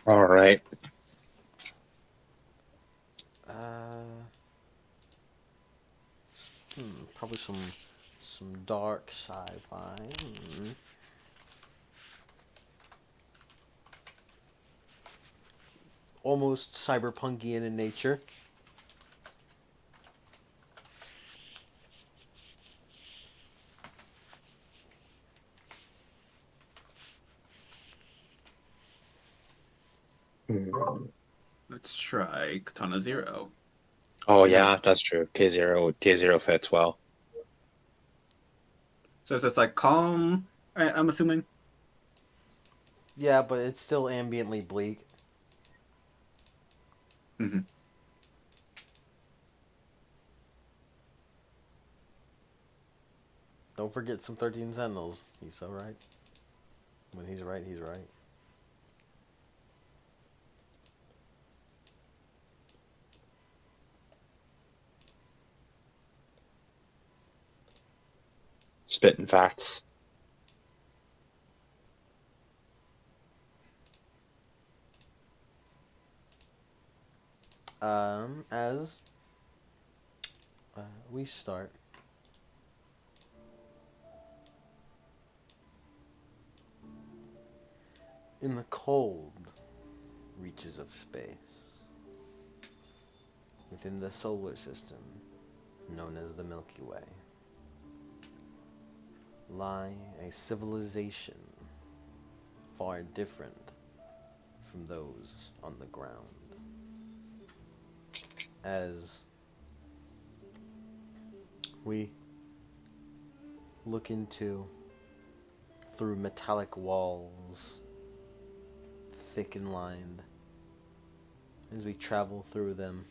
All right. Uh, Probably some dark sci-fi. Almost cyberpunkian in nature. Hmm. Let's try Katana Zero. Oh Yeah. yeah, that's true. K zero fits well. So it's just like calm, I'm assuming. Yeah, but it's still ambiently bleak. Hmm. Don't forget some 13 Sentinels. He's so right. When he's right, he's right. Spitting facts. As we start, in the cold reaches of space, within the solar system known as the Milky Way, lie a civilization far different from those on the ground. As we look into through metallic walls, thick and lined, as we travel through them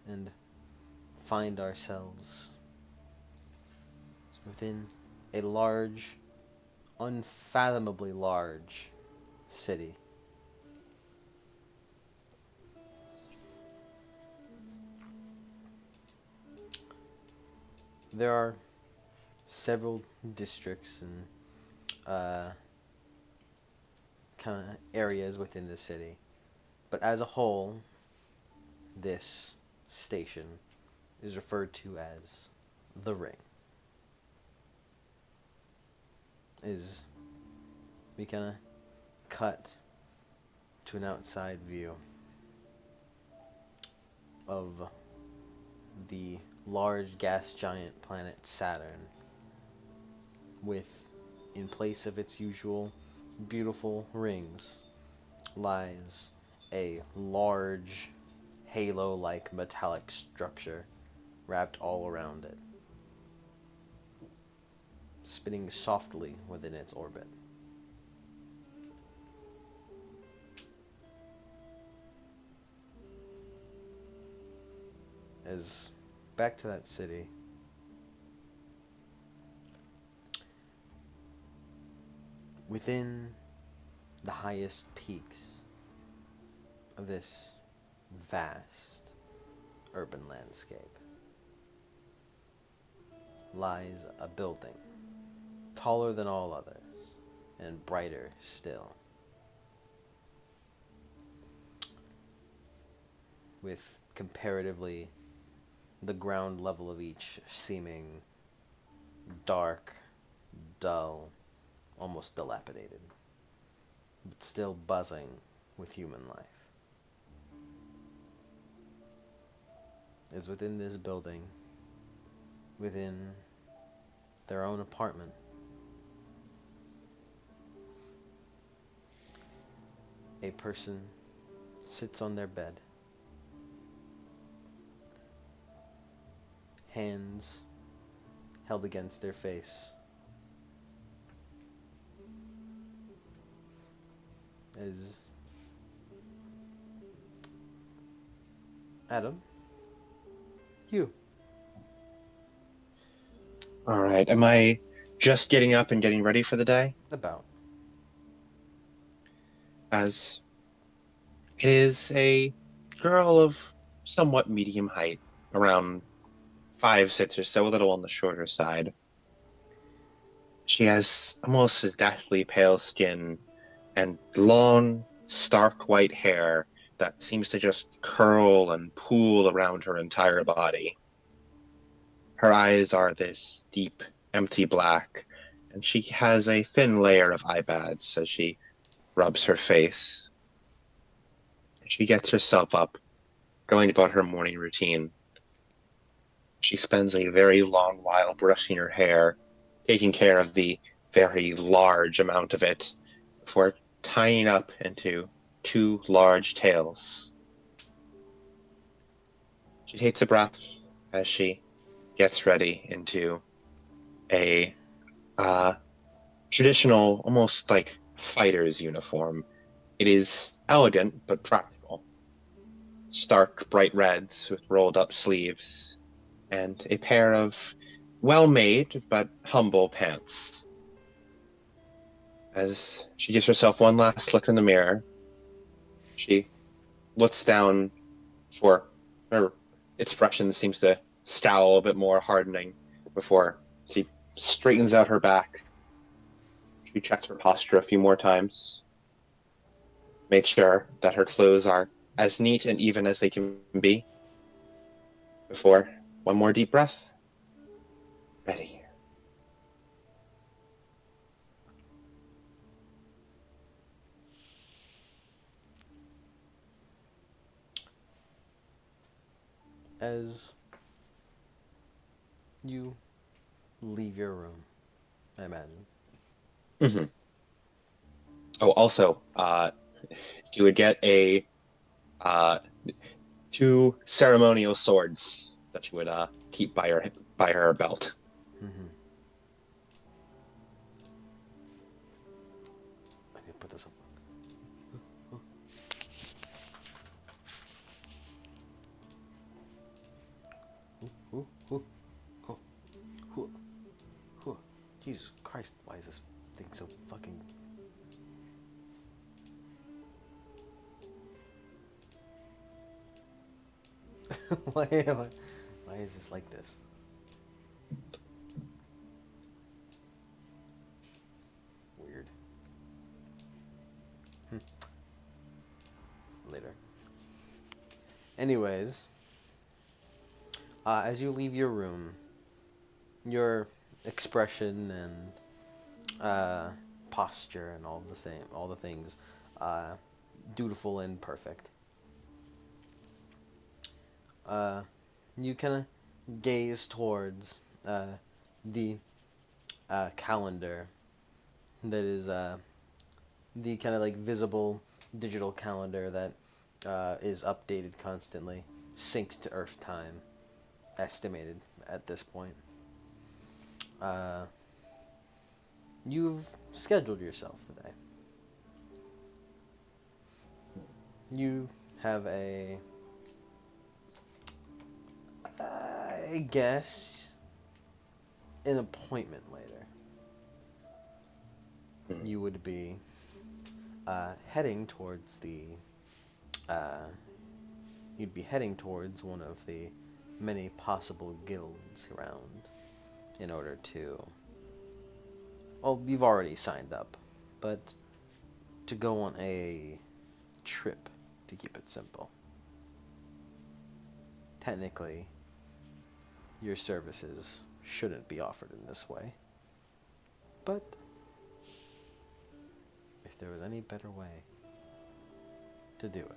and find ourselves within a large, unfathomably large city. There are several districts and kind of areas within the city, but as a whole, this station is referred to as the Ring. Is we kind of cut to an outside view of the large gas giant planet Saturn, with, in place of its usual beautiful rings, lies a large halo like metallic structure wrapped all around it, spinning softly within its orbit. As back to that city, within the highest peaks of this vast urban landscape lies a building taller than all others and brighter still, with comparatively the ground level of each seeming dark, dull, almost dilapidated, but still buzzing with human life. Is within this building, within their own apartment, a person sits on their bed, hands held against their face, as Adam, you, All right. Am I just getting up and getting ready for the day? about. As it is a girl of somewhat medium height, around 5'6" or so, a little on the shorter side. She has almost a deathly pale skin and long, stark white hair that seems to just curl and pool around her entire body. Her eyes are this deep, empty black, and she has a thin layer of eye bags as she rubs her face. She gets herself up, going about her morning routine. She spends a very long while brushing her hair, taking care of the very large amount of it, before tying up into two large tails. She takes a breath as she gets ready into a uh, traditional, almost like fighter's uniform. It is elegant but practical. Stark, bright reds with rolled up sleeves, and a pair of well made but humble pants. As she gives herself one last look in the mirror, she looks down for her expression seems to scowl a bit more, hardening before she straightens out her back. She checks her posture a few more times, makes sure that her clothes are as neat and even as they can be, before one more deep breath. Ready. As you leave your room, I imagine. Mm-hmm. Oh, also, you would get a uh, two ceremonial swords that you would keep by her belt. Mm-hmm. Let me put this up. Ooh, ooh, ooh, ooh, ooh. Jesus Christ, why is this thing so fucking... why is this like this? Weird. Later. Anyways, as you leave your room, your expression and posture and all the things, dutiful and perfect. You kind of gaze towards the calendar that is the kind of like visible digital calendar that is updated constantly, synced to Earth time, estimated at this point. You've scheduled yourself today. You have I guess, an appointment later. You would be heading towards uh, you'd be heading towards one of the many possible guilds around in order to, well, you've already signed up, but to go on a trip, to keep it simple. Technically, your services shouldn't be offered in this way, but if there was any better way to do it.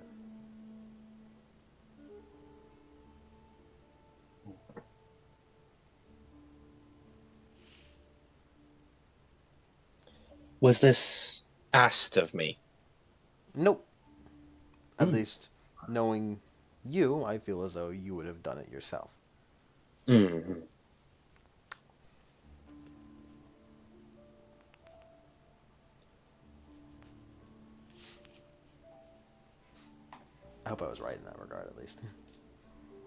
Was this asked of me? Nope. At least, knowing you, I feel as though you would have done it yourself. Mm-hmm. I hope I was right in that regard, at least.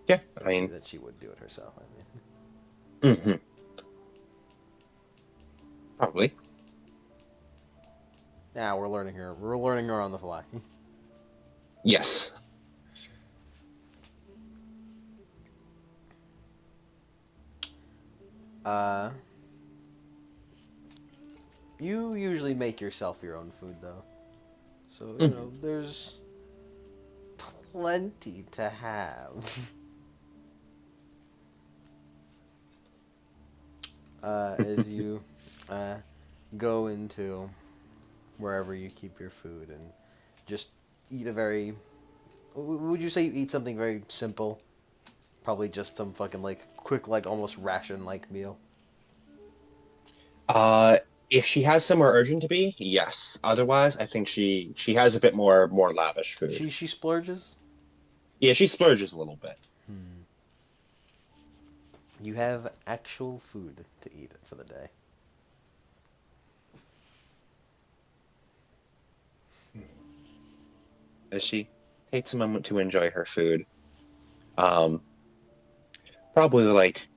Yeah, I mean, that she would do it herself. I mean, mm-hmm. Probably. yeah, we're learning her. We're learning her on the fly. Yes. Uh, you usually make yourself your own food, though. So, Mhm. there's plenty to have. As you uh, go into wherever you keep your food and just eat a very. Would you say you eat something very simple? Probably just some fucking like quick, like almost ration like meal. Uh, if she has somewhere urgent to be, yes. Otherwise, I think she has a bit more lavish food. She splurges. Yeah, she splurges a little bit. Hmm. You have actual food to eat for the day. As she takes a moment to enjoy her food. Um, Probably like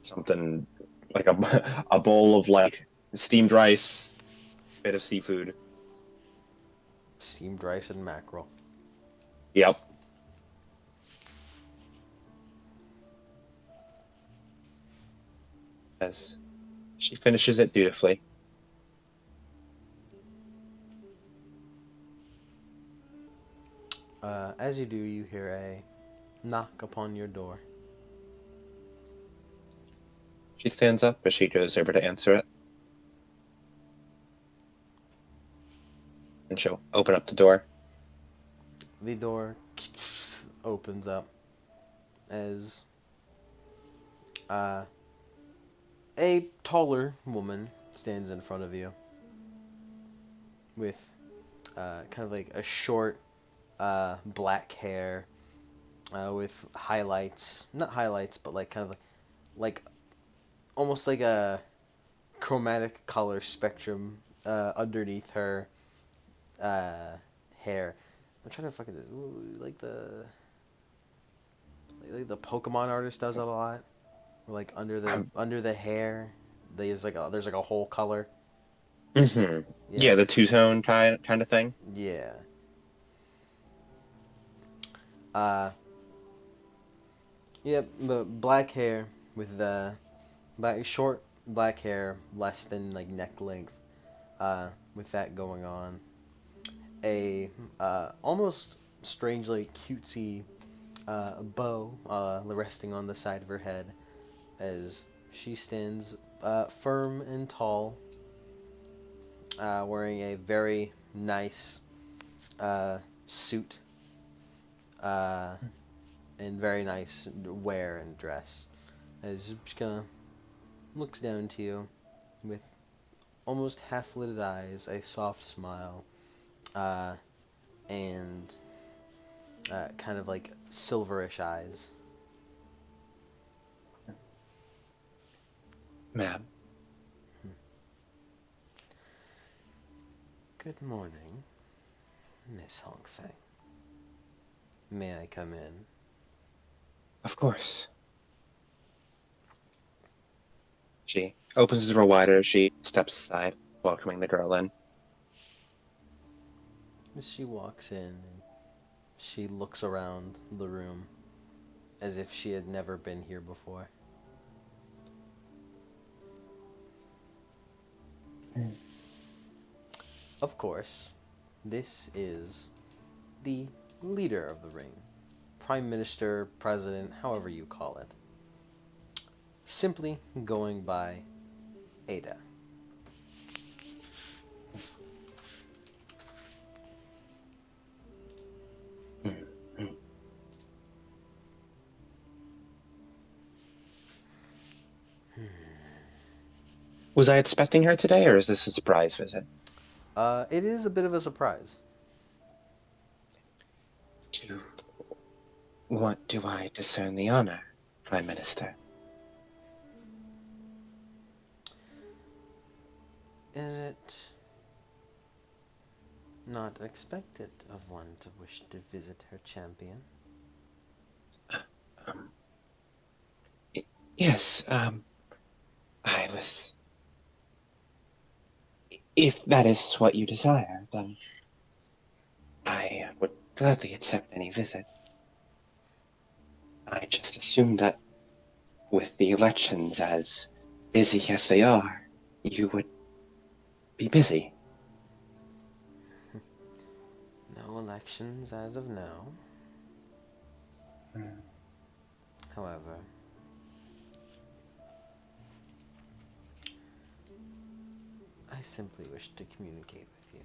something like a a bowl of like steamed rice, bit of seafood. Steamed rice and mackerel. Yep. As she finishes it dutifully. As you do, you hear a knock upon your door. She stands up as she goes over to answer it, and she'll open up the door. The door opens up as uh, a taller woman stands in front of you with kind of like a short black hair with highlights, not highlights, but like kind of like almost like a chromatic color spectrum underneath her uh, hair. I'm trying to fucking like the Pokemon artist does it a lot. Like Um, under the hair, there's like a whole color. hmm Yeah, Yeah, the two-tone kind of thing. yeah. Uh, yep. But black hair with the short black hair, less than like neck length. With that going on, a almost strangely cutesy bow resting on the side of her head as she stands firm and tall, wearing a very nice suit uh, and very nice wear and dress. As she kind of looks down to you with almost half lidded eyes, a soft smile, uh, and kind of like silverish eyes. Ma'am, Good morning, Miss Hongfeng. May I come in? of course. She opens the door wider. She steps aside, welcoming the girl in. As she walks in, and she looks around the room as if she had never been here before. Of course, this is the leader of the ring. Prime Minister, President, however you call it. Simply going by Ada. Was I expecting her today, or is this a surprise visit? It is a bit of a surprise. To what do I discern the honor, Prime Minister? Is it not expected of one to wish to visit her champion? Um, yes, I was. If that is what you desire, then I would gladly accept any visit. I just assumed that with the elections as busy as they are, you would be busy. actions as of now. However, I simply wish to communicate with you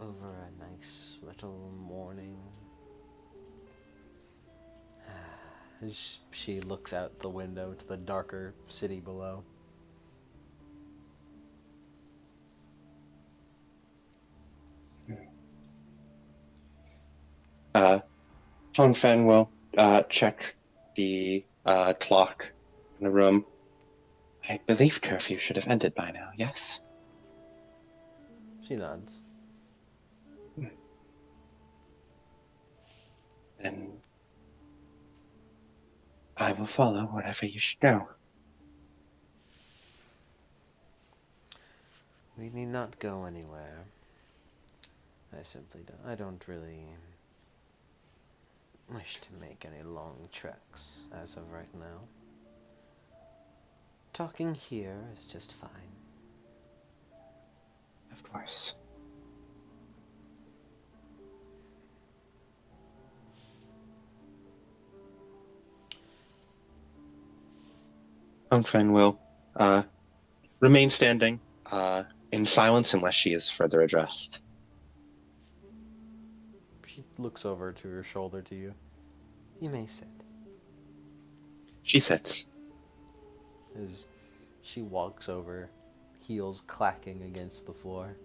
over a nice little morning. As she looks out the window to the darker city below. Hong Fen will check the clock in the room. I believe curfew should have ended by now, yes? She nods. Then I will follow wherever you should go. We need not go anywhere. I don't really wish to make any long treks as of right now. Talking here is just fine. Of course. Hong Fen will remain standing in silence unless she is further addressed. She looks over to her shoulder to you. You may sit. She sits. As she walks over, heels clacking against the floor,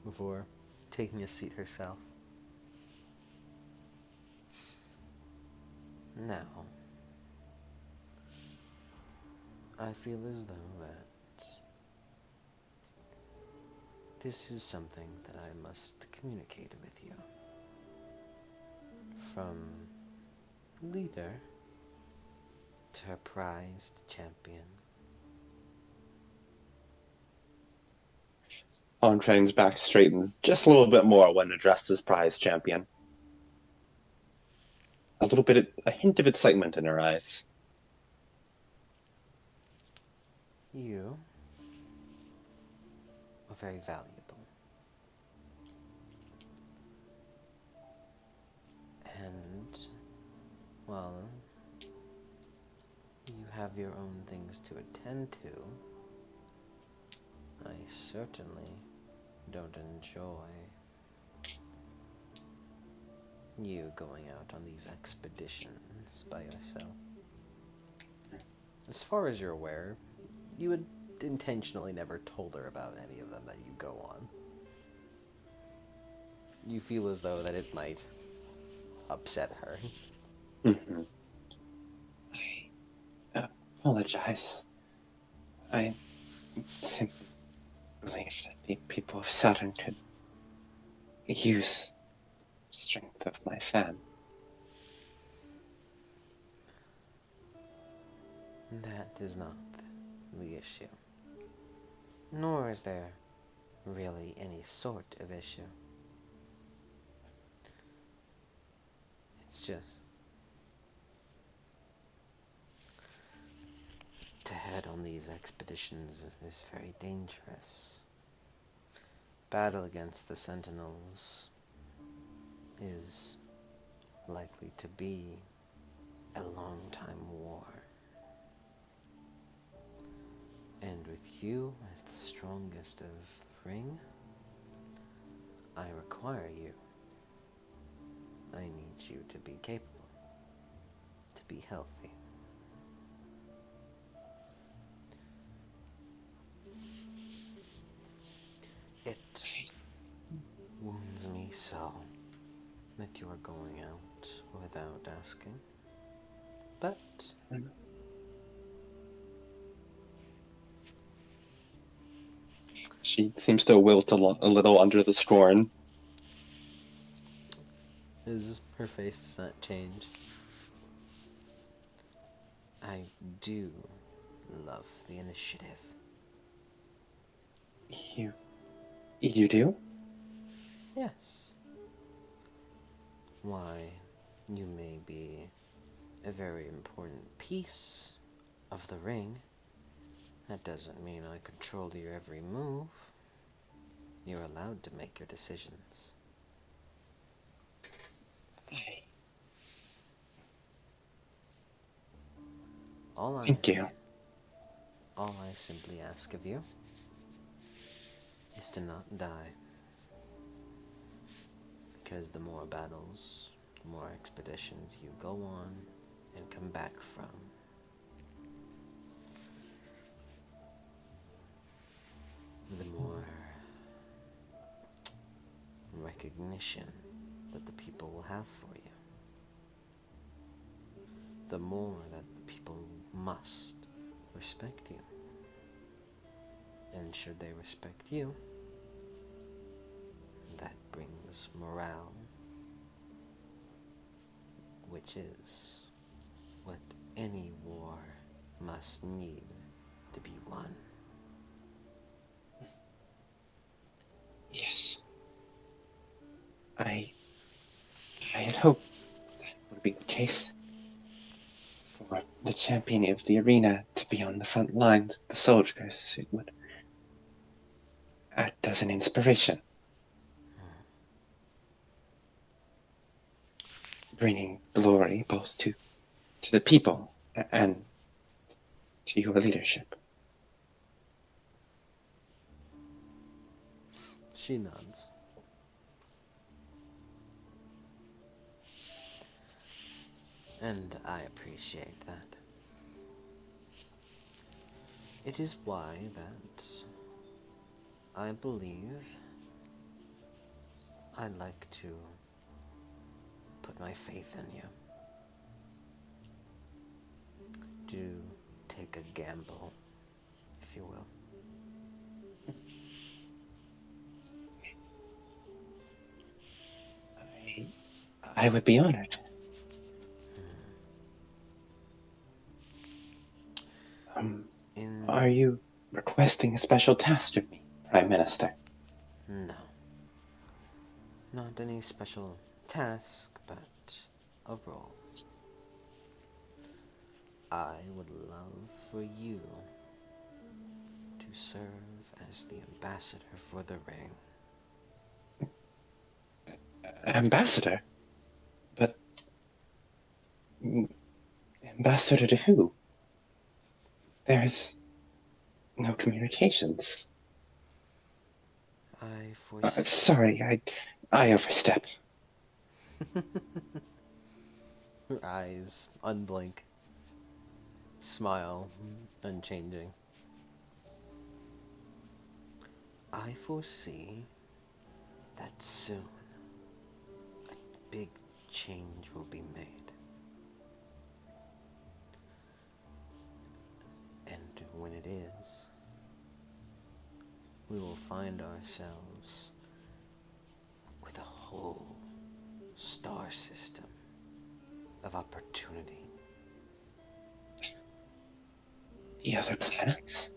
before taking a seat herself. Now, I feel as though that this is something that I must communicate with you. From leader to her prized champion. Hong Fen's back straightens just a little bit more when addressed as prize champion. A hint of excitement in her eyes. You are very valuable. And, well, you have your own things to attend to. I certainly don't enjoy you going out on these expeditions by yourself. As far as you're aware, you had intentionally never told her about any of them that you go on. You feel as though that it might upset her. Mm-hmm. I apologize. I simply believe that the people of Saturn could use the strength of my fan. That is not the issue. Nor is there really any sort of issue. It's just to head on these expeditions is very dangerous. Battle against the Sentinels is likely to be a long-time war. And with you as the strongest of the ring, I require you. I need you to be capable, to be healthy. It wounds me so that you are going out without asking. But She seems to wilt a little under the scorn. her face does not change. I do love the initiative. You do? Yes. Why, you may be a very important piece of the ring. That doesn't mean I control your every move. You're allowed to make your decisions. All I, Thank you. all I simply ask of you is to not die. Because the more battles, the more expeditions you go on and come back from, the more recognition that the people will have for you. The more that the people must respect you. And should they respect you, that brings morale, which is what any war must need to be won. Yes. I had hoped that would be the case. For the champion of the arena to be on the front lines of the soldiers, it would act as an inspiration, bringing glory both to the people and to your leadership. She nods. And I appreciate that. It is why that I believe I like to put my faith in you. To take a gamble, if you will. I would be honored. Are you requesting a special task of me, Prime Minister? No. Not any special task, but a role. I would love for you to serve as the ambassador for the ring. Ambassador? But ambassador to who? There's no communications. I foresee... Sorry, I overstep. Her eyes unblink, smile unchanging. I foresee that soon a big change will be made. And when it is, we will find ourselves with a whole star system of opportunity. The other planets?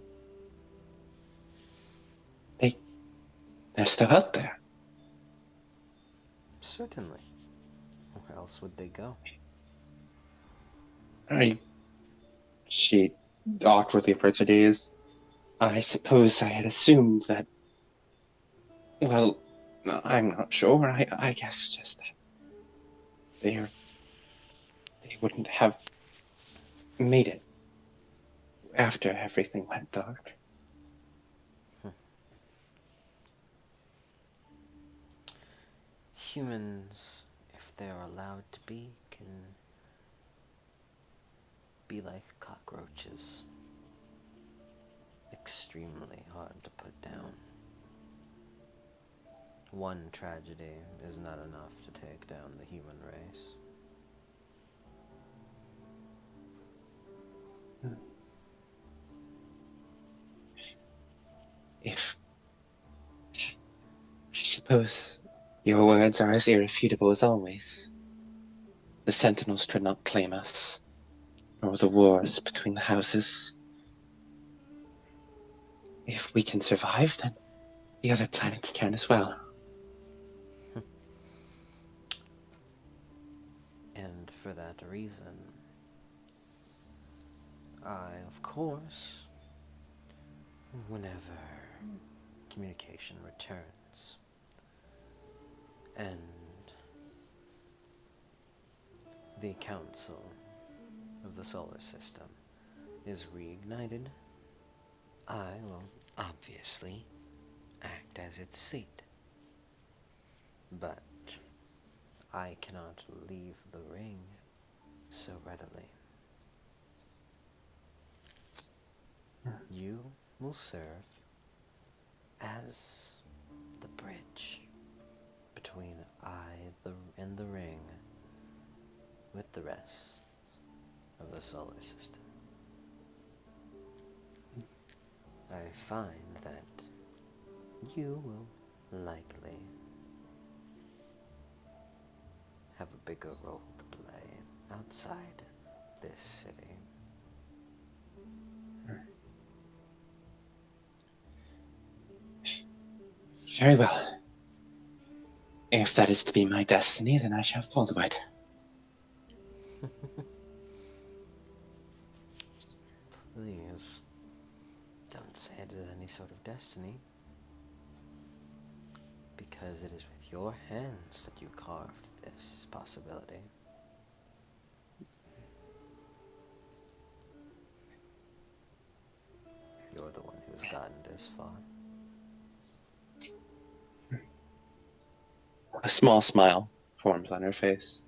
They're still out there. Certainly. Where else would they go? She awkwardly averts her gaze. I suppose I had assumed that. Well, I'm not sure. I guess just that they wouldn't have made it after everything went dark. Humans, if they're allowed to be, can be like cockroaches. Extremely hard to put down. One tragedy is not enough to take down the human race. If I suppose your words are as irrefutable as always. The Sentinels could not claim us, nor the wars between the houses. If we can survive, then the other planets can as well. And for that reason, I, of course, whenever communication returns, and the council of the solar system is reignited, I will obviously act as its seat. But I cannot leave the ring so readily. You will serve as the bridge between and the ring with the rest of the solar system. I find that you will likely have a bigger role to play outside this city. Very well. If that is to be my destiny, then I shall follow it. Please, don't say it is any sort of destiny, because it is with your hands that you carved this possibility. You're the one who has gotten this far. A small smile forms on her face.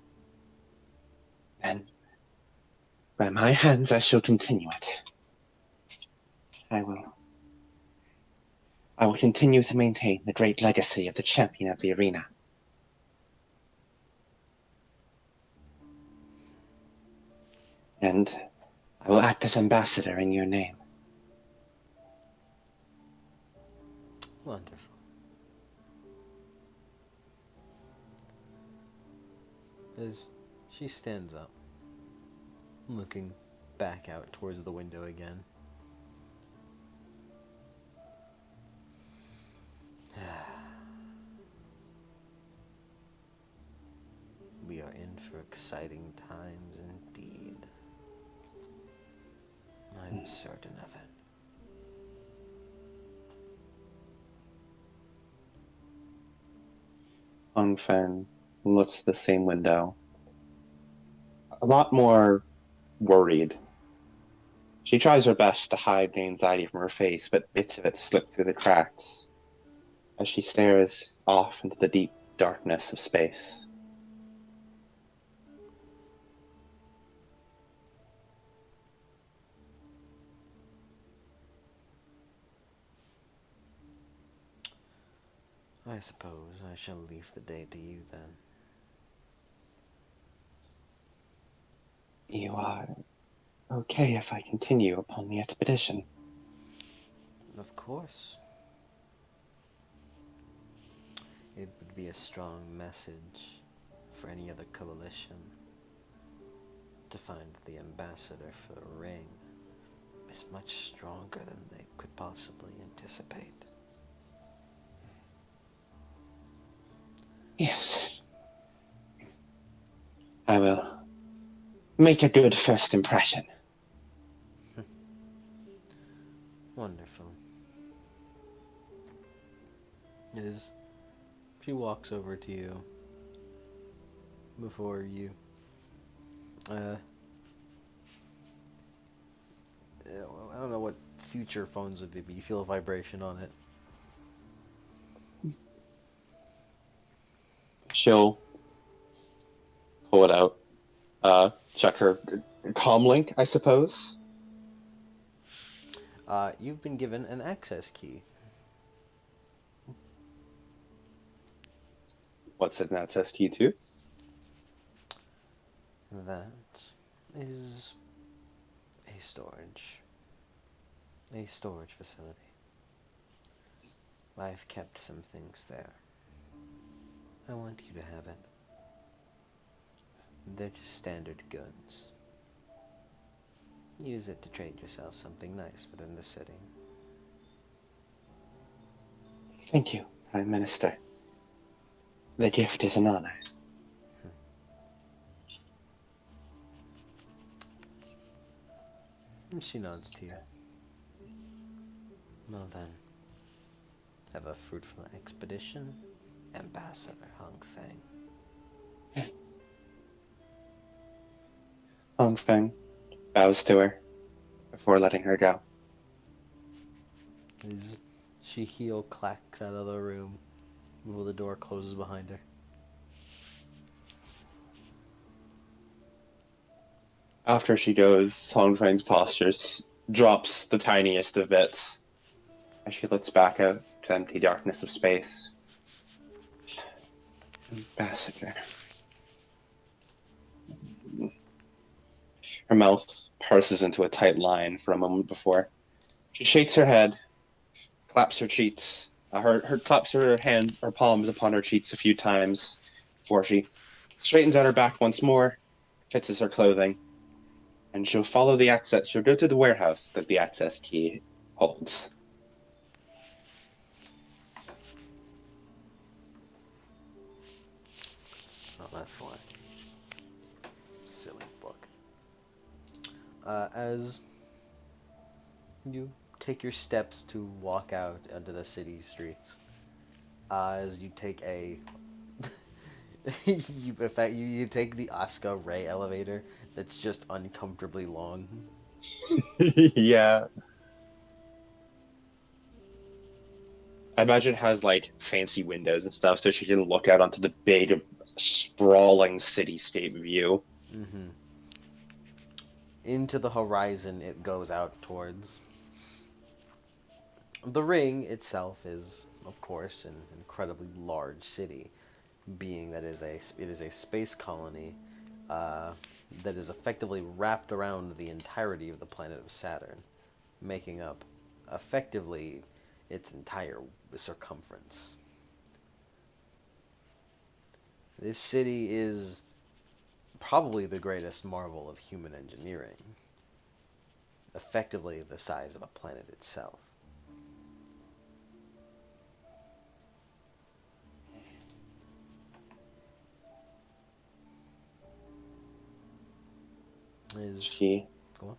Then, by my hands, I shall continue it. I will continue to maintain the great legacy of the champion of the arena. And I will act as ambassador in your name. Wonderful. As she stands up, looking back out towards the window again. We are in for exciting times indeed. I'm certain of it. Hong Fen looks at the same window. A lot more worried. She tries her best to hide the anxiety from her face, but bits of it slip through the cracks as she stares off into the deep darkness of space. I suppose I shall leave the day to you then. You are okay if I continue upon the expedition? Of course. It would be a strong message for any other coalition to find the ambassador for the ring is much stronger than they could possibly anticipate. Yes. I will make a good first impression. Wonderful. As she walks over to you before you I don't know what future phones would be, but you feel a vibration on it. She'll pull it out. Check her comm link, I suppose. You've been given an access key. What's an access key to? That is a storage facility. I've kept some things there. I want you to have it. They're just standard goods. Use it to trade yourself something nice within the city. Thank you, Prime Minister. The gift is an honor. And she nods to you. Well then, Have a fruitful expedition, Ambassador Hung Feng. Hong Feng bows to her before letting her go. As she heel clacks out of the room before the door closes behind her. After she goes, Hong Feng's posture drops the tiniest of bits as she looks back out to empty darkness of space. Ambassador. Her mouth purses into a tight line for a moment before she shakes her head, claps her cheeks, her claps her hands, her palms upon her cheeks a few times before she straightens out her back once more, fixes her clothing, and she'll follow the access. She'll go to the warehouse that the access key holds. Oh, that's why. Silly book. As you take your steps to walk out onto the city streets, as you take a you take the Asuka Ray elevator that's just uncomfortably long. Yeah. I imagine it has like fancy windows and stuff so she can look out onto the big, sprawling cityscape view. Mm-hmm. Into the horizon it goes out towards. The ring itself is, of course, an incredibly large city, being that it is a space colony that is effectively wrapped around the entirety of the planet of Saturn, making up effectively its entire circumference. This city is probably the greatest marvel of human engineering, effectively the size of a planet itself. She Go on.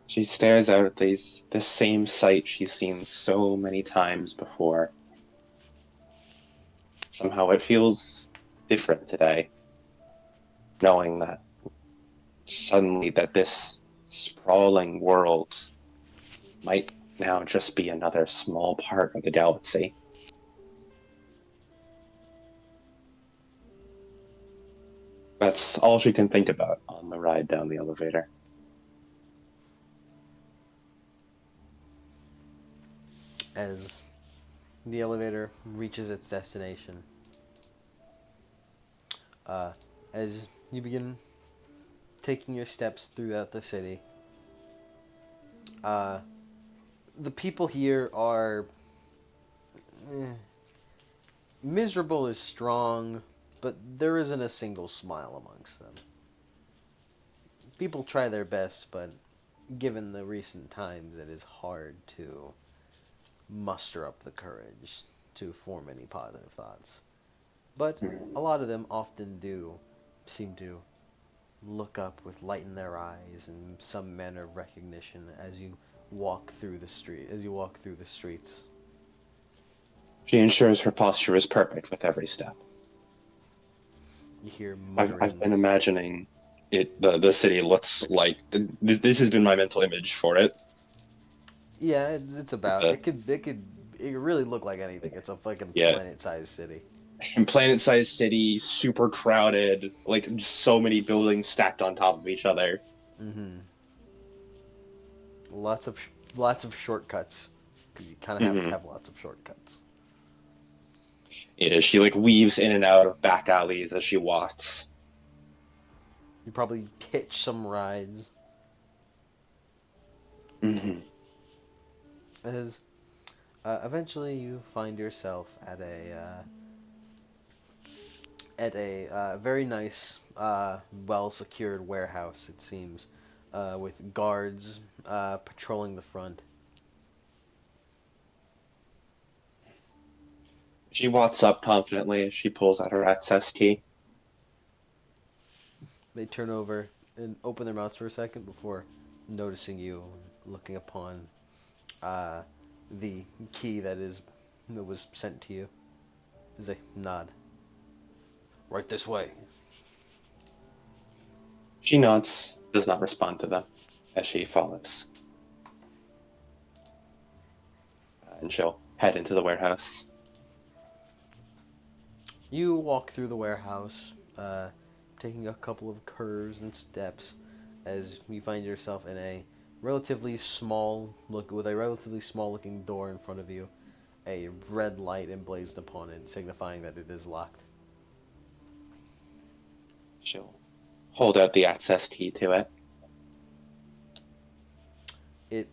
she stares out at this same sight she's seen so many times before. Somehow it feels different today, knowing that suddenly that this sprawling world might now just be another small part of the galaxy. That's all she can think about on the ride down the elevator. As the elevator reaches its destination, as you begin taking your steps throughout the city, the people here are miserable is strong, but there isn't a single smile amongst them. People try their best, but given the recent times, it is hard to muster up the courage to form any positive thoughts. But a lot of them often do seem to look up with light in their eyes and some manner of recognition as you walk through the streets. She ensures her posture is perfect with every step. You hear I've mutterings. been imagining the city looks like this has been my mental image for it. Yeah, it's about it really look like anything. It's a fucking Yeah. planet-sized city. Planet-sized city, super crowded, like so many buildings stacked on top of each other. Mm-hmm. Lots of shortcuts because you kind of have to have lots of shortcuts. Yeah, she like weaves in and out of back alleys as she walks. You probably hitch some rides. Mm-hmm. As eventually you find yourself at a very nice, well secured warehouse. It seems, with guards patrolling the front. She walks up confidently as she pulls out her access key. They turn over and open their mouths for a second before noticing you, looking upon the key that is that was sent to you. Is a nod. Right this way. She nods, does not respond to them as she follows. And she'll head into the warehouse. You walk through the warehouse, taking a couple of curves and steps as you find yourself in a relatively small looking door in front of you, a red light emblazoned upon it, signifying that it is locked. She'll hold out the access key to it. It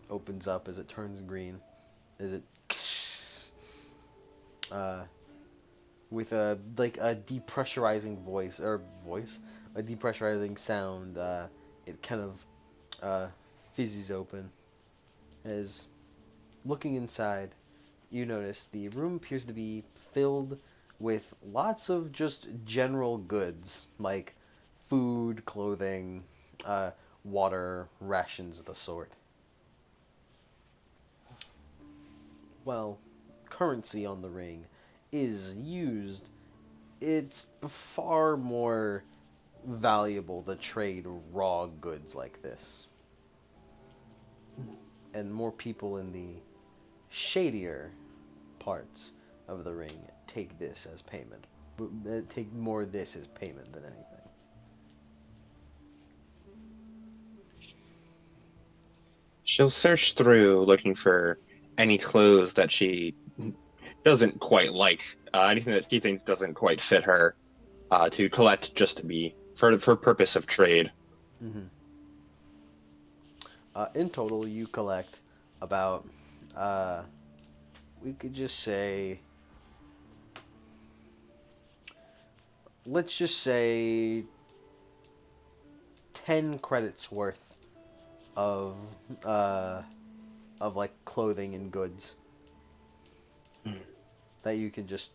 opens up as it turns green, as it with a depressurizing a depressurizing sound. It kind of fizzes open. As looking inside, you notice the room appears to be filled with lots of just general goods like food, clothing, water, rations of the sort. Well, currency on the ring is used, it's far more valuable to trade raw goods like this. And more people in the shadier parts of the ring take this as payment. Take more of this as payment than anything. She'll search through looking for any clothes that she doesn't quite like, anything that she thinks doesn't quite fit her, to collect just to be for purpose of trade. Mm-hmm. In total, you collect about, we could just say, let's just say 10 credits worth of like clothing and goods that you can just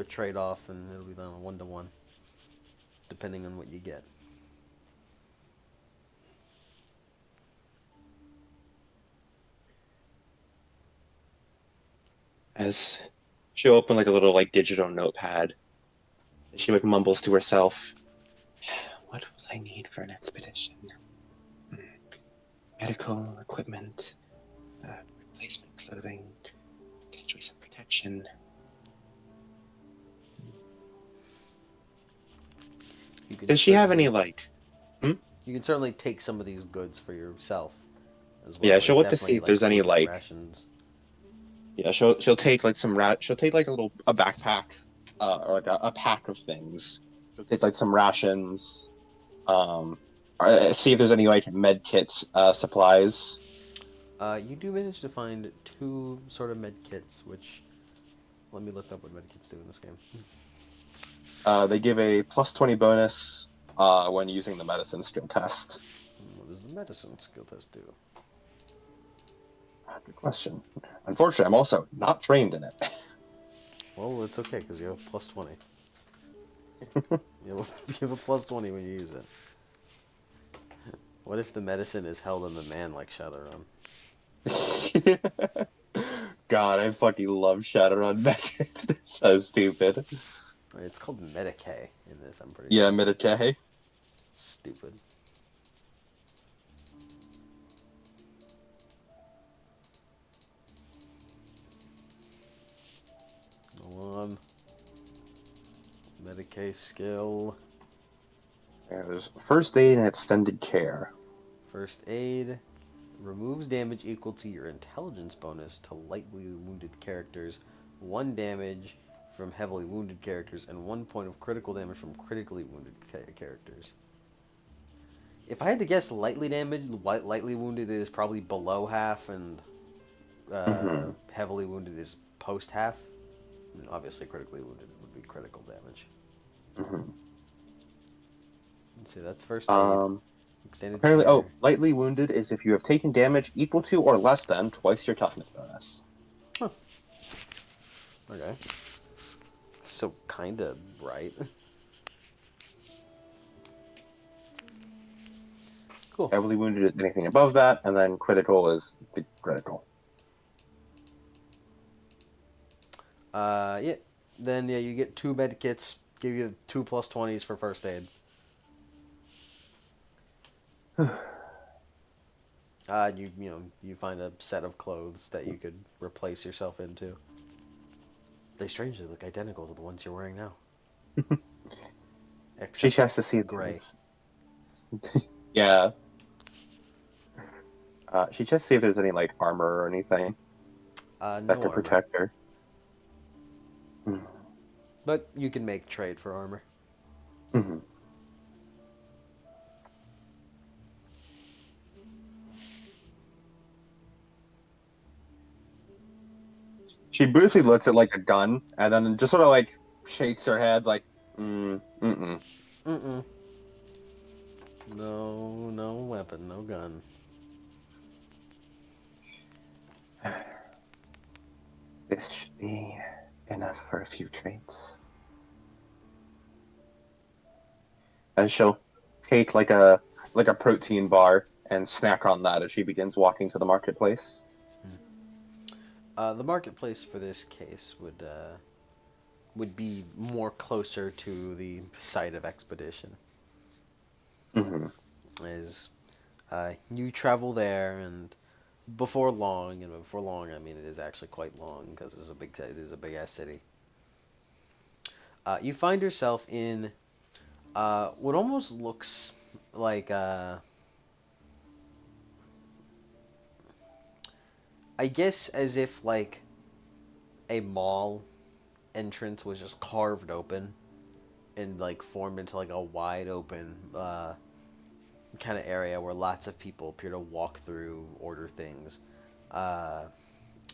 trade off, and it'll be done 1-to-1 depending on what you get. As she'll open like a little like digital notepad, she like mumbles to herself, "What will I need for an expedition? Medical equipment, replacement clothing, potentially some protection." Does she have any like? You can certainly take some of these goods for yourself as well. Yeah, she'll There's look to see definitely, if there's any food and like. rations. Yeah, she'll take like some she'll take like a backpack, or like a pack of things. She'll take like some rations. See if there's any like med kits, supplies. You do manage to find 2 sort of med kits, which let me look up what med kits do in this game. They give a +20 bonus when using the medicine skill test. What does the medicine skill test do? Good question. Unfortunately, I'm also not trained in it. Well, it's okay because you have +20. you have a +20 when you use it. What if the medicine is held in the man like Shadowrun? God, I fucking love Shadowrun mech. It's so stupid. It's called Medicae in this, I'm pretty Yeah, sure. Medicae. Stupid. Go on. Medicae skill. There's first aid and extended care. First aid. Removes damage equal to your intelligence bonus to lightly wounded characters. 1 damage from heavily wounded characters, and 1 point of critical damage from critically wounded characters. If I had to guess, lightly wounded is probably below half, and heavily wounded is post half. And obviously, critically wounded would be critical damage. Let's see, that's first aid. Extended Apparently, care. lightly wounded is if you have taken damage equal to or less than twice your toughness bonus. Huh. Okay. So, kinda right. Cool. Heavily wounded is anything above that, and then critical is the critical. Yeah. Then yeah, you get 2 med kits. Give you 2 plus 20s for first aid. You find a set of clothes that you could replace yourself into. They strangely look identical to the ones you're wearing now, She except checks to see if gray. there's yeah. She checks to see if there's any like armor or anything that No could armor, protect her. Mm. but you can make trade for armor. Mhm. She briefly looks at like a gun and then just sort of like shakes her head like, mm-mm. Mm-mm. No, no weapon, no gun. This should be enough for a few trades. And she'll take like a protein bar and snack on that as she begins walking to the marketplace. The marketplace for this case would be more closer to the site of expedition. Hmm. Is you travel there, and before long, and before long, I mean it is actually quite long because it is a big ass city. You find yourself in what almost looks like I guess as if like a mall entrance was just carved open and like formed into like a wide open kind of area where lots of people appear to walk through, order things. Uh,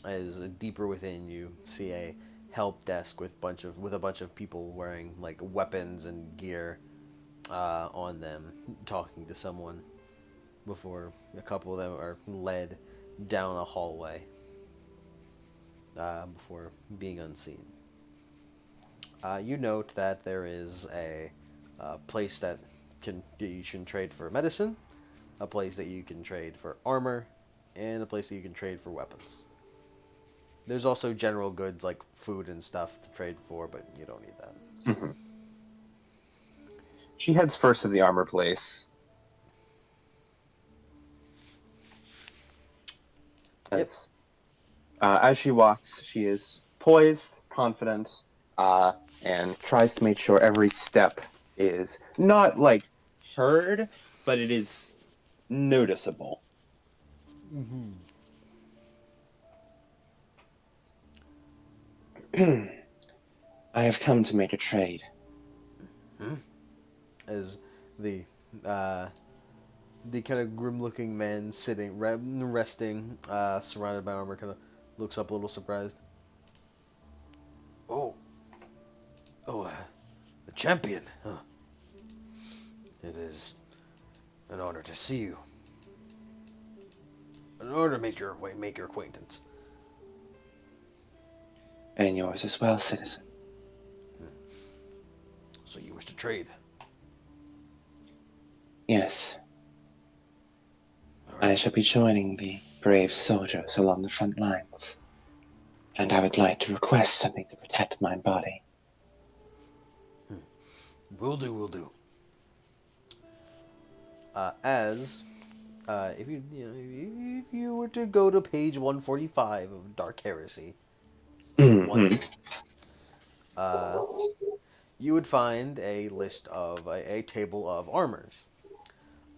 as deeper within, you see a help desk with a bunch of people wearing like weapons and gear on them, talking to someone. Before a couple of them are led down a hallway before being unseen. You note that there is a place that you can trade for medicine, a place that you can trade for armor, and a place that you can trade for weapons. There's also general goods like food and stuff to trade for, but you don't need that. Hmm. She heads first to the armor place. Yep. As she walks, she is poised, confident, uh, and tries to make sure every step is not like heard, but it is noticeable. I have come to make a trade. As the uh, the kind of grim-looking man resting, surrounded by armor, kind of looks up a little surprised. Oh, oh, the champion. Huh. It is an honor to see you. An honor to make your acquaintance. And yours as well, citizen. So you wish to trade? Yes, All I right. shall be joining the brave soldiers along the front lines, and I would like to request something to protect my body. Will do. Will do. As if if you were to go to page 145 of Dark Heresy, one, Mhm. uh, you would find a list of a table of armors.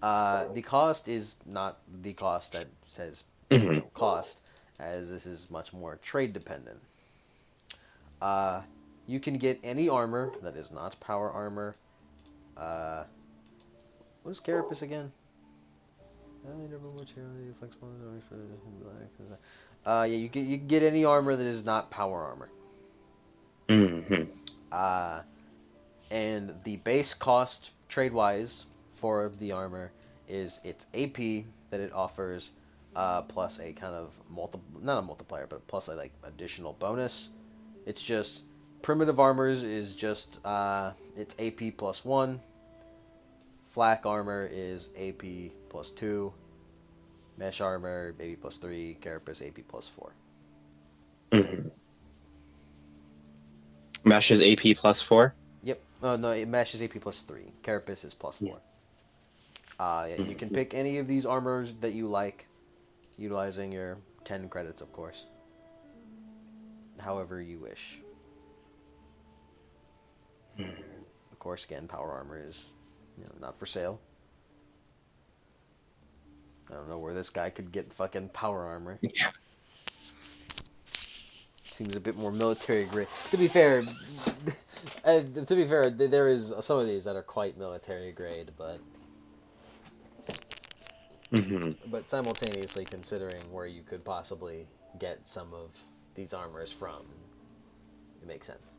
The cost is not the cost that says Mhm. cost, as this is much more trade dependent. Uh, you can get any armor that is not power armor. Uh, what is Carapace again? Yeah, you can get any armor that is not power armor. Mhm. Uh, and the base cost trade wise for the armor is its AP that it offers, plus a kind of not a multiplier, but plus a like additional bonus. It's just primitive armors is just it's AP plus 1. Flak armor is AP plus 2. Mesh armor AP plus 3. Carapace AP plus 4. Mhm. Mesh is AP +4. Yep. No, Mesh is AP +3. Carapace is +4. Yeah, you can pick any of these armors that you like, utilizing your 10 credits, of course. However you wish. Of course, again, power armor is, not for sale. I don't know where this guy could get fucking power armor. Yeah. Seems a bit more military grade. To be fair, there is some of these that are quite military grade, but simultaneously considering where you could possibly get some of these armors from, it makes sense.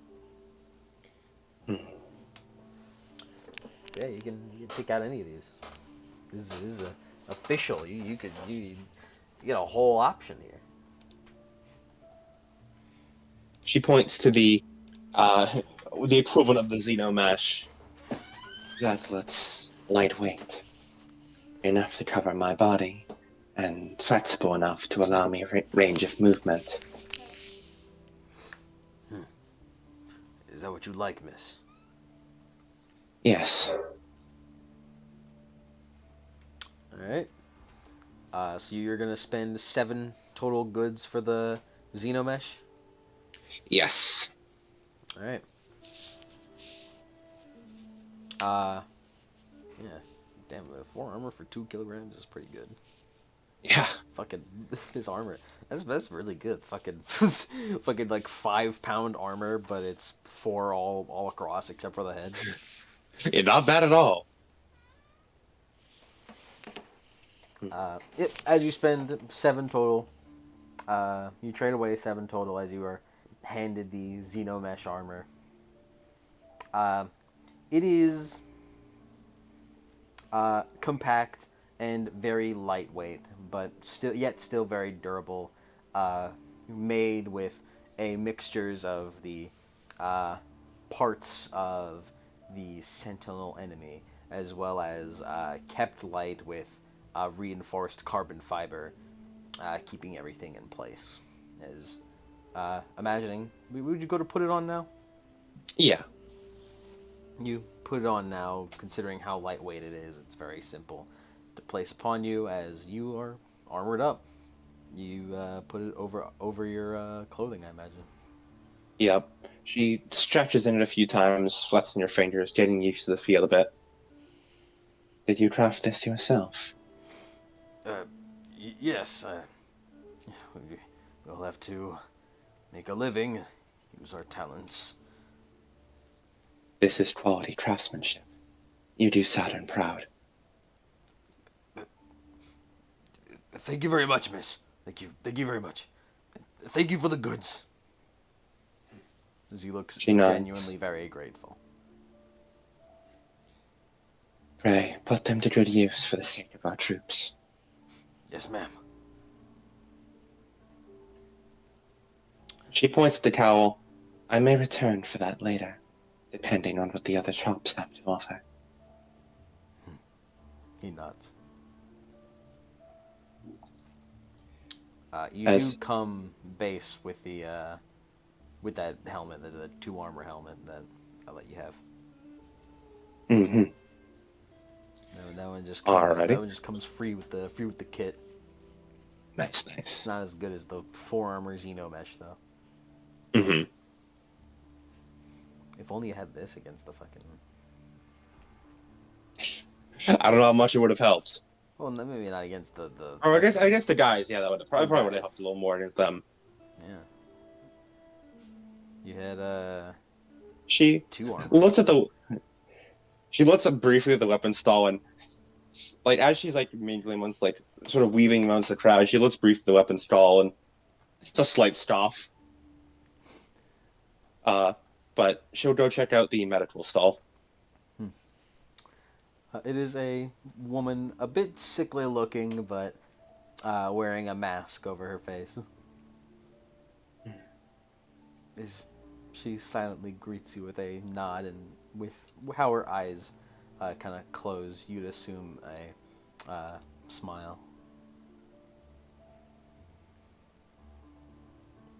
Yeah, you can pick out any of these. This is official. You get a whole option here. She points to the equivalent of the Xenomesh. That looks lightweight, enough to cover my body, and flexible enough to allow me range of movement. Is that what you like, miss? Yes. Alright. So you're gonna spend 7 total goods for the Xenomesh? Yes. Alright. Yeah. Damn, 4 armor for 2 kilograms is pretty good. Yeah. Fucking, this armor. That's really good. Fucking, fucking like 5-pound armor, but it's 4 all across except for the head. Yeah, not bad at all. As you spend 7 total, you trade away 7 total as you are handed the Xenomesh armor. It is compact and very lightweight, but still very durable. Made with a mixtures of the parts of the Sentinel enemy, as well as kept light with reinforced carbon fiber, keeping everything in place. As imagining, would you go to put it on now? Yeah. You put it on now, considering how lightweight it is. It's very simple to place upon you, as you are armored up. You put it over your clothing, I imagine. Yep. She stretches in it a few times, flexing her fingers, getting used to the feel of it. Did you craft this yourself? Yes. We'll have to make a living, use our talents. This is quality craftsmanship. You do Saturn proud. Thank you very much, miss. Thank you very much. Thank you for the goods. As he looks She nods. genuinely very grateful. Pray, put them to good use for the sake of our troops. Yes, ma'am. She points at the cowl. I may return for that later, depending on what the other shops have to offer. He nods. You do come base with the with that helmet, the 2 armor helmet that I'll let you have. Mm-hmm. No, that one just comes, Alrighty. that one just comes free with the kit. Nice. It's not as good as the 4 armor Xenomesh though. Mm-hmm. If only you had this against the fucking. I don't know how much it would have helped. Well, maybe not against the. Or I guess the guys, yeah, that would have probably would have helped a little more against them. Yeah. You had She 2 armor. She looks up briefly at the weapon stall, and like as she's like mingling amongst like sort of weaving amongst the crowd, she looks briefly at the weapon stall, and it's a slight scoff. But she'll go check out the medical stall. It is a woman, a bit sickly looking, but wearing a mask over her face. She silently greets you with a nod, and with how her eyes kind of close, you'd assume a smile.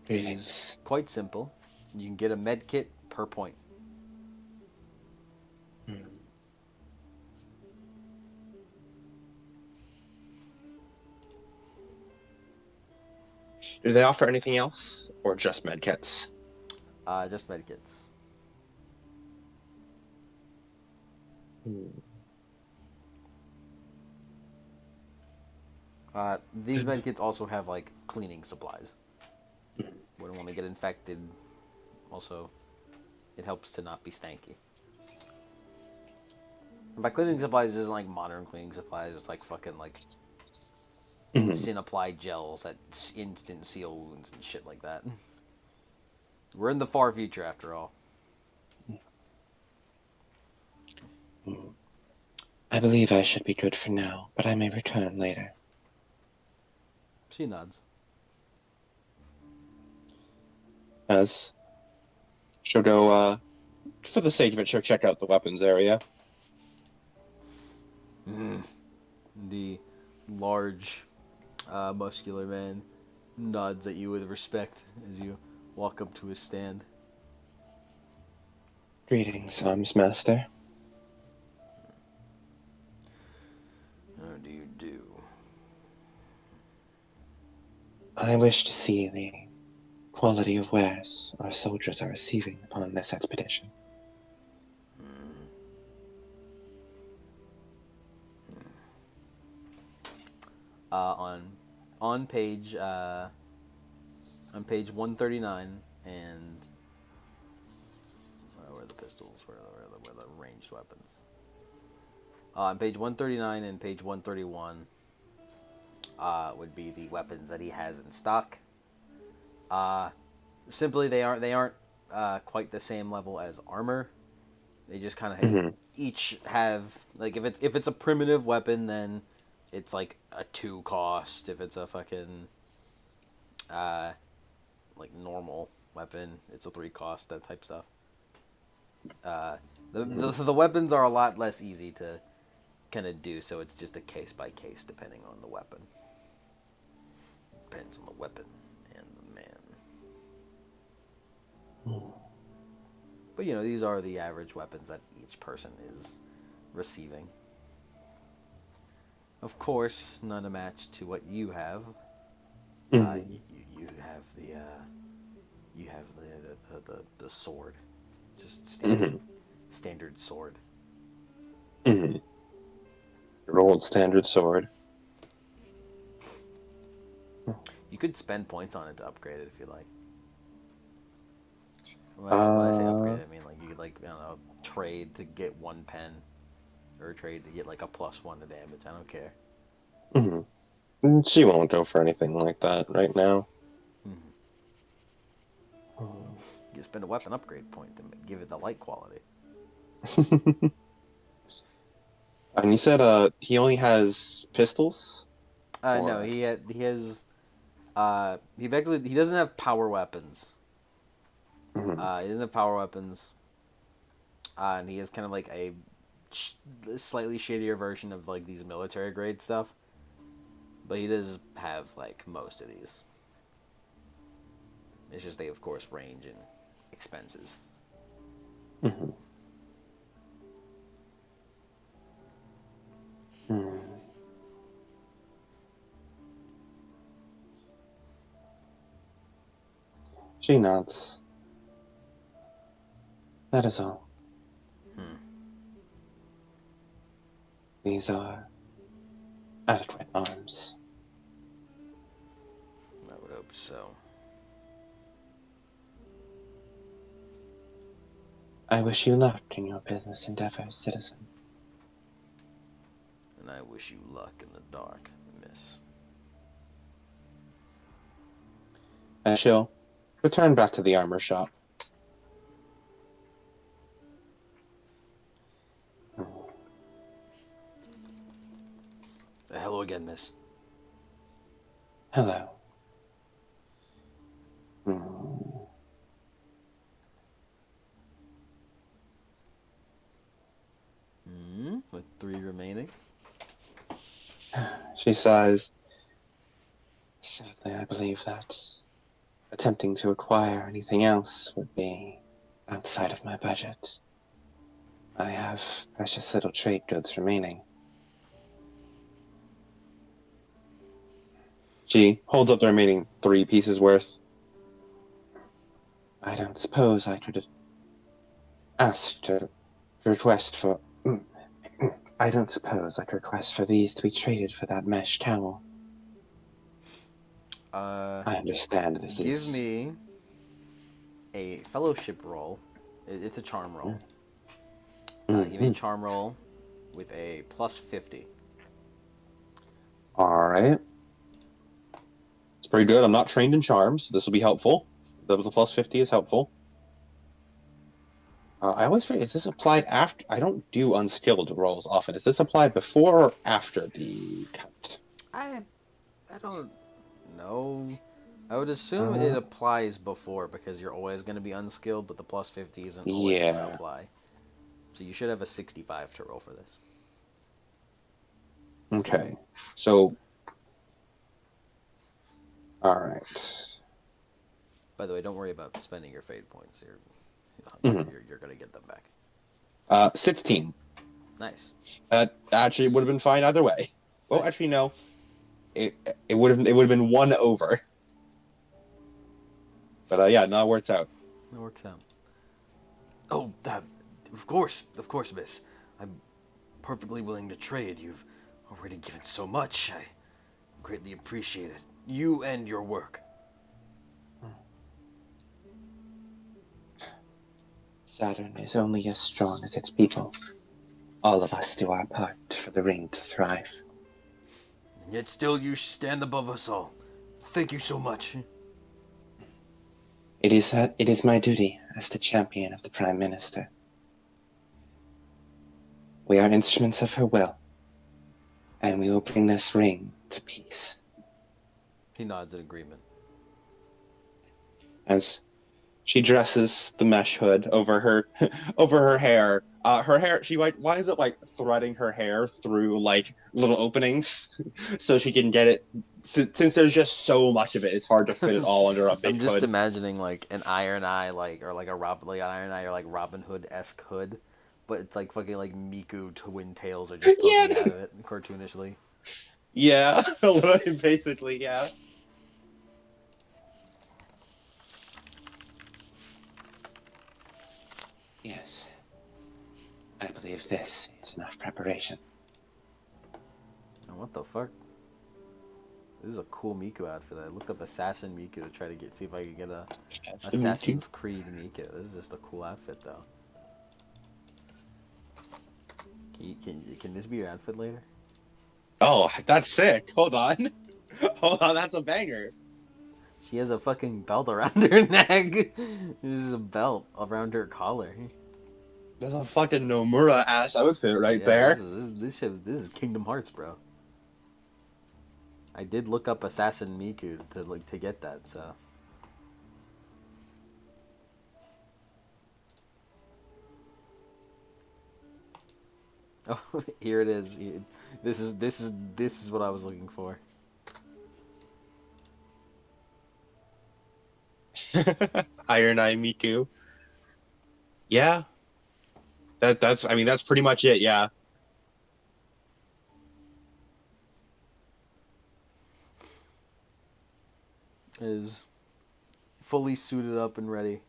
It is quite simple. You can get a med kit per point. Hmm. Do they offer anything else, or just medkits? Just medkits. Hmm. These medkits also have like cleaning supplies. Wouldn't want to get infected. Also, it helps to not be stanky. And by cleaning supplies, it isn't like modern cleaning supplies. It's like fucking like Mhm. instant applied gels that instant seal wounds and shit like that. We're in the far future, after all. I believe I should be good for now, but I may return later. She nods. As she'll go, for the sake of it, she'll check out the weapons area. The large, muscular man nods at you with respect as you walk up to his stand. Greetings, Arms Master. How do you do? I wish to see the quality of wares our soldiers are receiving upon this expedition. On on page on page 139 and where are the pistols? Where are the ranged weapons? On page 139 and page 131 would be the weapons that he has in stock. Simply, they aren't quite the same level as armor. They just kind of Mhm. each have like if it's a primitive weapon, then it's like a 2 cost. If it's a fucking like normal weapon, it's a 3 cost. That type stuff. The weapons are a lot less easy to kind of do, so it's just a case by case depending on the weapon. Depends on the weapon and the man. But you know, these are the average weapons that each person is receiving. Of course, none a match to what you have. Mhm. You have the sword, just Mhm. standard sword. Mhm. Your old standard sword. You could spend points on it to upgrade it if you like. When I say Uh, upgrade, I mean like you could like I don't know trade to get 1 pen, or trade to get like a +1 to damage. I don't care. mhm. She won't go for anything like that right now. You spend a weapon upgrade point to give it the light quality. And you said he only has pistols? No, Or he has he doesn't have power weapons. Mhm. He doesn't have power weapons, and he has kind of like a slightly shadier version of like these military grade stuff. But he does have like most of these. It's just they of course range in expenses. Mhm. Mhm. She nods. That is all. These are adequate arms. I would hope so. I wish you luck in your business endeavors, citizen. And I wish you luck in the dark, miss. And she'll return back to the armor shop. Hello again, miss. Hello. Hmm. With 3 remaining. She sighs. Sadly, I believe that attempting to acquire anything else would be outside of my budget. I have precious little trade goods remaining. She holds up the remaining 3 pieces worth. I don't suppose I could ask to request for. I don't suppose I could request for these to be traded for that mesh towel. I understand this Give is. me a fellowship roll. It's a charm roll. Give me a charm roll with a plus 50. Alright. It's pretty good. I'm not trained in charms, so this will be helpful. The plus 50 is helpful. I always forget, is this applied after? I don't do unskilled rolls often. Is this applied before or after the cut? I don't know. I would assume it applies before because you're always going to be unskilled, but the plus 50 isn't always going to apply. So you should have a 65 to roll for this. Okay. So. Alright. By the way, don't worry about spending your fate points. You're going to get them back. 16. Nice. That actually would have been fine either way. Well, actually, no. It would have been 1 over. But yeah, no, it works out. It works out. Oh, of course, miss. I'm perfectly willing to trade. You've already given so much. I greatly appreciate it. You and your work. Saturn is only as strong as its people. All of us do our part for the ring to thrive. And yet still you stand above us all. Thank you so much. It is my duty as the champion of the Prime Minister. We are instruments of her will, and we will bring this ring to peace. He nods in agreement. As she dresses the mesh hood over her hair. Her hair, why is it like threading her hair through like little openings so she can get it? Since there's just so much of it, it's hard to fit it all under a big I'm just hood. imagining like an Iron Eye, or like an Iron Eye, or like Robin Hood-esque hood, but it's like fucking like Miku twin tails are just poking out of it cartoonishly. Yeah, basically, yeah. Yes. I believe this is enough preparation. Oh, what the fuck? This is a cool Miku outfit. I looked up Assassin Miku to try to see if I could get a Assassin's Creed Miku. This is just a cool outfit, though. Can this be your outfit later? Oh, that's sick. Hold on. Hold on, that's a banger. She has a fucking belt around her neck. This is a belt around her collar. That's a fucking Nomura ass outfit right there. This is Kingdom Hearts, bro. I did look up Assassin Miku to get that, so. Oh, here it is. This is what I was looking for. Iron Eye Miku. Yeah. That's pretty much it, yeah. Is fully suited up and ready.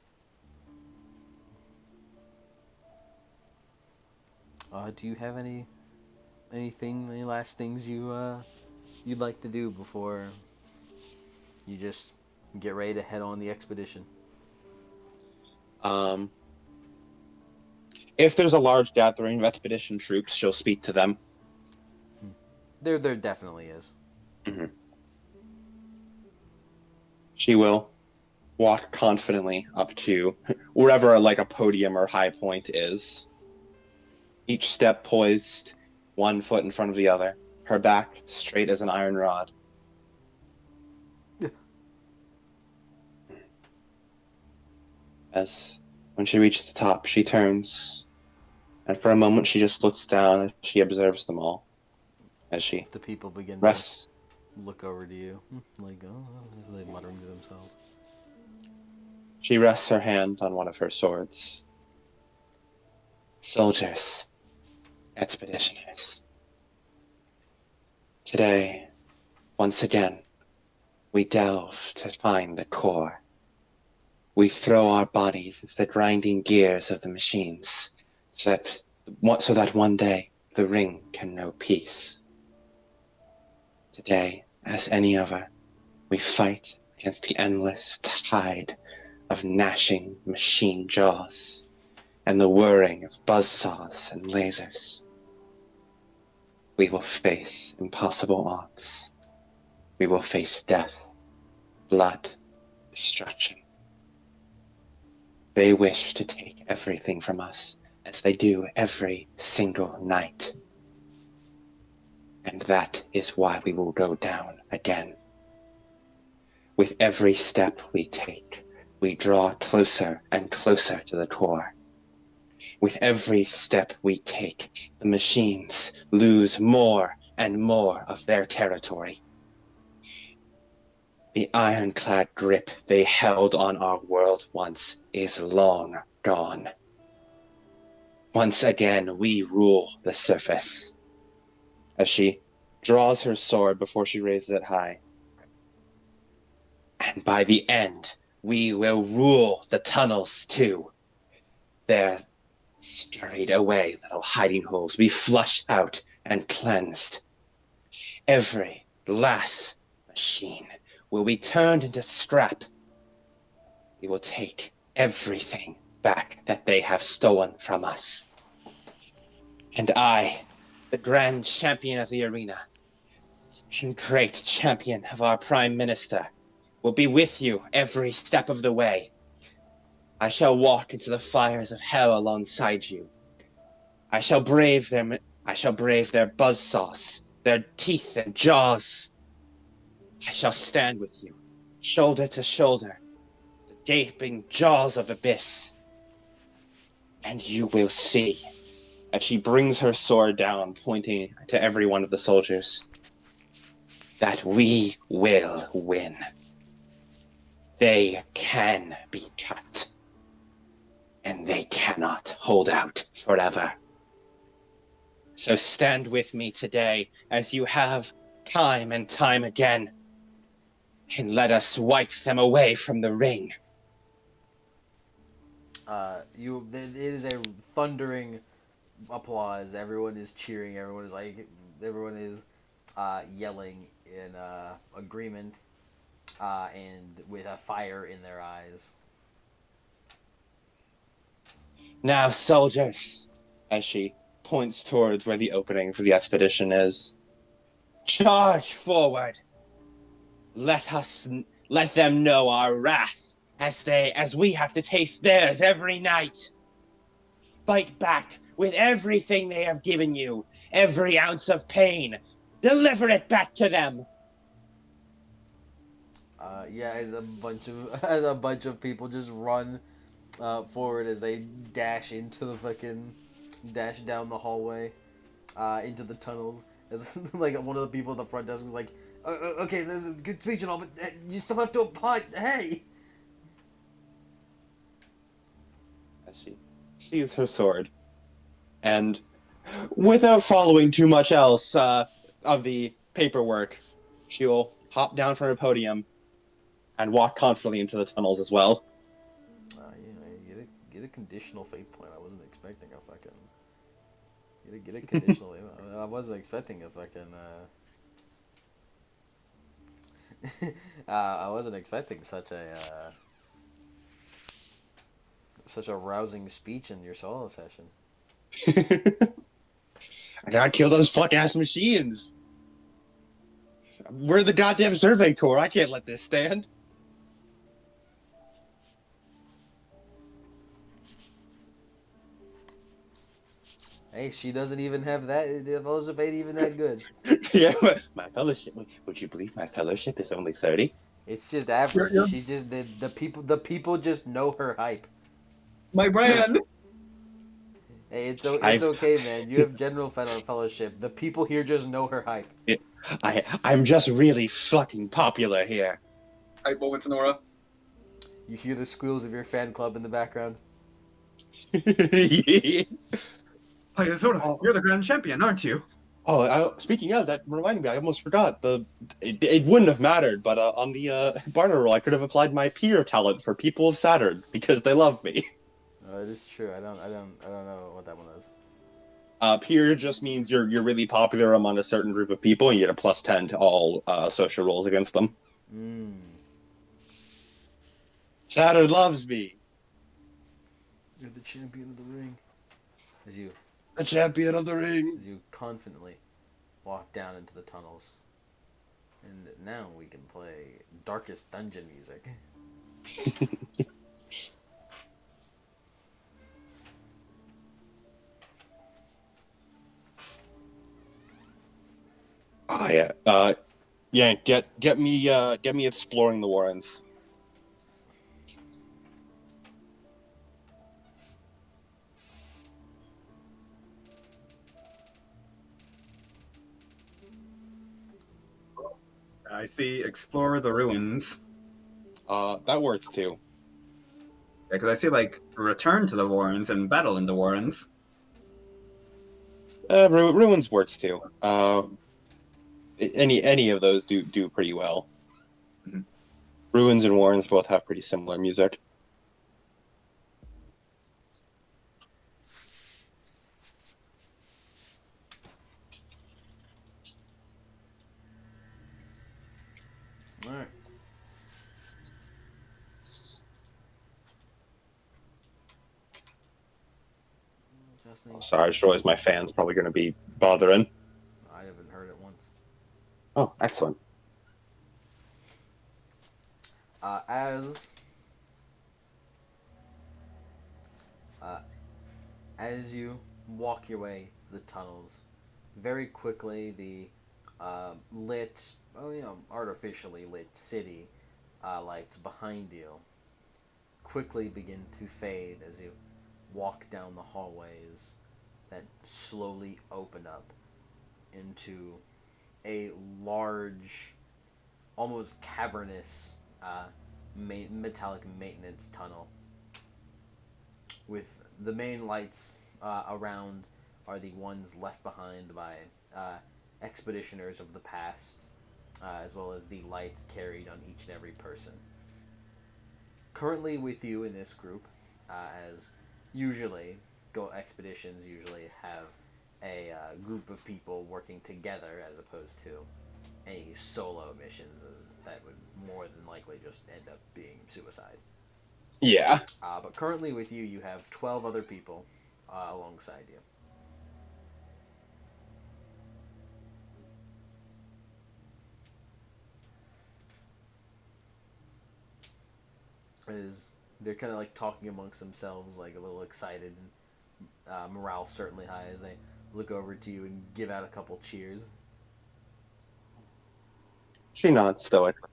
Do you have any last things you'd like to do before you just get ready to head on the expedition? If there's a large gathering of expedition troops, she'll speak to them. There definitely is. Mm-hmm. She will walk confidently up to wherever like a podium or high point is. Each step poised, 1 foot in front of the other, her back straight as an iron rod. Yeah. As when she reaches the top, she turns, and for a moment she just looks down as she observes them all. As she The people begin rests. to look over to you, like, oh, they're muttering to themselves. She rests her hand on one of her swords. Soldiers, expeditioners. Today, once again, we delve to find the core. We throw our bodies into the grinding gears of the machines so that one day the ring can know peace. Today, as any other, we fight against the endless tide of gnashing machine jaws and the whirring of buzzsaws and lasers. We will face impossible odds. We will face death, blood, destruction. They wish to take everything from us, as they do every single night. And that is why we will go down again. With every step we take, we draw closer and closer to the core. With every step we take, the machines lose more and more of their territory. The ironclad grip they held on our world once is long gone. Once again, we rule the surface. As she draws her sword before she raises it high. And by the end, we will rule the tunnels too. They're scurried away, little hiding holes. We flushed out and cleansed. Every last machine will be turned into scrap. We will take everything back that they have stolen from us. And I, the grand champion of the arena, and great champion of our prime minister, will be with you every step of the way. I shall walk into the fires of hell alongside you. I shall brave their buzzsaws, their teeth and jaws. I shall stand with you, shoulder to shoulder, the gaping jaws of abyss. And you will see, as she brings her sword down, pointing to every one of the soldiers, that we will win. They can be cut, and they cannot hold out forever. So stand with me today, as you have time and time again, and let us wipe them away from the ring. It is a thundering applause. Everyone is cheering. Everyone is yelling in agreement, and with a fire in their eyes. Now, soldiers, as she points towards where the opening for the expedition is, charge forward. Let them know our wrath, as we have to taste theirs every night. Fight back with everything they have given you, every ounce of pain. Deliver it back to them. As a bunch of people just run forward as they dash down the hallway, into the tunnels. As like one of the people at the front desk was like, "Okay, there's a good speech and all, but you still have to apply. Hey." As she sees her sword, and without following too much else of the paperwork, she'll hop down from her podium and walk confidently into the tunnels as well. You get a conditional fate point. I wasn't expecting a fucking. Get a conditional. I wasn't expecting a fucking. I wasn't expecting such a rousing speech in your solo session. I gotta kill those fuck ass machines. We're the goddamn Survey Corps. I can't let this stand. Hey, she doesn't even have that. The fellowship ain't even that good. Yeah, my fellowship. Would you believe my fellowship is only 30? It's just average. You're- She just the people just know her hype. My brand. Hey, it's okay, man. You have general fellowship. The people here just know her hype. I'm just really fucking popular here. Hype moments, Nora. You hear the squeals of your fan club in the background. Hyazora, Oh, you're the grand champion, aren't you? speaking of that, reminded me. I almost forgot. It wouldn't have mattered, but on the barter roll, I could have applied my peer talent for people of Saturn because they love me. It is true. I don't know what that one is. Peer just means you're really popular among a certain group of people, and you get a +10 to all social rolls against them. Mmm. Saturn loves me, You're the champion of the ring. As you the champion of the ring. as you confidently walk down into the tunnels. And now we can play Darkest Dungeon music. Oh yeah, yeah. Get me exploring the Warrens. I see explore the ruins. That works too. Yeah, because I see, like, return to the Warrens and battle in the Warrens. Ruins works too. Any of those do pretty well. Mhm. Ruins and Warrens both have pretty similar music. Alright. Sorry, I just realized my fan's probably going to be bothering. I haven't heard it once. Oh, excellent. Uh, as uh, as you walk your way through the tunnels, very quickly the lit, artificially lit city lights behind you quickly begin to fade as you walk down the hallways that slowly open up into a large, almost cavernous metallic maintenance tunnel with the main lights around are the ones left behind by expeditioners of the past, as well as the lights carried on each and every person. Currently with you in this group, as usually go expeditions usually have a group of people working together as opposed to any solo missions, as that would more than likely just end up being suicide. Yeah. But currently with you, you have 12 other people alongside you. As they're kind of like talking amongst themselves, like a little excited, and morale certainly high as they look over to you and give out a couple cheers. She nods stoically.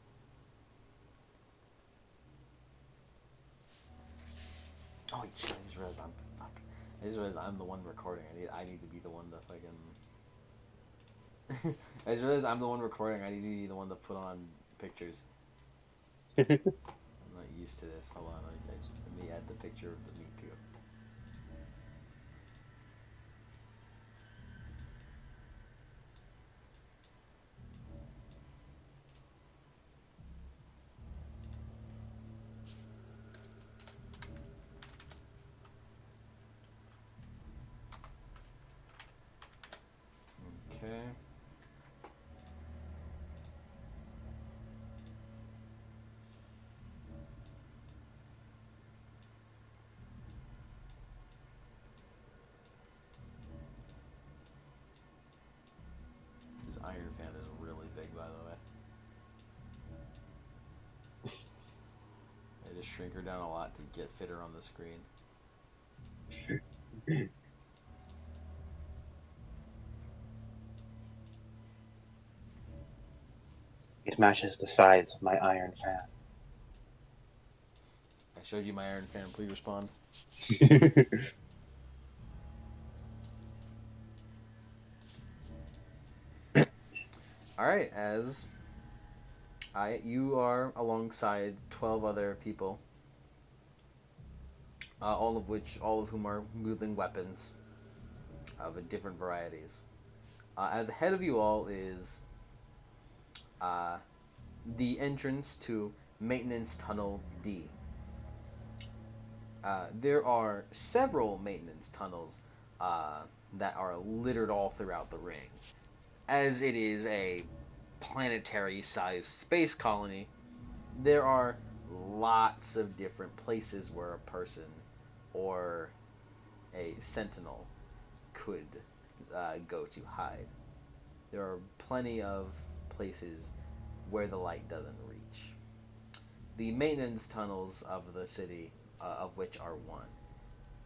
Oh, shit, I just realized I just realized I'm the one recording. I need to be the one to fucking. I just realized I'm the one recording. I need to be the one to put on pictures. I'm not used to this. Hold on, let me add the picture of the Miku. Okay. This Iron Fan is really big, by the way. I just shrink her down a lot to get fitter on the screen. It matches the size of my iron I showed you my Iron Fan. Please respond. fan. All right, as you are alongside 12 other people all of whom are wielding weapons of different varieties. As ahead of you all is the entrance to Maintenance Tunnel D. There are several maintenance tunnels that are littered all throughout the ring. As it is a planetary-sized space colony, there are lots of different places where a person or a sentinel could go to hide. There are plenty of places where the light doesn't reach. The maintenance tunnels of the city, of which are one.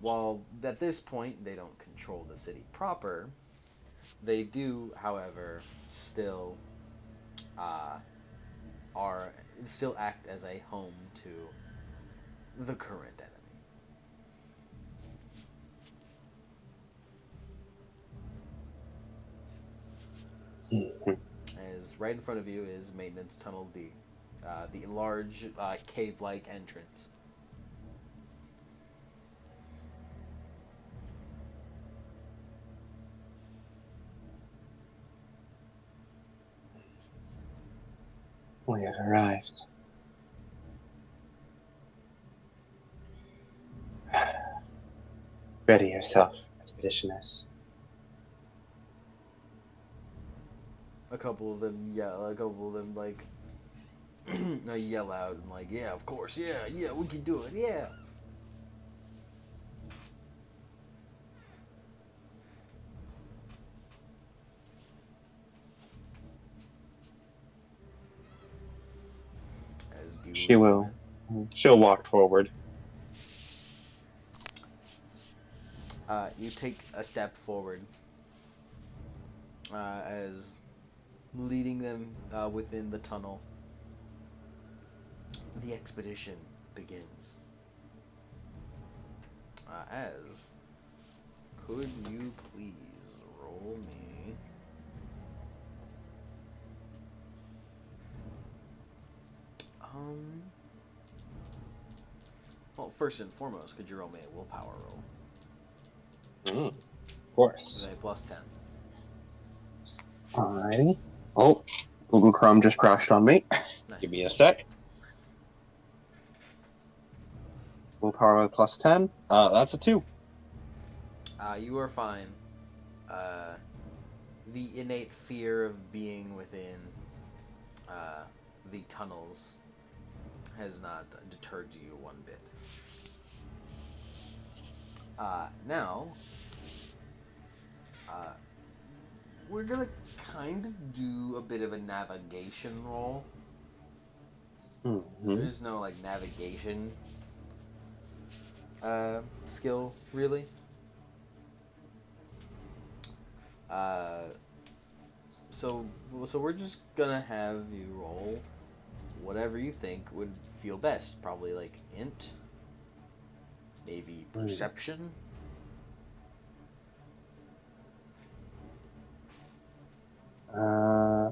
While at this point they don't control the city proper, they do, however, still are still act as a home to the current enemy. As right in front of you is Maintenance Tunnel D, the large cave-like entrance. We have arrived. Ready yourself, expeditioners. A couple of them like yell out and like, yeah, of course, yeah, we can do it, yeah. As you She will. She'll walk forward. You take a step forward as leading them within the tunnel. The expedition begins. As could you please roll me well, first and foremost, could you roll me a willpower roll? Of course. With a plus 10. Alrighty. Oh, Google Chrome just crashed on me. Nice. Give me a sec. Willpower plus 10. That's a 2. You are fine. The innate fear of being within the tunnels has not deterred you one bit. Now, we're gonna kind of do a bit of a navigation roll. Mm-hmm. There's no like navigation skill really. So we're just gonna have you roll whatever you think would feel best. Probably like int, maybe perception. Yeah.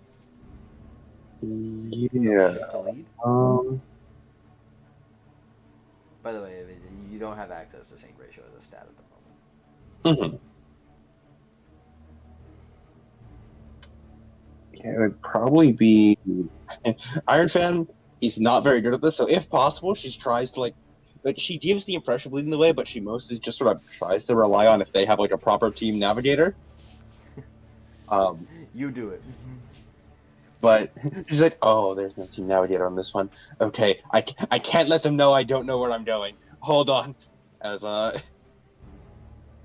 To lead. By the way, you don't have access to sync ratio as a stat at the moment. Mm-hmm. Yeah, it would probably be Iron Fan. He's not very good at this, so if possible, she tries to but she gives the impression of leading the way, but she mostly just sort of tries to rely on if they have like a proper team navigator. You do it. But she's like, "Oh, there's no team navigator on this one. Okay, I can't let them know I don't know where I'm going. Hold on." As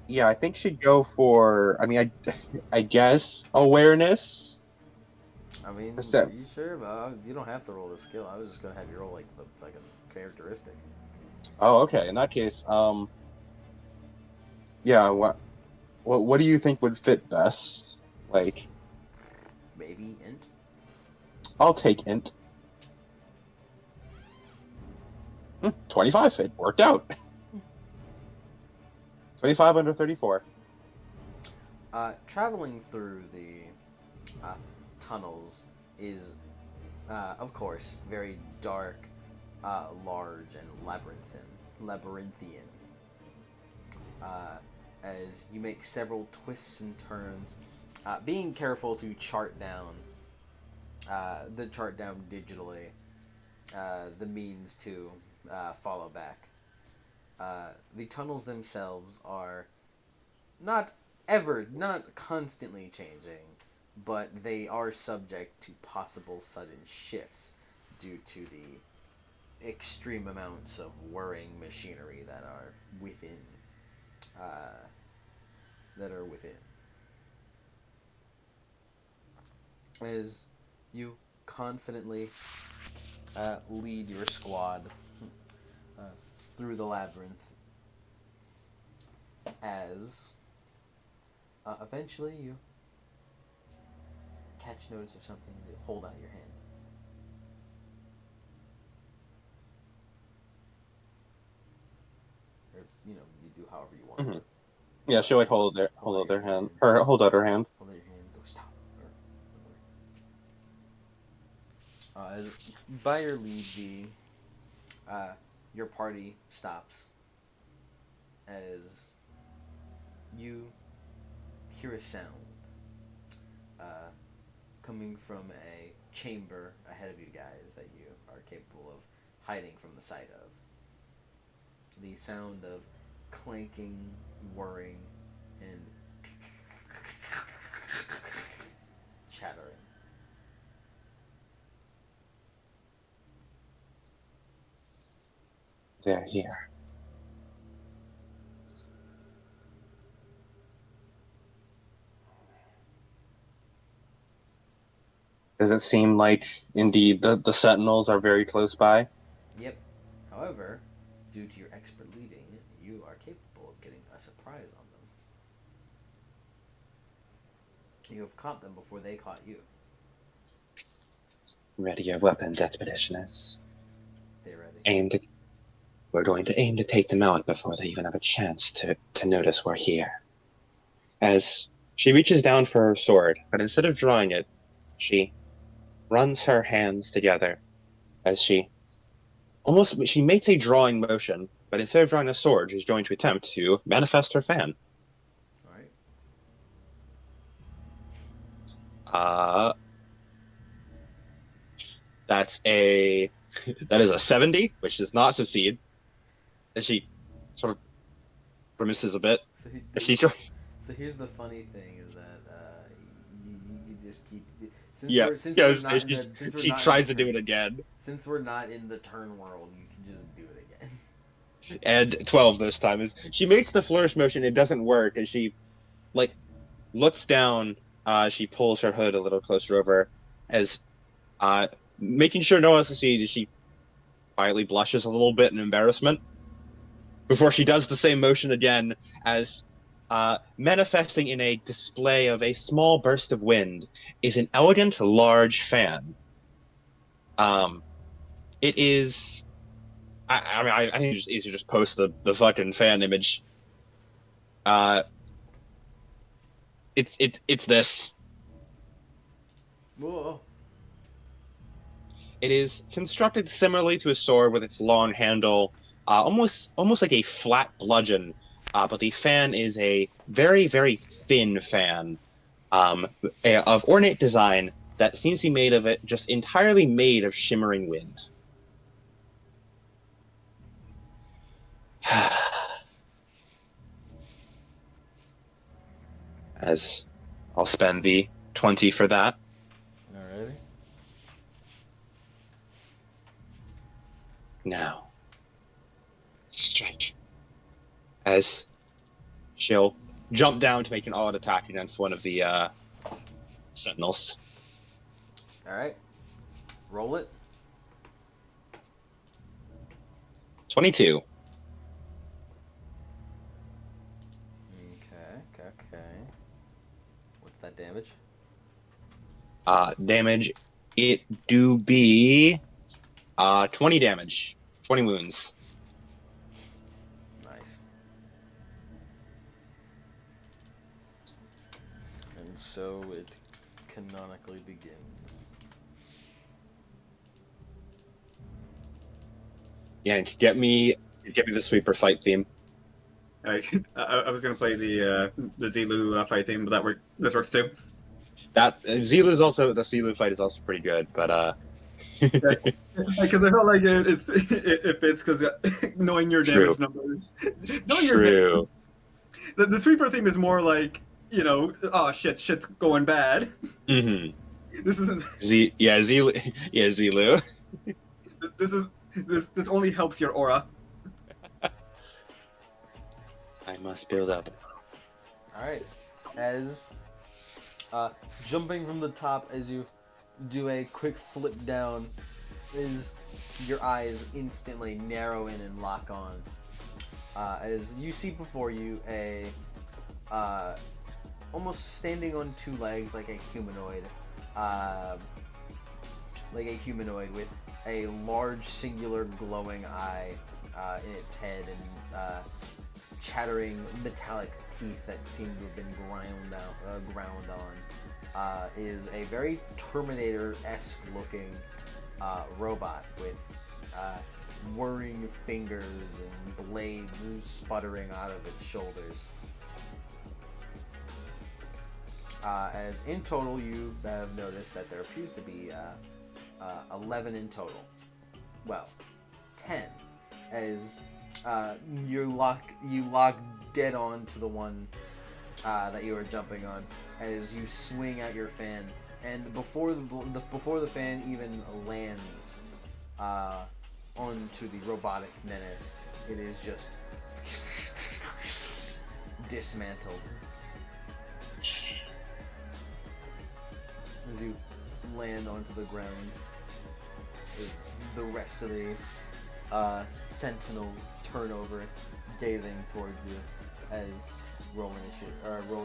yeah, I think she'd go for. I mean, I guess awareness. I mean, What's are that? you sure? You don't have to roll the skill. I was just gonna have you roll like a characteristic. Oh, okay. In that case, yeah. What do you think would fit best? Like, Maybe int. I'll take int. 25. It worked out. 25 under 34. Traveling through the tunnels is, of course, very dark, large, and labyrinthian. as you make several twists and turns, being careful to chart down digitally the means to follow back. The tunnels themselves are not not constantly changing, but they are subject to possible sudden shifts due to the extreme amounts of whirring machinery that are within. Uh, that are within. As you confidently lead your squad uh, through the labyrinth, as eventually you catch notice of something, you hold out your hand. Or, you do however you want. Mhm. Yeah, she'll like hold out their hand. Hold out her hand. Hold out your hand, go stop. As by your lead, your party stops as you hear a sound uh, coming from a chamber ahead of you guys that you are capable of hiding from the sight of. The sound of clanking, whirring, and chattering. They're here. Does it seem like, indeed, the Sentinels are very close by? Yep. However, due to your expert leading, you are capable of getting a surprise on them. You have caught them before they caught you. Ready your weapons, expeditioners. They're ready. We're going to aim to take them out before they even have a chance to notice we're here. As she reaches down for her sword, but instead of drawing it, she runs her hands together as she makes a drawing motion, but instead of drawing a sword, she's going to attempt to manifest her fan. All right. That is a 70, which does not succeed. As she sort of grimaces a bit. So here's the funny thing is that you just keep Yeah, she tries to do it again. Since we're not in the turn world, you can just do it again. And 12 this time. Is she makes the flourish motion, it doesn't work, and she like looks down, she pulls her hood a little closer over as making sure no one else can see, she quietly blushes a little bit in embarrassment before she does the same motion again as manifesting in a display of a small burst of wind is an elegant large fan. It is I think it's easier to just post the fucking fan image. It's this. Whoa. It is constructed similarly to a sword with its long handle, almost like a flat bludgeon. But the fan is a very very thin fan, of ornate design that seems to be made of it, just entirely made of shimmering wind. As I'll spend the 20 for that. Alrighty. Now, strike. As she'll jump down to make an odd attack against one of the sentinels. All right. Roll it. 22. Okay. What's that damage? Damage, it do be 20 damage. 20 wounds. Nice. And so it canonically begins. Yeah, and get me the sweeper fight theme. Like, I was gonna play the Zilu fight theme, but this works too. That Zilu's also the Zilu fight is also pretty good, but Because I felt like it fits because knowing your true, damage numbers, knowing your true. the sweeper theme is more like oh shit's going bad. Mm-hmm. This isn't. Yeah, Zilu, yeah, Zilu. This is this only helps your aura. I must build up. All right, as jumping from the top as you do a quick flip down, is your eyes instantly narrow in and lock on. As you see before you a almost standing on two legs like a humanoid, with a large singular glowing eye in its head and chattering metallic teeth that seem to have been ground on, is a very Terminator-esque looking robot with whirring fingers and blades sputtering out of its shoulders. As in total, you have noticed that there appears to be 11 in total. Well, 10, as you lock dead on to the one that you are jumping on, as you swing out your fan, and before the fan even lands onto the robotic menace, it is just dismantled. As you land onto the ground, as the rest of the sentinels turn over, gazing towards you as roll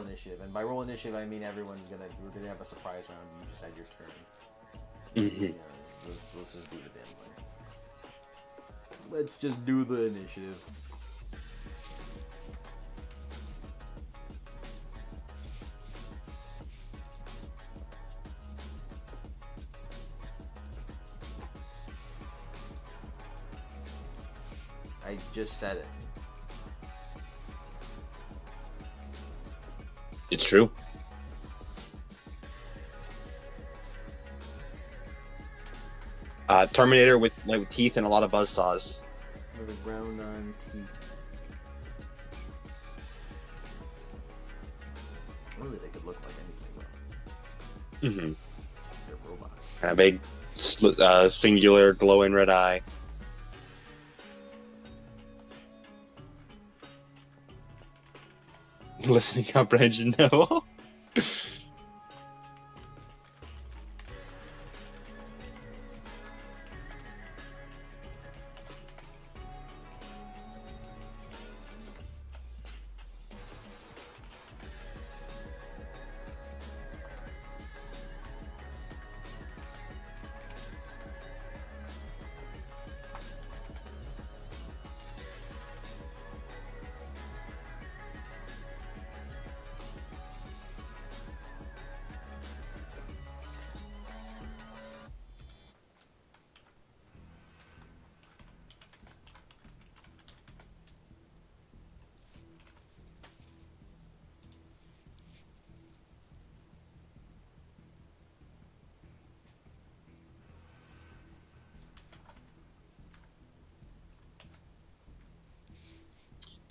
initiative. And by roll initiative, I mean we're gonna have a surprise round. You just had your turn. Mm-hmm. Yeah, let's just do the damn thing. Let's just do the initiative. I just said it. It's true. Terminator with teeth and a lot of buzzsaws. With a ground on teeth. Really, they could look like anything, though. Mm-hmm. They're robots. A big singular glowing red eye. Listening comprehension, no.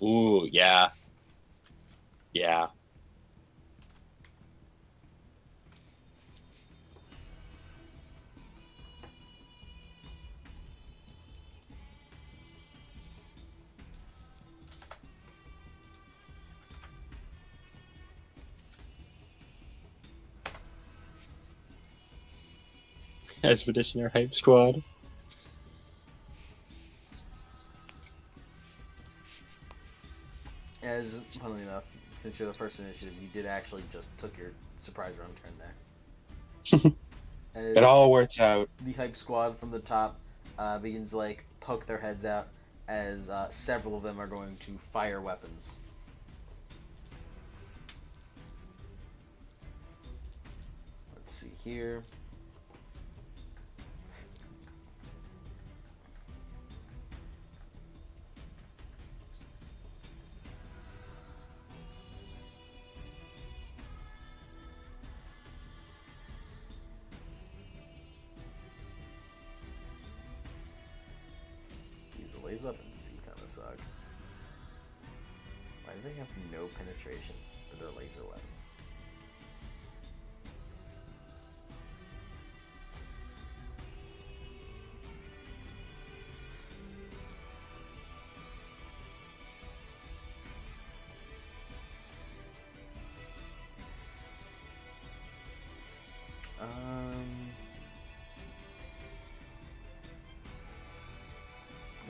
Ooh, yeah. Yeah. Expeditioner Hype Squad. As, funnily enough, since you're the first initiative, you did actually just took your surprise round turn there. As It all works out. the hype squad from the top begins to poke their heads out, as several of them are going to fire weapons. Let's see here. suck. Why do they have no penetration with their laser weapons?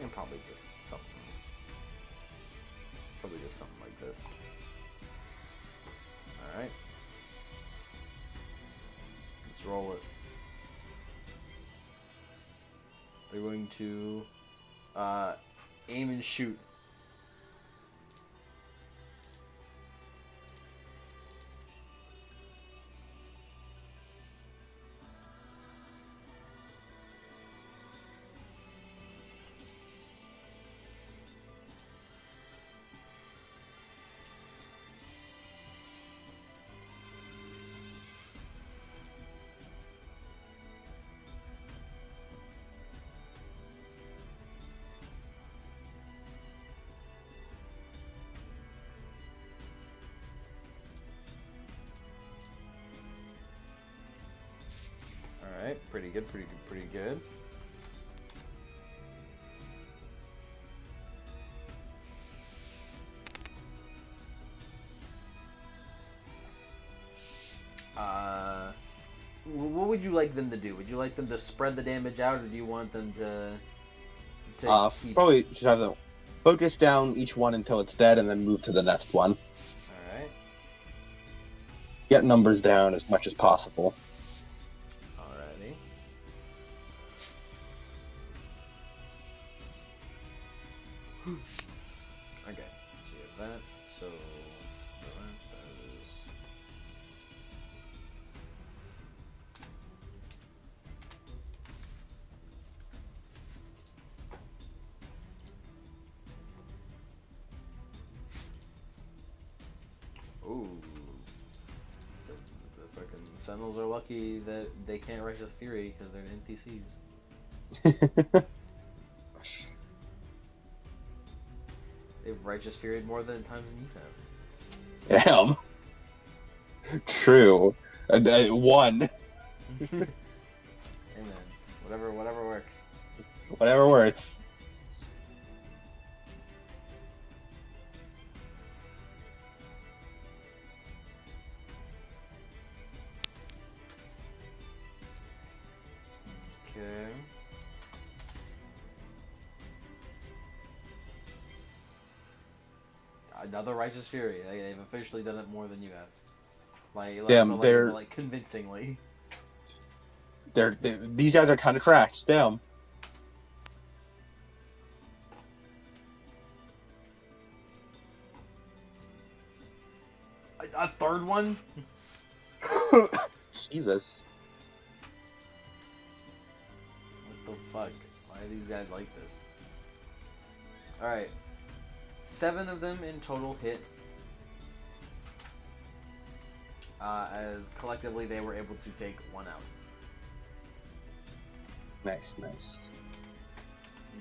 And probably just something like this. Alright. Let's roll it. They're going to aim and shoot. Alright, pretty good. What would you like them to do? Would you like them to spread the damage out, or do you want them to keep... Probably should have them focus down each one until it's dead and then move to the next one. Alright. Get numbers down as much as possible. Alrighty. Okay, so we have that. So that is... Ooh. So the fucking Sentinels are lucky that they can't Righteous Fury because they're NPCs. They've Righteous Fury'd more than times than you have. Damn. True. One. Hey man, whatever works. Whatever works. Okay. Another Righteous Fury. They've officially done it more than you have. Damn, they're like convincingly. These guys are kind of cracked. Damn. A third one? Jesus. What the fuck? Why are these guys like this? Alright. 7 of them in total hit. As collectively they were able to take 1 out. Nice.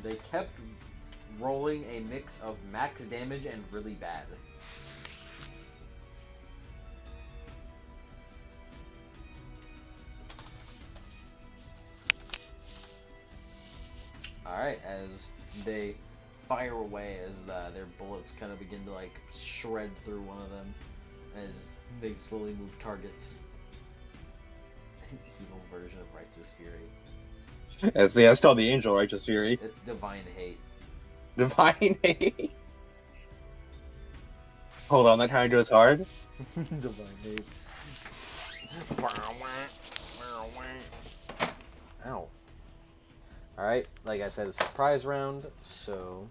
They kept rolling a mix of max damage and really bad. Alright, as they fire away, as their bullets kind of begin to like shred through one of them as they slowly move targets. Evil version of Righteous Fury. It's called the Angel Righteous Fury. It's Divine Hate. Divine Hate. Hold on, that kind of goes hard. Divine Hate. Ow. Alright, like I said, it's a surprise round, so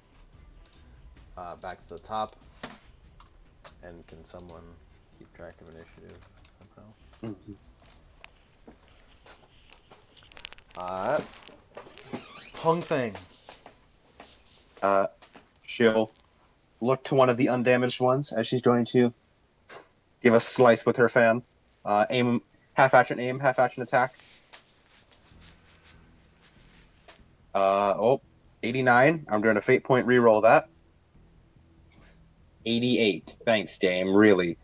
back to the top. And can someone keep track of initiative somehow? Hung Fang. She'll look to one of the undamaged ones as she's going to give a slice with her fan. Aim, half action aim, half action attack. 89. I'm doing a fate point reroll that. 88. Thanks, game. Really.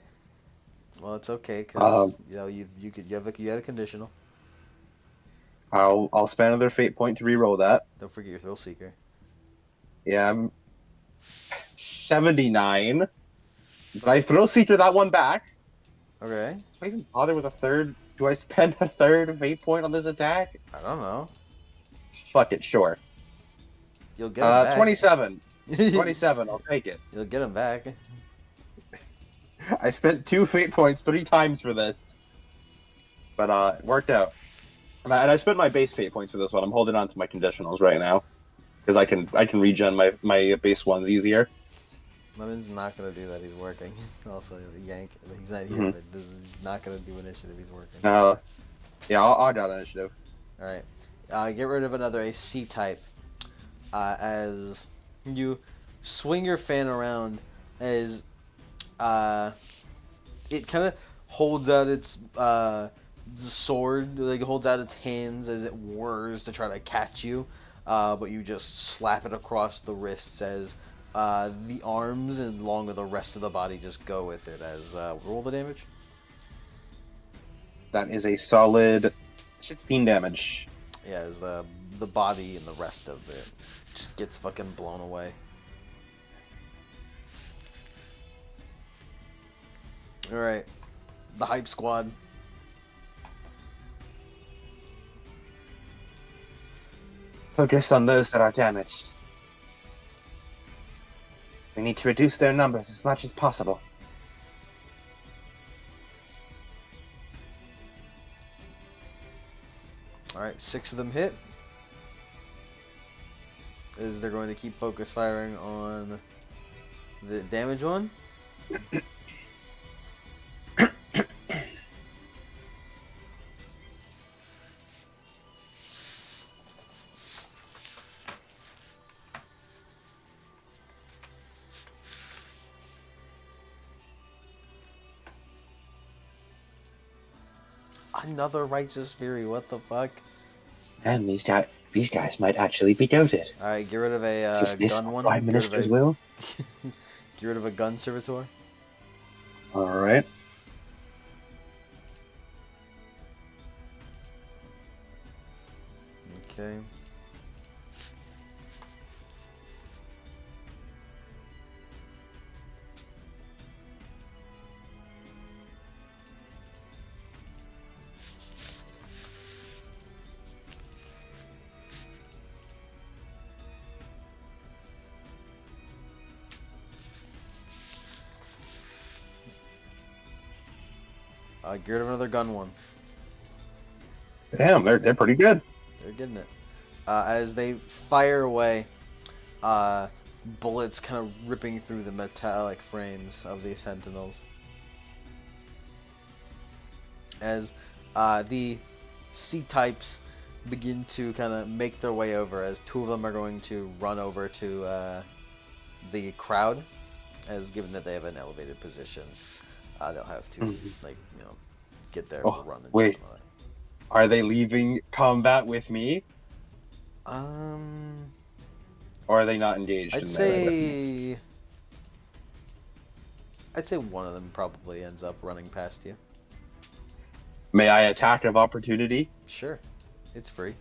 Well, it's okay Um, because you had a conditional. I'll spend another fate point to reroll that. Don't forget your thrill seeker. Yeah, I'm 79. But I thrill seeker that one back. Okay. Do I even bother with a third? Do I spend a third fate point on this attack? I don't know. Fuck it, sure. You'll get him back. 27. You'll 27, I'll take it. get him back. I spent 2 fate points 3 times for this. But it worked out. And I spent my base fate points for this one. I'm holding on to my conditionals right now. Because I can regen my base ones easier. Lemon's not gonna do that. He's working. Also, Yank. He's not here, Mhm. but he's not gonna do initiative. He's working. Yeah, I'll got initiative. All right. Get rid of another C type. As you swing your fan around, as it kind of holds out its sword, like it holds out its hands as it whirs to try to catch you, but you just slap it across the wrists as the arms and along with the rest of the body just go with it. As roll the damage. That is a solid 16 damage. Yeah, as the body and the rest of it just gets fucking blown away. All right, the hype squad. Focus on those that are damaged. We need to reduce their numbers as much as possible. All right, 6 of them hit. Is they're going to keep focus firing on the damage one? Another righteous fury. What the fuck? And these guys might actually be goated. All right, get rid of a Is this gun one. Prime Minister's will? Get rid of a gun servitor. All right. Okay. Get rid of another gun one. Damn, they're pretty good. They're getting it. As they fire away, bullets kind of ripping through the metallic frames of these sentinels. As the C-types begin to kind of make their way over, as 2 of them are going to run over to the crowd, as given that they have an elevated position, they'll have to, get there and run. And wait. Are they leaving combat with me? Or are they not engaged in melee with me? I'd say one of them probably ends up running past you. May I attack of opportunity? Sure. It's free.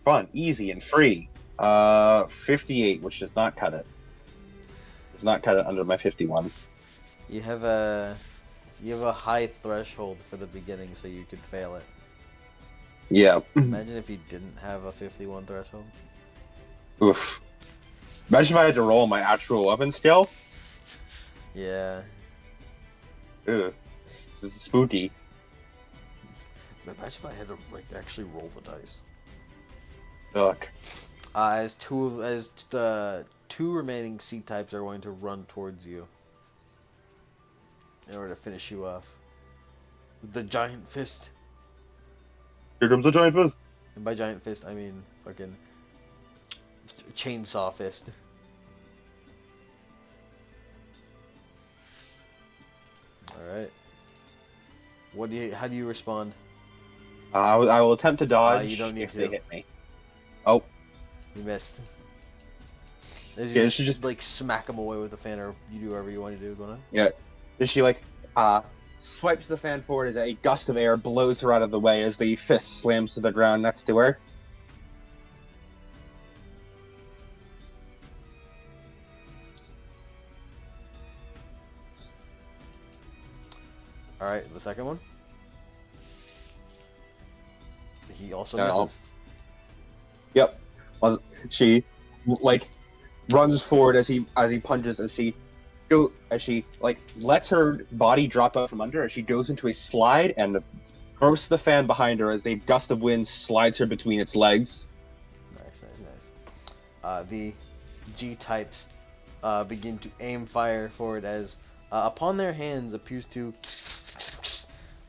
Fun, easy, and free. 58, which does not cut it. Does not cut it under my 51. You have a high threshold for the beginning, so you could fail it. Yeah. Imagine if you didn't have a 51 threshold. Oof. Imagine if I had to roll my actual weapon skill. Yeah. Ugh. It's spooky. Imagine if I had to actually roll the dice. Look. As the 2 remaining C types are going to run towards you in order to finish you off with the giant fist. Here comes the giant fist. And by giant fist, I mean fucking chainsaw fist. All right. How do you respond? I will attempt to dodge you don't need if to. they hit me. Oh. You missed. As Yeah, you she just like smack him away with the fan, or you do whatever you want to do. Going on. yeah. And she swipes the fan forward as a gust of air blows her out of the way as the fist slams to the ground next to her. All right, the second one. He also No. misses. Yep. She like runs forward as he punches as she lets her body drop out from under as she goes into a slide and bursts the fan behind her as a gust of wind slides her between its legs. Nice. The G types begin to aim fire forward as upon their hands appears to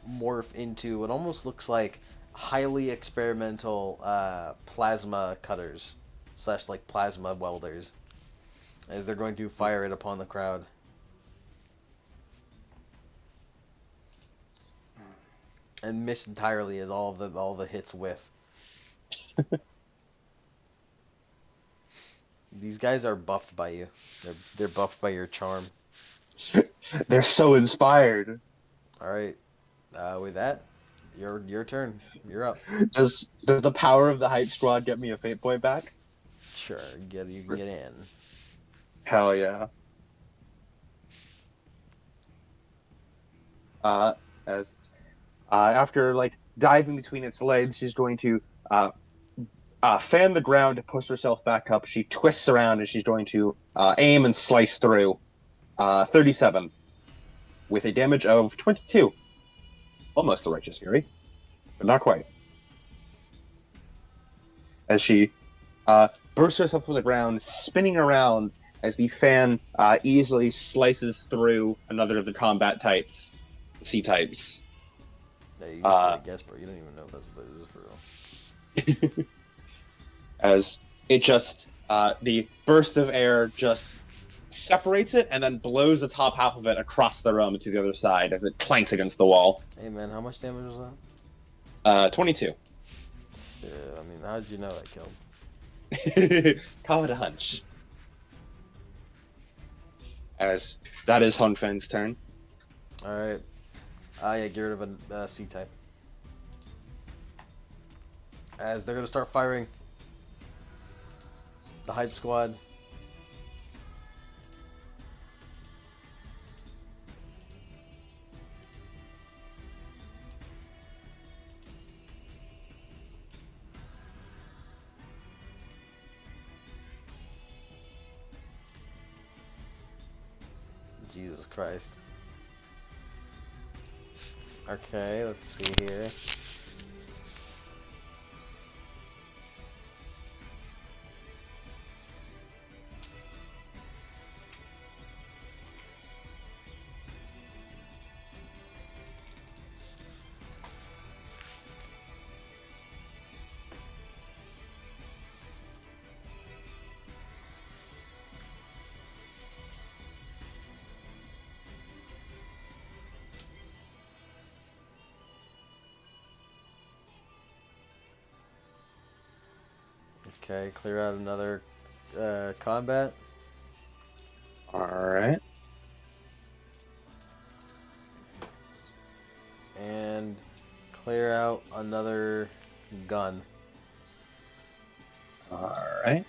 morph into what almost looks like highly experimental plasma cutters / like plasma welders as they're going to fire it upon the crowd. And miss entirely as all the hits whiff. These guys are buffed by you. They're buffed by your charm. They're so inspired. All right. With that, your turn. You're up. Does the power of the hype squad get me a fate point back? Sure, you can get in. Hell yeah. As after diving between its legs, she's going to fan the ground to push herself back up. She twists around and she's going to aim and slice through. 37 with a damage of 22. Almost a righteous fury, but not quite. As she bursts herself from the ground, spinning around as the fan easily slices through another of the combat types, C types. Yeah, you just gotta guess, bro. You don't even know if that's what this is for real. As it just, the burst of air just separates it and then blows the top half of it across the room to the other side as it clanks against the wall. Hey man, how much damage was 22. that? Shit, I mean, how did you know that killed? Call it a hunch. As that is Hong Fen's turn. Alright. Yeah, get rid of a C type. As they're gonna start firing. The hype squad. Jesus Christ. Okay, let's see here. Okay, clear out another combat. Alright. And clear out another gun. Alright.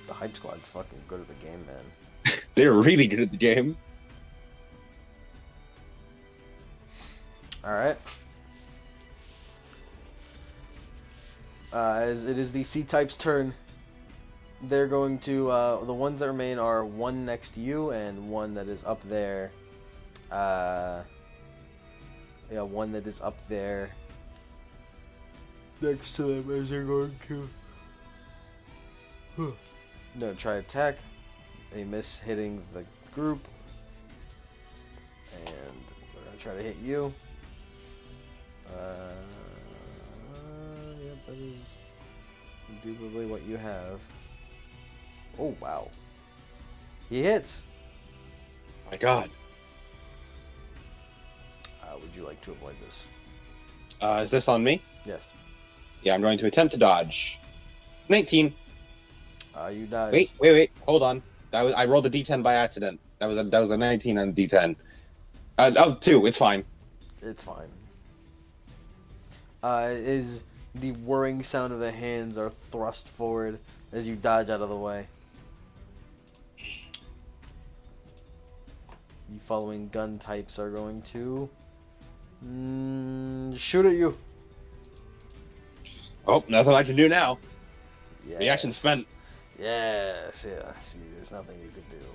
The hype squad's fucking good at the game, man. They're really good at the game. Alright. As it is the C-type's turn, they're going to, the ones that remain are one next to you and one that is up there. Yeah, one that is up there next to them as they're going to no, try attack. They miss hitting the group. And they're going to try to hit you. Yep, that is indubitably what you have. Oh, wow. He hits. My god. Would you like to avoid this? Is this on me? Yes. Yeah, I'm going to attempt to dodge. 19. You dodge. Wait. Hold on. I rolled a D10 by accident. That was a 19 on D10. 2. It's fine. It's fine. Is the whirring sound of the hands are thrust forward as you dodge out of the way. The following gun types are going to shoot at you. Oh, nothing I can do now. Yes. The action's spent. Yes. There's nothing you can do.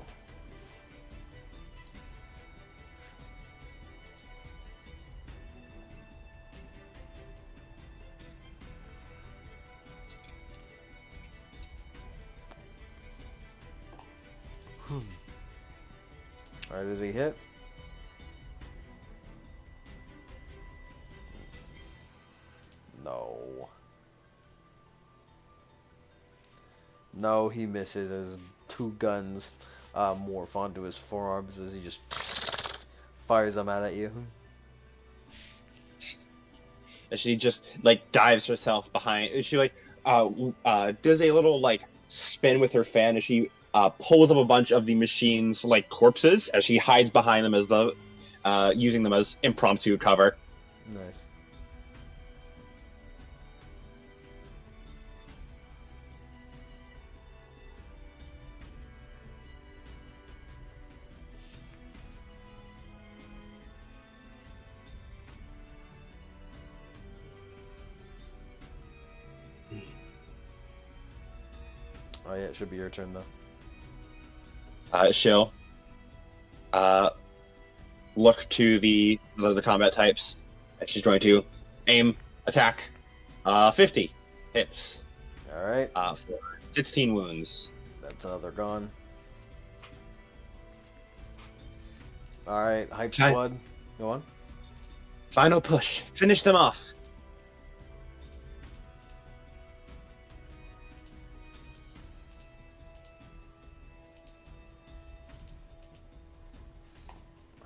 Alright, does he hit? No. No, he misses as 2 guns morph onto his forearms as he just fires them out at you. And she just dives herself behind. She does a little spin with her fan as she pulls up a bunch of the machine's corpses as she hides behind them as using them as impromptu cover. Nice. Oh yeah, it should be your turn though. She'll look to the combat types, and she's going to aim, attack. 50 hits. All right. For 16 wounds. That's another gone. All right, hype Okay. squad. Go on. Final push. Finish them off.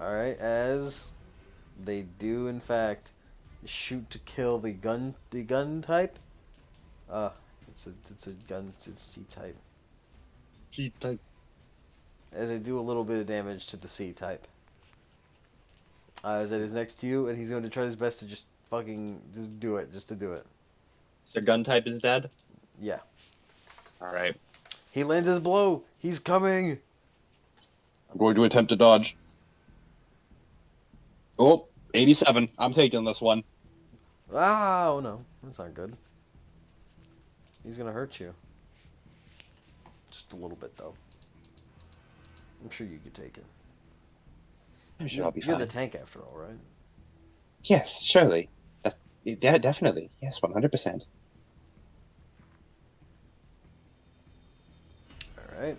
Alright, as they do in fact shoot to kill the gun type. It's a gun, it's G type. She like As they do a little bit of damage to the C type. As it is next to you, and he's going to try his best to just do it, just to do it. so gun type is dead? Yeah. Alright. He lands his blow! He's coming! I'm going to attempt to dodge. Oh, 87. I'm taking this one. Ah, oh no, that's not good. He's gonna hurt you. Just a little bit, though. I'm sure you could take it. I'm sure I'll be You're fine. the tank after all, right? Yes, surely. Definitely. Yes, 100%. Alright.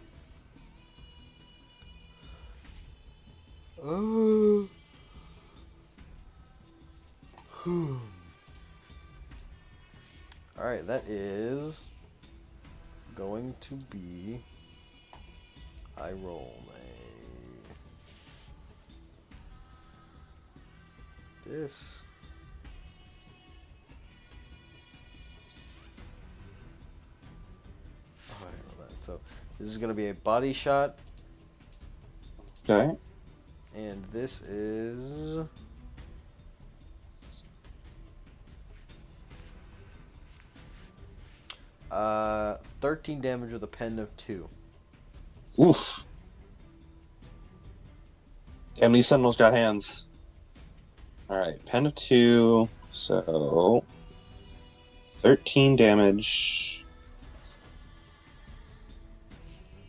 Alright, that is going to be I roll this. Oh, I roll that. So this is going to be a body shot, Okay. and this is 13 damage with a pen of 2. Oof. Damn, these sentinels got hands. Alright, pen of 2. So 13 damage.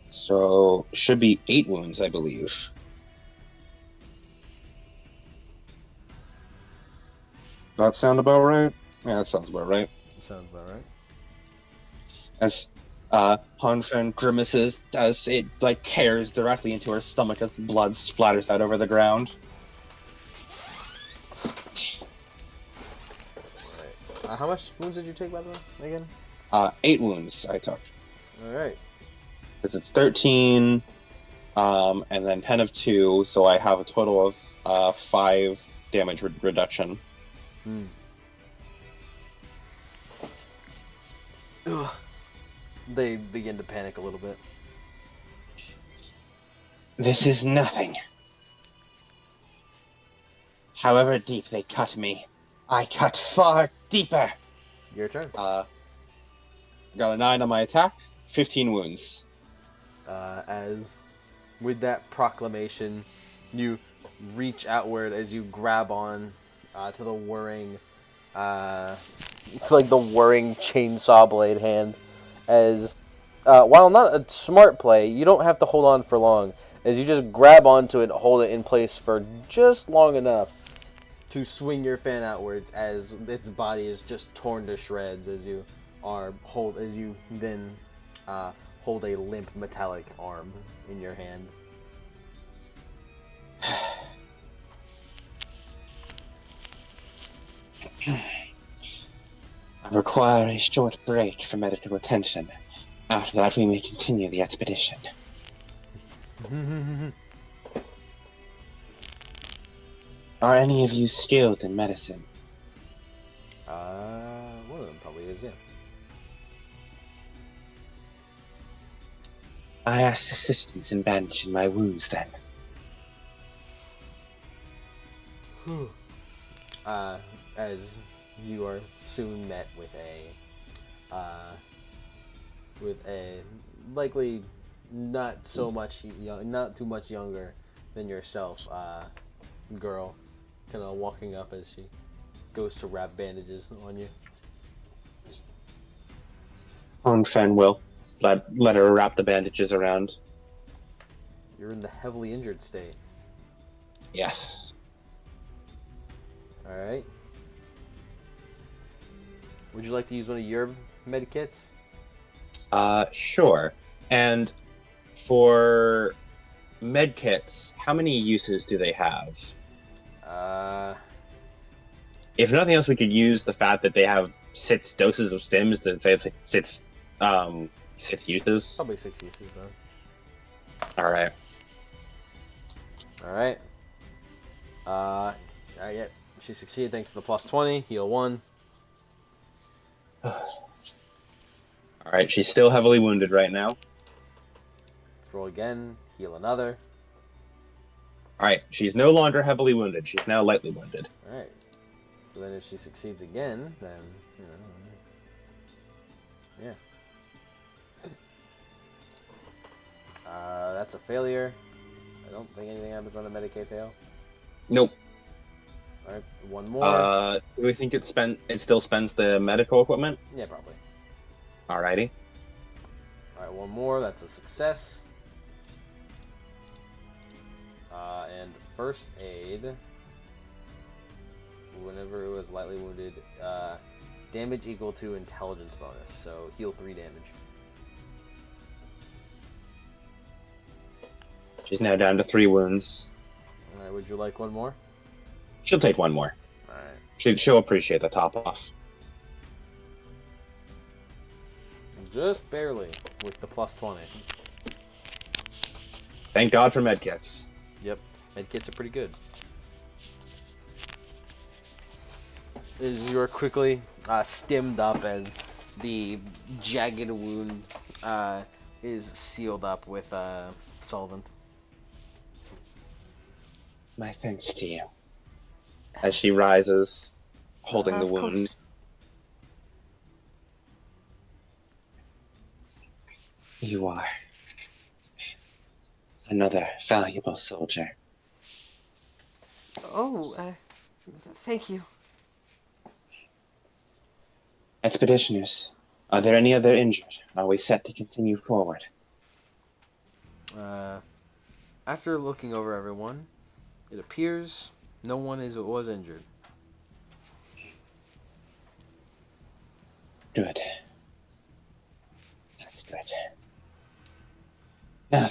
So should be 8 wounds, I believe. That sound about right? Yeah, that sounds about right. Sounds about right. As Hanfen grimaces as it tears directly into her stomach as blood splatters out over the ground. Alright. How much wounds did you take, by the way, again? 8 wounds I took. Alright. Because it's 13, and then pen of 2, so I have a total of 5 damage reduction. Ugh. They begin to panic a little bit. This is nothing. However deep they cut me, I cut far deeper. Your turn. Got a 9 on my attack, 15 wounds. As with that proclamation, you reach outward as you grab on to the whirring, the whirring chainsaw blade hand. As while not a smart play, you don't have to hold on for long. As you just grab onto it and hold it in place for just long enough to swing your fan outwards, as its body is just torn to shreds as you then hold a limp metallic arm in your hand. I require a short break for medical attention. After that, we may continue the expedition. Are any of you skilled in medicine? One of them probably is, yeah. I asked assistance in bandaging my wounds then. As you are soon met with a likely not too much younger than yourself girl, kind of walking up as she goes to wrap bandages on you. Fan will let her wrap the bandages around. You're in the heavily injured state. Yes. All right. Would you like to use one of your medikits? Sure. And for medkits, how many uses do they have? If nothing else, we could use the fact that they have 6 doses of stims to say it's 6 uses. Probably 6 uses, then. All right. Yeah. She succeeded thanks to the plus 20. Heal 1. All right. She's still heavily wounded right now. Let's roll again. Heal another. All right. She's no longer heavily wounded. She's now lightly wounded. All right. So then if she succeeds again, then, yeah. That's a failure. I don't think anything happens on a Medicaid fail. Nope. All right, one more. Do we think it still spends the medical equipment? Yeah, probably. Alrighty. All right, one more. That's a success. And first aid. Whenever it was lightly wounded, damage equal to intelligence bonus. So heal 3 damage. She's now down to 3 wounds. All right, would you like one more? She'll take 1 more. All right. She'll appreciate the top off. Just barely with the plus 20. Thank God for medkits. Yep, medkits are pretty good. As you are quickly stemmed up as the jagged wound is sealed up with solvent. My thanks to you. As she rises, holding the wound. Course. You are another valuable soldier. Oh, thank you. Expeditioners, are there any other injured? Are we set to continue forward? After looking over everyone, it appears no one was injured. Good. That's good. Now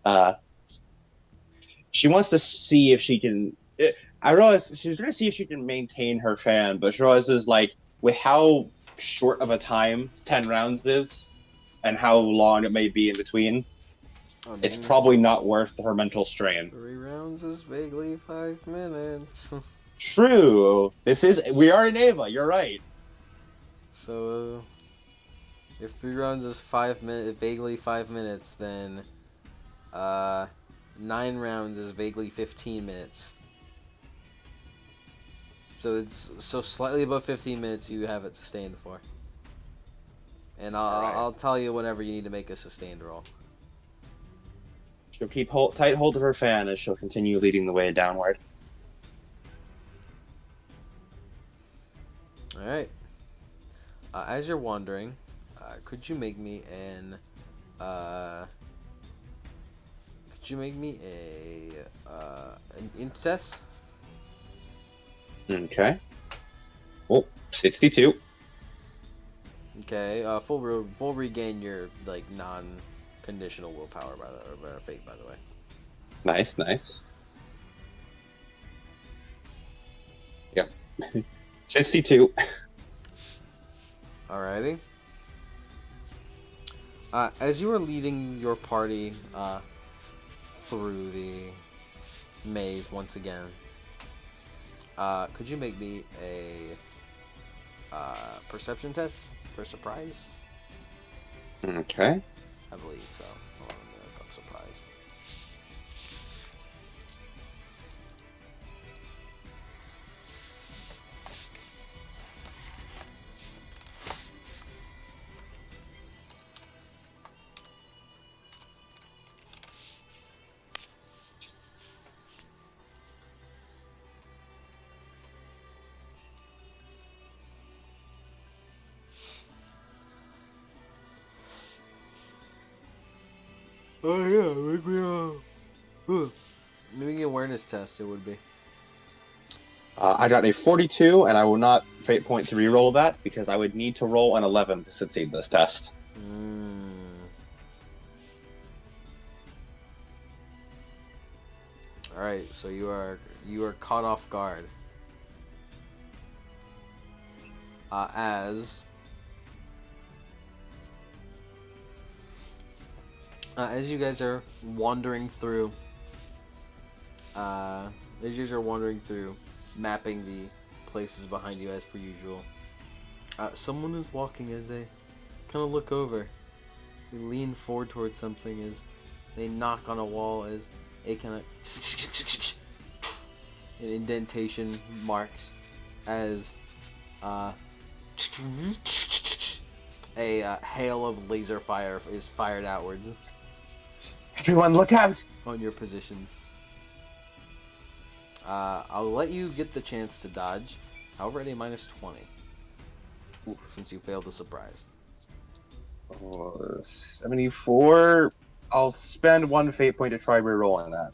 then. She wants to see if she can... I realize she's going to see if she can maintain her fan, but she realizes, like, with how short of a time 10 rounds is, and how long it may be in between, it's probably not worth her mental strain. 3 rounds is vaguely 5 minutes. True. We are in Ava, you're right. So, If 3 rounds is 5 minutes, vaguely 5 minutes, then 9 rounds is vaguely 15 minutes. So it's slightly above 15 minutes you have it sustained for. And I'll tell you whenever you need to make a sustained roll. She'll keep tight hold of her fan as she'll continue leading the way downward. Alright. As you're wandering, could you make me an int test? Okay. Oh, 62. Okay, full regain your like non-conditional willpower or fate, by the way. Nice. Yep. 62. Alrighty. As you are leading your party through the maze once again, could you make me a perception test for surprise? Okay. I believe so. Hold on, I'm gonna look up surprise. Oh yeah, make me an awareness test. It would be. I got a 42, and I will not fate point to reroll that because I would need to roll an 11 to succeed this test. All right, so you are caught off guard. As you guys are wandering through, mapping the places behind you as per usual, someone is walking as they kind of look over. They lean forward towards something as they knock on a wall as a kind of an indentation marks as a hail of laser fire is fired outwards. Everyone, look out! On your positions. I'll let you get the chance to dodge. However, at a minus 20. Oof, since you failed the surprise. 74. I'll spend 1 fate point to try rerolling that.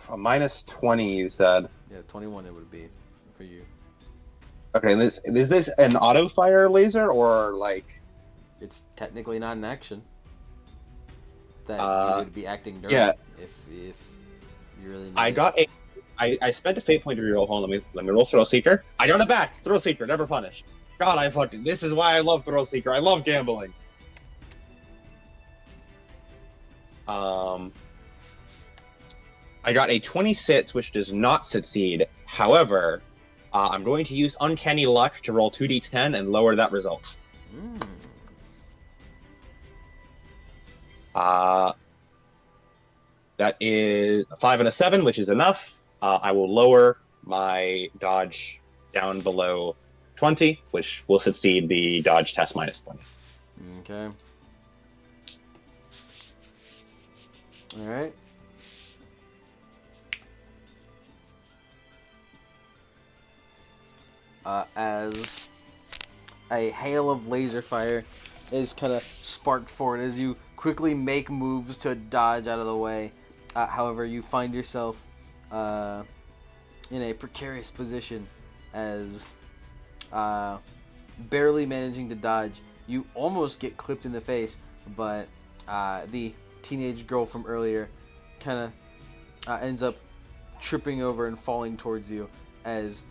A minus 20, you said. Yeah, 21 it would be for you. Okay, is this an auto fire laser or like? It's technically not an action. That you would be acting during. Yeah. If you really need I spent a fate point to reroll. Hold on, let me roll Thrill Seeker. I got it back. Thrill Seeker, never punished. God, this is why I love Thrill Seeker. I love gambling. I got a 26, which does not succeed. However, I'm going to use Uncanny Luck to roll 2d10 and lower that result. That is a 5 and a 7, which is enough. I will lower my dodge down below 20, which will succeed the dodge test minus 20. Okay. Alright. As a hail of laser fire is kind of sparked forward as you quickly make moves to dodge out of the way. However, you find yourself in a precarious position as barely managing to dodge. You almost get clipped in the face, but the teenage girl from earlier kind of ends up tripping over and falling towards you as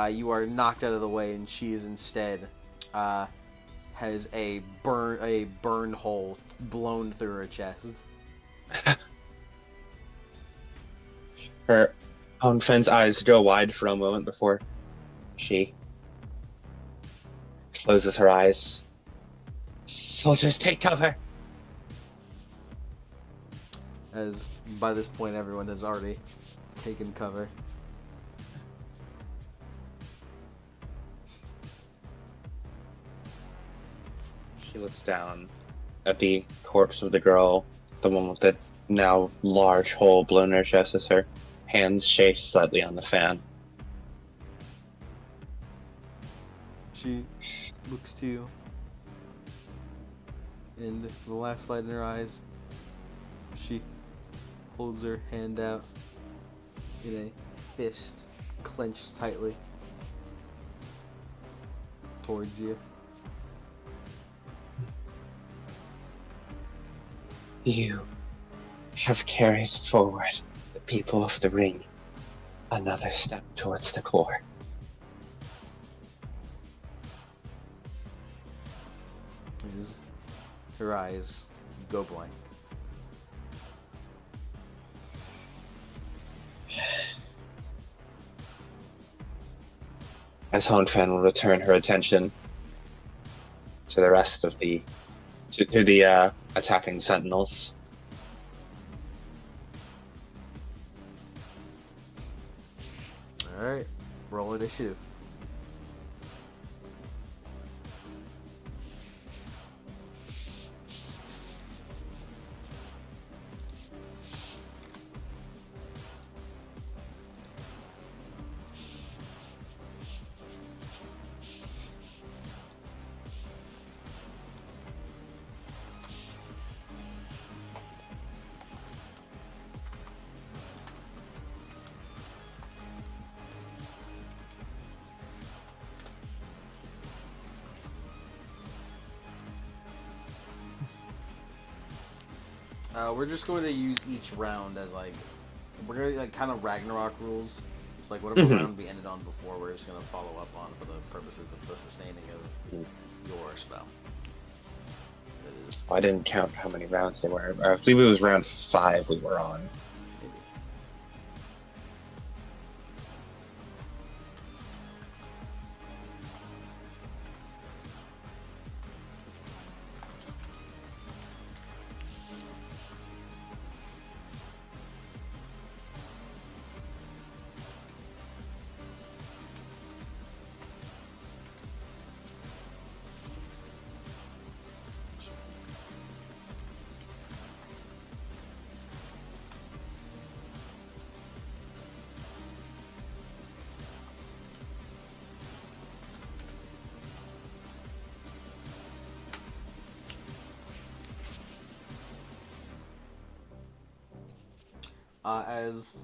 you are knocked out of the way, and she is instead has a burn hole blown through her chest. Her own friend's eyes go wide for a moment before she closes her eyes. Soldiers, take cover! As by this point, everyone has already taken cover. She looks down at the corpse of the girl, the one with the now large hole blown in her chest as her hands shake slightly on the fan. She looks to you, and for the last light in her eyes, she holds her hand out in a fist clenched tightly towards you. You have carried forward the people of the ring another step towards the core. As her eyes go blank. As Hongfen will return her attention to the rest of the attacking sentinels. Alright, roll initiative. We're just going to use each round as we're going to kind of Ragnarok rules. It's like whatever round we ended on before, we're just going to follow up on for the purposes of the sustaining of your spell. That is, I didn't count how many rounds there were. I believe it was round 5 we were on. maybe. As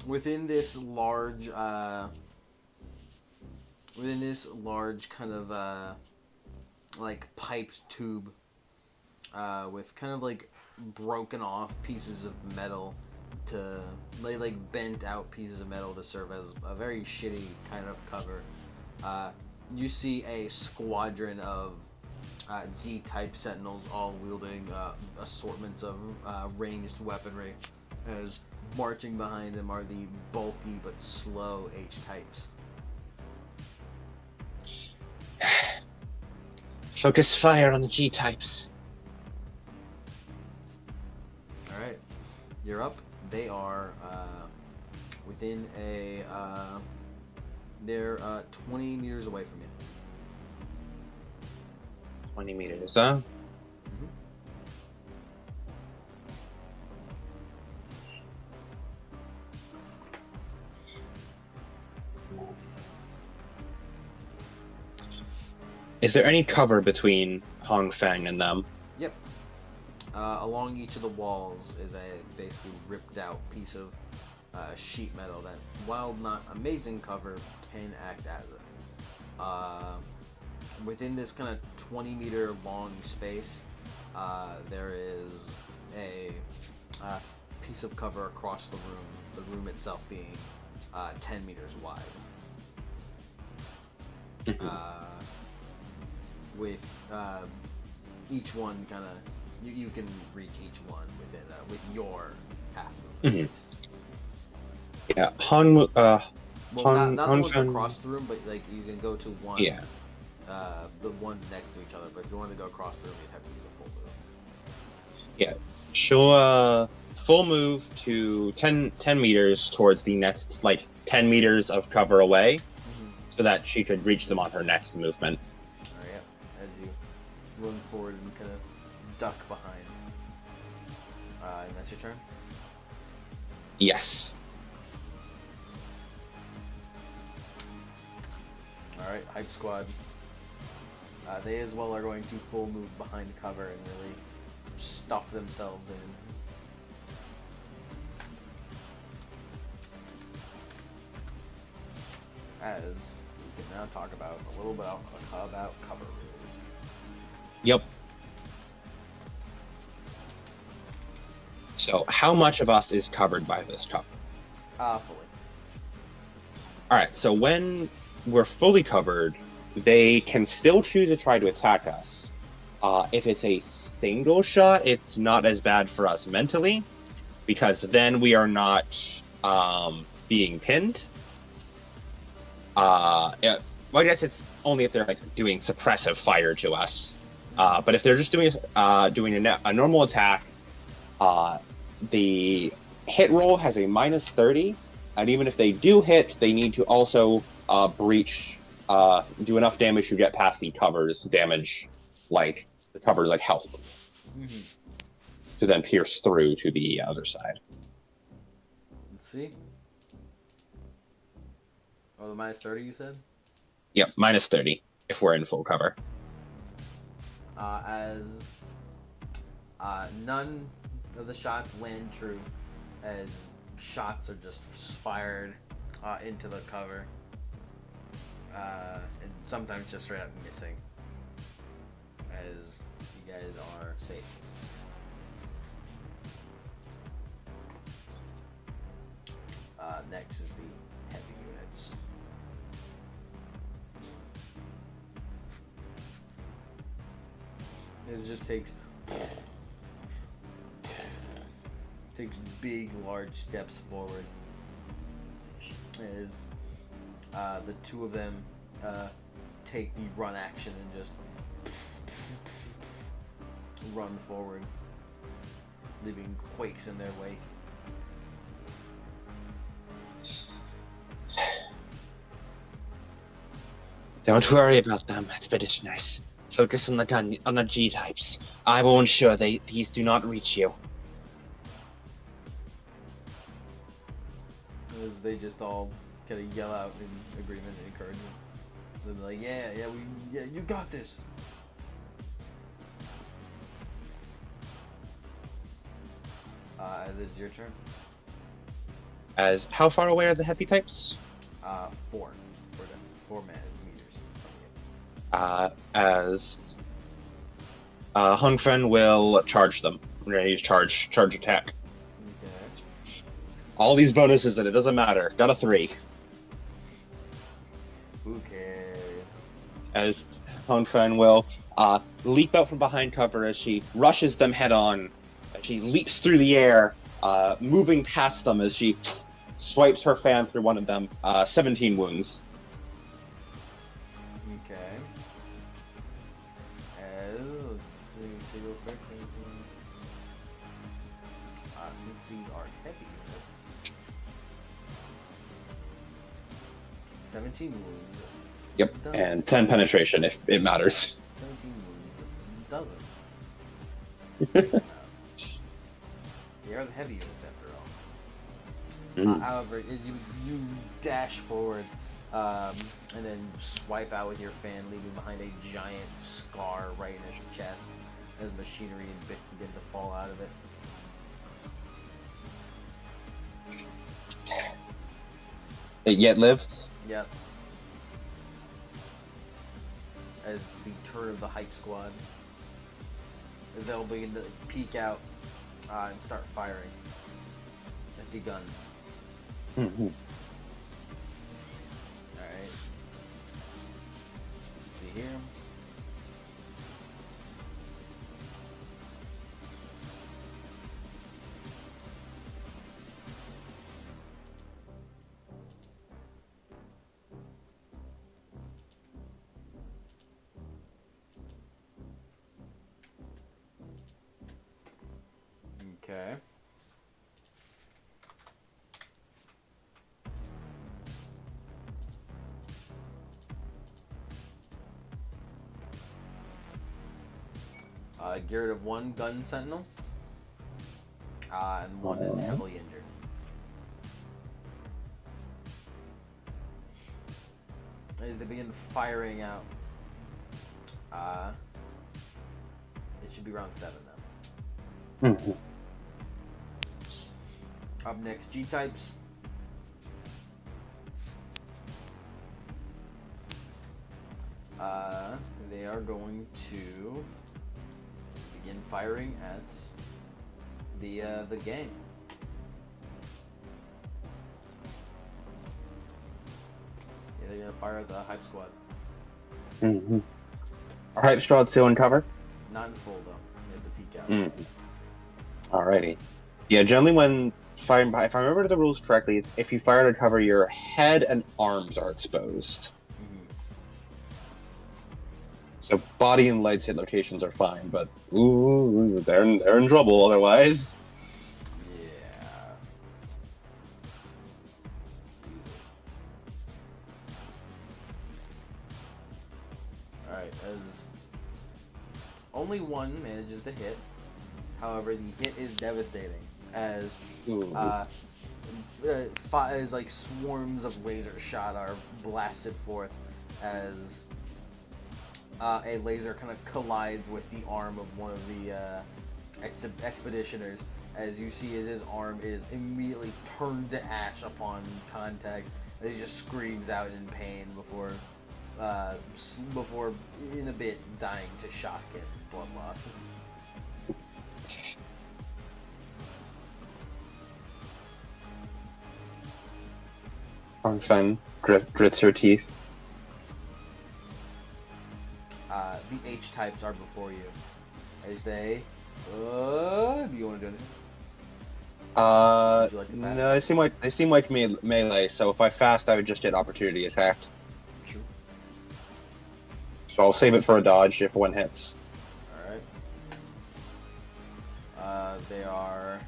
within this large kind of piped tube with kind of like broken off pieces of metal to bent out pieces of metal to serve as a very shitty kind of cover. You see a squadron of G-type sentinels all wielding assortments of ranged weaponry. As marching behind them are the bulky but slow H-types. Focus fire on the G-types. Alright, you're up. They are within a... they're 20 meters away from you. 20 meters, huh? Is there any cover between Hong Feng and them? Yep. Along each of the walls is a basically ripped out piece of sheet metal that, while not amazing cover, can act as it. Within this kind of 20-meter long space, there is a piece of cover across the room itself being 10 meters wide. With each one kind of, you can reach each one within with your half movement. Yeah, Han. Well, Han, not the Han ones Feng. across the room, but like you can go to one. Yeah. the ones next to each other, but if you wanted to go across the room, you'd have to do the full move. Yeah. She'll full move to 10 meters towards the next, 10 meters of cover away, so that she could reach them on her next movement. Alright, yep. As you run forward and kind of duck behind. And that's your turn? Yes. Alright, Hype Squad. They as well are going to full move behind cover and really stuff themselves in. As we can now talk about a little bit about cover rules. Yep. So, how much of us is covered by this cover? Fully. Alright, so when we're fully covered, they can still choose to try to attack us. If it's a single shot, it's not as bad for us mentally, because then we are not being pinned. Yeah, well, I guess it's only if they're doing suppressive fire to us. But if they're just doing a normal attack, the hit roll has a -30, and even if they do hit, they need to also breach, do enough damage to get past the cover's damage, the cover's health, to then pierce through to the other side. Let's see. Oh, the -30 you said? Yep, -30 if we're in full cover. As none of the shots land true, as shots are just fired into the cover, and sometimes just straight up missing, as you guys are safe. Next is the heavy units. This just takes big, large steps forward. As the two of them take the run action and just run forward, leaving quakes in their wake. Don't worry about them, Expeditioners. Focus on the G types. I will ensure these do not reach you. As they just all kind of yell out in agreement and encouragement. They're like, yeah, you got this. As it's your turn. As how far away are the heavy types? 4 meters. As Hungfen will charge them. We're gonna use charge attack. Okay. All these bonuses and it doesn't matter. Got a 3. Who cares? As Hungfen will leap out from behind cover as she rushes them head on. She leaps through the air, moving past them as she swipes her fan through one of them. 17 wounds. Okay. Let's see real quick. Since these are heavy units, 17 wounds. Yep, and 10 penetration if it matters. 17 wounds doesn't. They are the heavy units after all. However, as you dash forward and then swipe out with your fan, leaving behind a giant scar right in its chest as machinery and bits begin to fall out of it. It yet lives? Yep. As the turn of the hype squad, as they'll begin to peek out and start firing at the guns. Mm-hmm. Alright. See here. Geared of 1 gun sentinel, and 1 is heavily injured. As they begin firing out, it should be round 7 now. Mhm. Up next, G-types. They are going to begin firing at the gang. Yeah, they're gonna fire at the hype squad. Mm-hmm. Are Hype Squad still in cover? Not in full though. They have to peek out. Alrighty. Yeah, generally when firing, if I remember the rules correctly, it's if you fire to cover, your head and arms are exposed. So body and legs hit locations are fine, but ooh, they're in trouble otherwise. Yeah. Jesus. Alright, as only 1 manages to hit. However, the hit is devastating as as like swarms of laser shot are blasted forth as a laser kind of collides with the arm of one of the expeditioners, as you see as his arm is immediately turned to ash upon contact, as he just screams out in pain before in a bit dying to shock and blood loss. Fun. Grits her teeth. The H-types are before you. As they... do you want to do anything? Would you like to fast? No, they seem like melee. So if I fast, I would just get opportunity attacked. True. So I'll save it for a dodge if one hits. Alright. They are...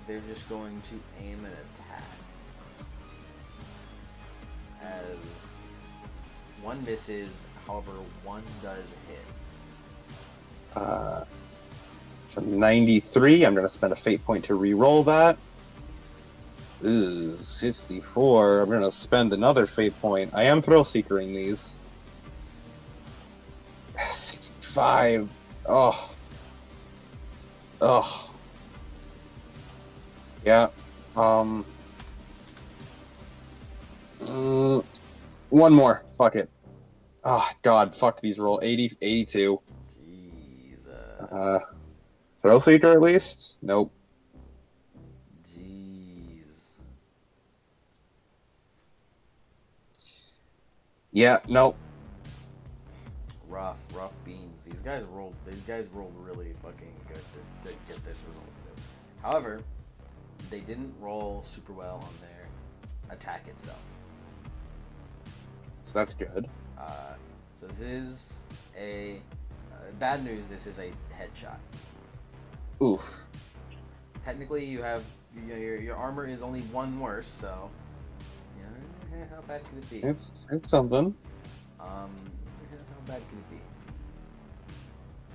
they're just going to aim an attack. As 1 misses, however, 1 does hit. It's a 93. I'm going to spend a fate point to re-roll that. 64. I'm going to spend another fate point. I am thrill seekering these. 65. Oh. Yeah. One more. Fuck it. Oh, God. Fuck these roll. 82. Jesus. Thrill seeker at least? Nope. Jeez. Yeah, nope. Rough beans. These guys rolled really fucking good to get this result. However, they didn't roll super well on their attack itself. So that's good. So this is a bad news. This is a headshot. Oof. Technically, you have your armor is only 1 worse, so how bad could it be? It's something. How bad could it be?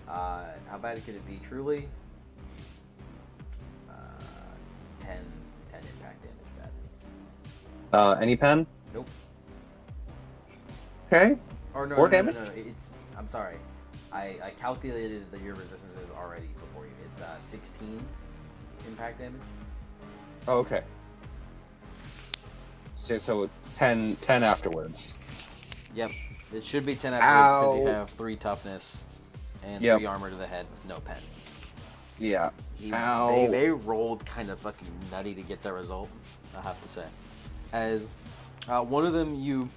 How bad could it be? Truly, 10 impact damage bad. Any pen? Nope. Okay. Or no, 4 no, damage? no. I'm sorry. I calculated that your resistances already before you. It's 16 impact damage. Oh, okay. So 10 afterwards. Yep. It should be 10 afterwards because you Ow. have 3 toughness and Yep. 3 armor to the head with no pen. Yeah. Ow. They rolled kind of fucking nutty to get that result, I have to say. As one of them, you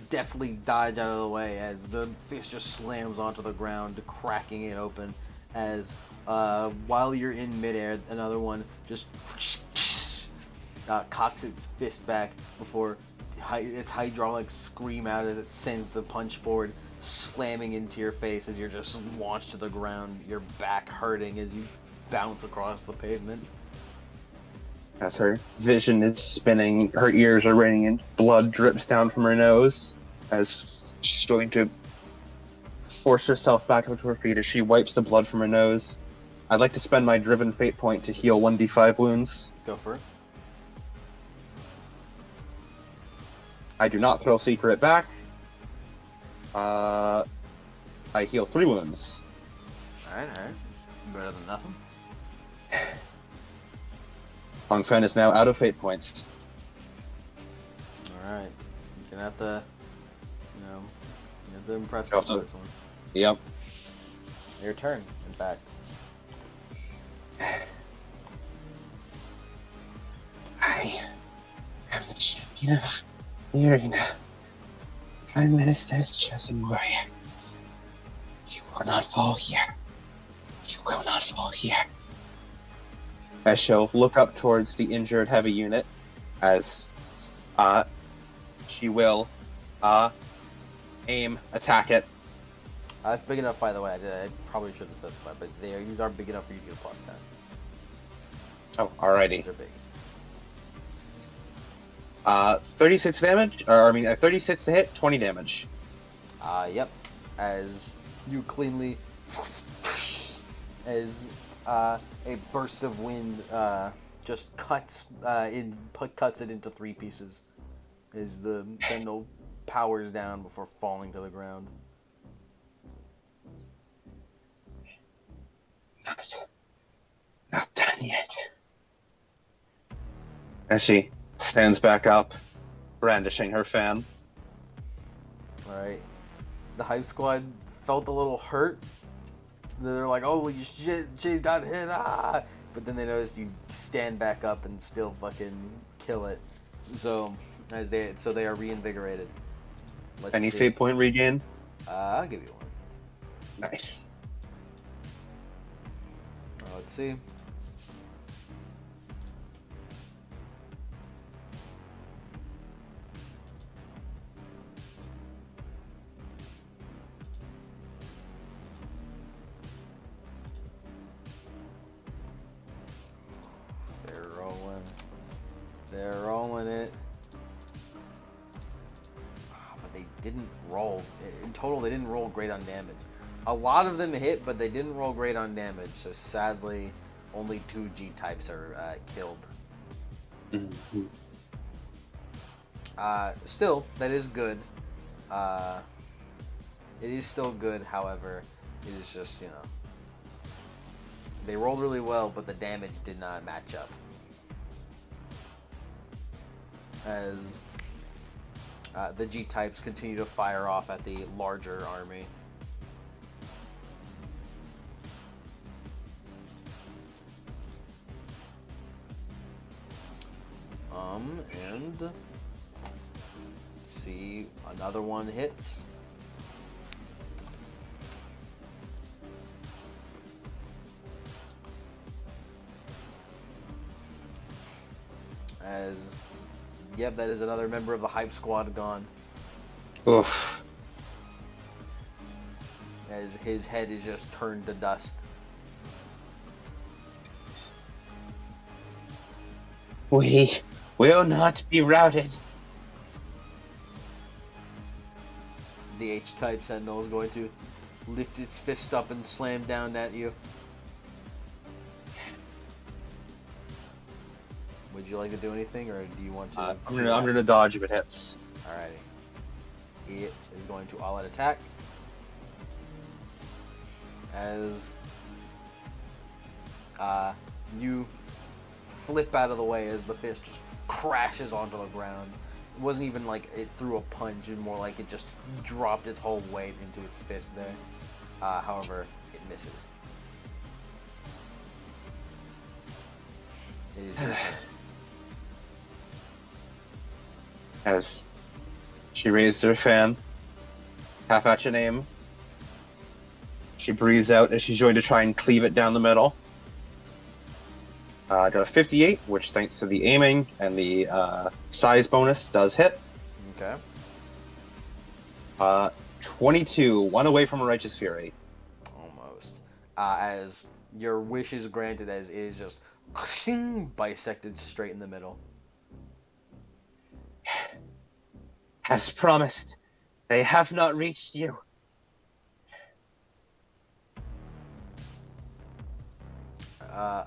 definitely dodge out of the way as the fist just slams onto the ground, cracking it open. As while you're in midair, another one just cocks its fist back before its hydraulics scream out as it sends the punch forward, slamming into your face as you're just launched to the ground, your back hurting as you bounce across the pavement. As her vision is spinning, her ears are ringing, blood drips down from her nose as she's going to force herself back up to her feet as she wipes the blood from her nose. I'd like to spend my Driven Fate point to heal 1d5 wounds. Go for it. I do not throw Secret back. I heal 3 wounds. Alright. Better than nothing. Hong Fen is now out of fate points. Alright. You're gonna have to, you have to impress me You'll have with to- this one. Yep. Your turn, in fact. I am the champion of the arena. Prime Minister's chosen warrior. You will not fall here. You will not fall here. As she'll look up towards the injured heavy unit as she will aim, attack it. It's big enough, by the way. I probably should have specified, but these are big enough for you to get a plus 10. Oh, alrighty. These are big. 36 damage, or 36 to hit, 20 damage. Yep. As you cleanly, as a burst of wind just cuts it into 3 pieces, as the sentinel powers down before falling to the ground. Not done yet. As she stands back up, brandishing her fan. Alright. The hype squad felt a little hurt. They're like, holy shit, she's got hit, ah! But then they noticed you stand back up and still fucking kill it. So they are reinvigorated. Any see. fate point regain? I'll give you one. Nice. Let's see. They're rolling it. But they didn't roll. In total, they didn't roll great on damage. A lot of them hit, but they didn't roll great on damage. So sadly, only 2 G types are killed. Mm-hmm. Still, that is good. It is still good, however, it is just, they rolled really well, but the damage did not match up. As the G-types continue to fire off at the larger army. And let's see, another one hits. As, yep, that is another member of the hype squad gone. Oof. As his head is just turned to dust. We will not be routed. The H-type sentinel is going to lift its fist up and slam down at you. Would you like to do anything, or do you want to? I'm gonna dodge if it hits. Alrighty. It is going to all-out attack. As you flip out of the way as the fist just crashes onto the ground. It wasn't even like it threw a punch, and more like it just dropped its whole weight into its fist there. However, it misses. It is your turn. As she raised her fan, half at your name. She breathes out as she's going to try and cleave it down the middle. Got a 58, which thanks to the aiming and the size bonus does hit. Okay. 22, one away from a Righteous Fury. Almost. As your wish is granted, as it is just bisected straight in the middle. As promised, they have not reached you.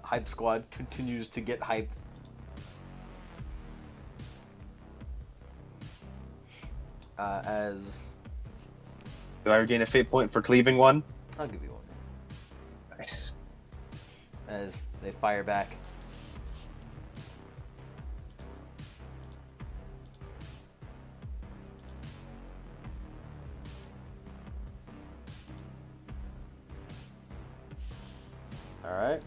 Hype Squad continues to get hyped. As Do I regain a fate point for cleaving one? I'll give you one. Nice. As they fire back. All right.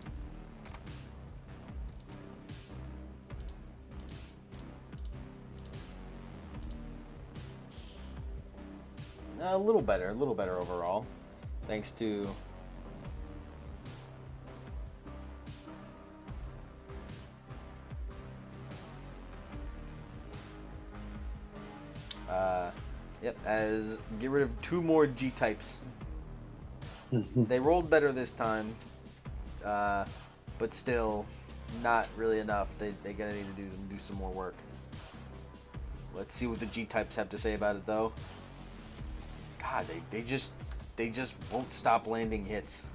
A little better overall, thanks to yep, as get rid of 2 more G types. They rolled better this time, but still not really enough. They're gonna need to do some more work. Let's see what the G types have to say about it, though. God, they just won't stop landing hits.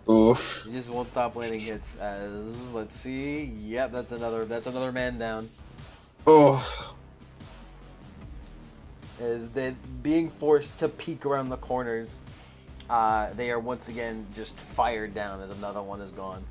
Oof. They just won't stop landing hits. As let's see, yep, that's another man down. Oh. As they being forced to peek around the corners, they are once again just fired down as another one is gone.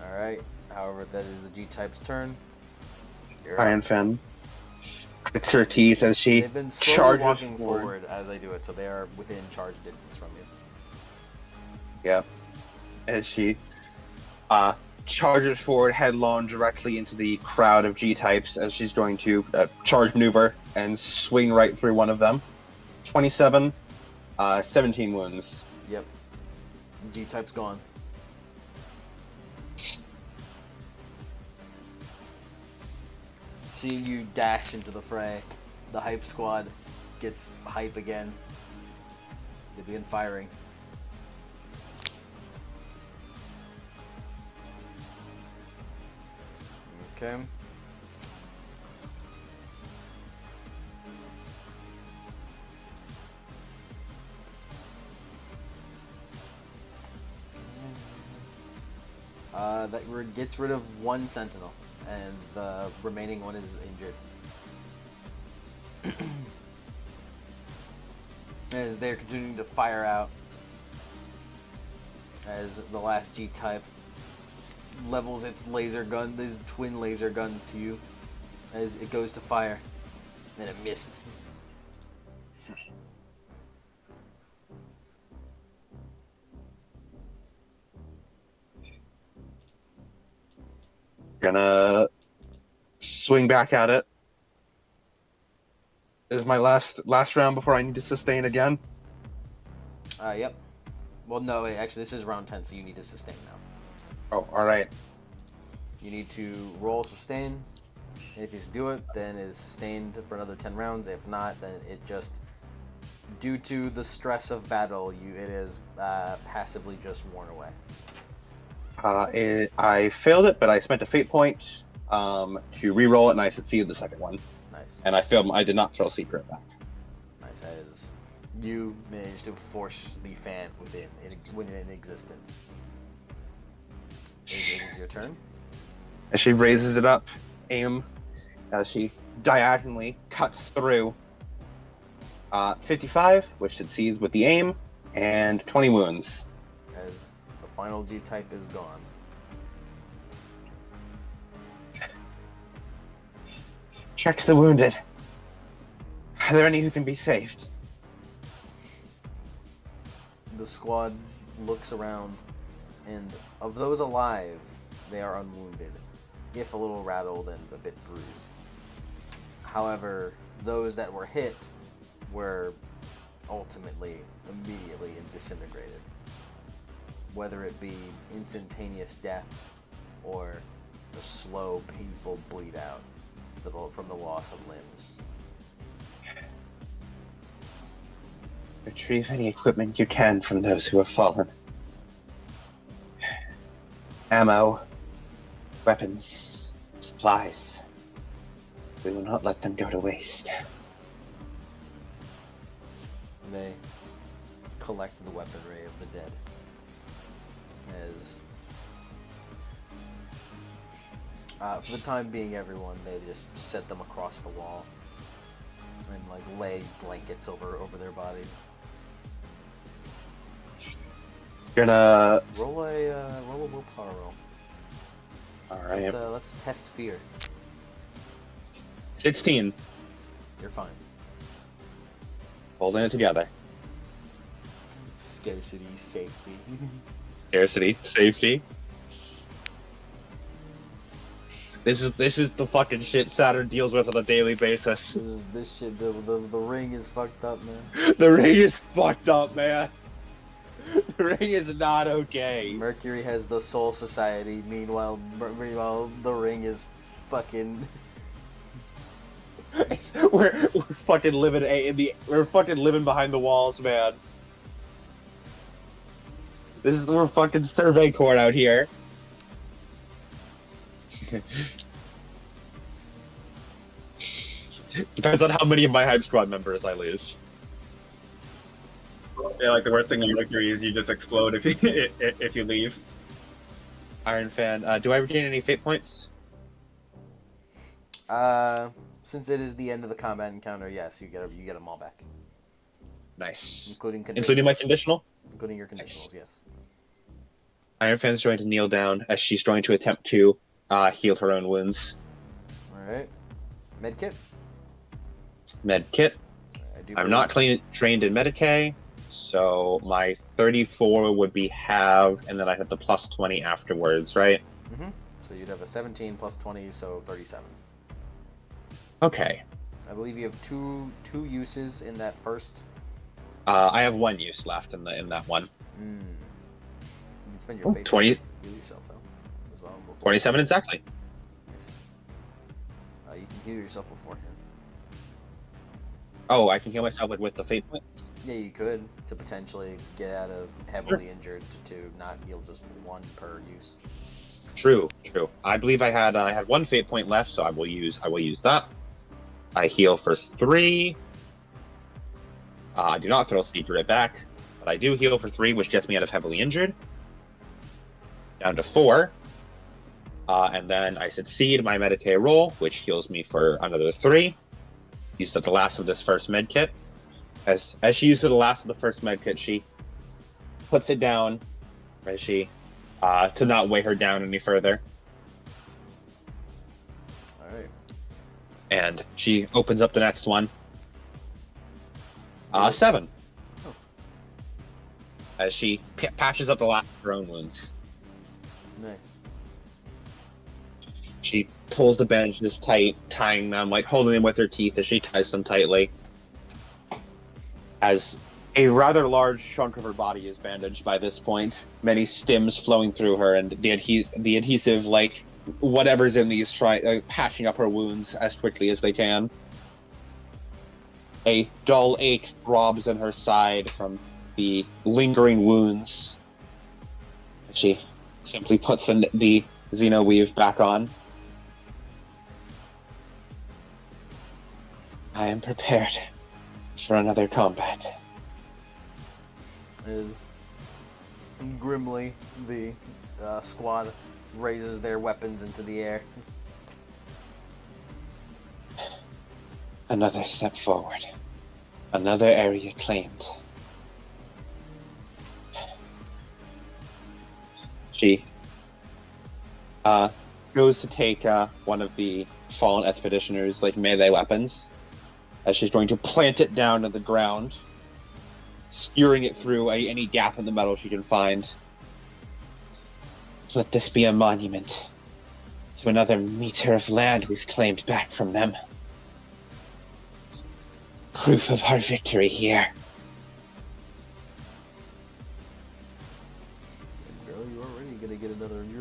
Alright, however, that is the G-Type's turn. Iron Fen clicks her teeth as she They've been slowly charges walking forward as they do it, so they are within charge distance from you. Yep. As she charges forward headlong directly into the crowd of G-types as she's going to charge maneuver and swing right through one of them. 27, 17 wounds. Yep. G-Type's gone. Seeing you dash into the fray, the hype squad gets hype again. They begin firing. Okay. That gets rid of 1 sentinel, and the remaining one is injured. As they're continuing to fire out, as the last G-type levels its laser gun, these twin laser guns to you, as it goes to fire, and it misses. Gonna swing back at it. This is my last round before I need to sustain again. Yep. Well, no, wait, actually, this is round 10, so you need to sustain now. Oh, alright. You need to roll sustain. And if you do it, then it is sustained for another 10 rounds. If not, then it just, due to the stress of battle, it is passively just worn away. I failed it, but I spent a fate point to re-roll it, and I succeeded the second one. Nice. And I failed. I did not throw secret back. Nice. That is, you managed to force the fan within existence. It is your turn. As she raises it up, aim, as she diagonally cuts through. 55, which succeeds with the aim, and 20 wounds. As the final G-type is gone. Check the wounded. Are there any who can be saved? The squad looks around, and of those alive, they are unwounded, if a little rattled and a bit bruised. However, those that were hit were ultimately, immediately disintegrated. Whether it be instantaneous death or a slow, painful bleed out from the loss of limbs. Retrieve any equipment you can from those who have fallen. Ammo, weapons, supplies. We will not let them go to waste. And they collect the weaponry of the dead. As for the time being, everyone, they just set them across the wall and like lay blankets over their bodies. Gonna. Roll a willpower roll. All right. Let's test fear. 16. You're fine. Holding it together. Scarcity, safety. Scarcity, safety. This is the fucking shit Saturn deals with on a daily basis. This shit. The ring is fucked up, man. The ring is fucked up, man. The ring is not okay. Mercury has the Soul Society. Meanwhile, the ring is fucking. we're fucking living we're fucking living behind the walls, man. We're fucking survey court out here. Depends on how many of my Hype Squad members I lose. Yeah, like the worst thing on Mercury is you just explode if you if you leave. Iron Fan, do I regain any fate points? Since it is the end of the combat encounter, yes, you get them all back, Nice. including my conditional? including your conditionals. Nice. Yes. Iron Fan's going to kneel down as she's going to attempt to heal her own wounds. All right. Medkit. Medkit. I'm not trained in Medicae, so my 34 would be halved, and then I have the plus 20 afterwards, right? Mm-hmm. So you'd have a 17 plus 20, so 37. Okay. I believe you have two uses in that first. I have one use left in that one. You can spend your fate 20. to heal yourself though, as well. 27 exactly. Nice. You can heal yourself beforehand. Oh, I can heal myself with the fate points? Yeah, you could, to potentially get out of heavily injured to not heal just one per use. True. I believe I had one fate point left, so I will use that. I heal for 3. I do not throw Siege right back, but I do heal for 3, which gets me out of heavily injured. Down to 4. And then I succeed my Medicae roll, which heals me for another 3. Used at the last of this first med kit. As she uses the last of the first med kit, she puts it down as she to not weigh her down any further. Alright. And she opens up the next one. 7. Oh. As she patches up the last of her own wounds. Nice. She pulls the bandages tight, tying them, like holding them with her teeth as she ties them tightly. As a rather large chunk of her body is bandaged by this point, many stims flowing through her, and the adhesive, like whatever's in these, patching up her wounds as quickly as they can. A dull ache throbs in her side from the lingering wounds. She simply puts the Xenoweave back on. I am prepared for another combat. As grimly the squad raises their weapons into the air. Another step forward. Another area claimed. She goes to take one of the fallen expeditioners' melee weapons, as she's going to plant it down on the ground, skewering it through any gap in the metal she can find. Let this be a monument to another meter of land we've claimed back from them. Proof of our victory here. Girl, you're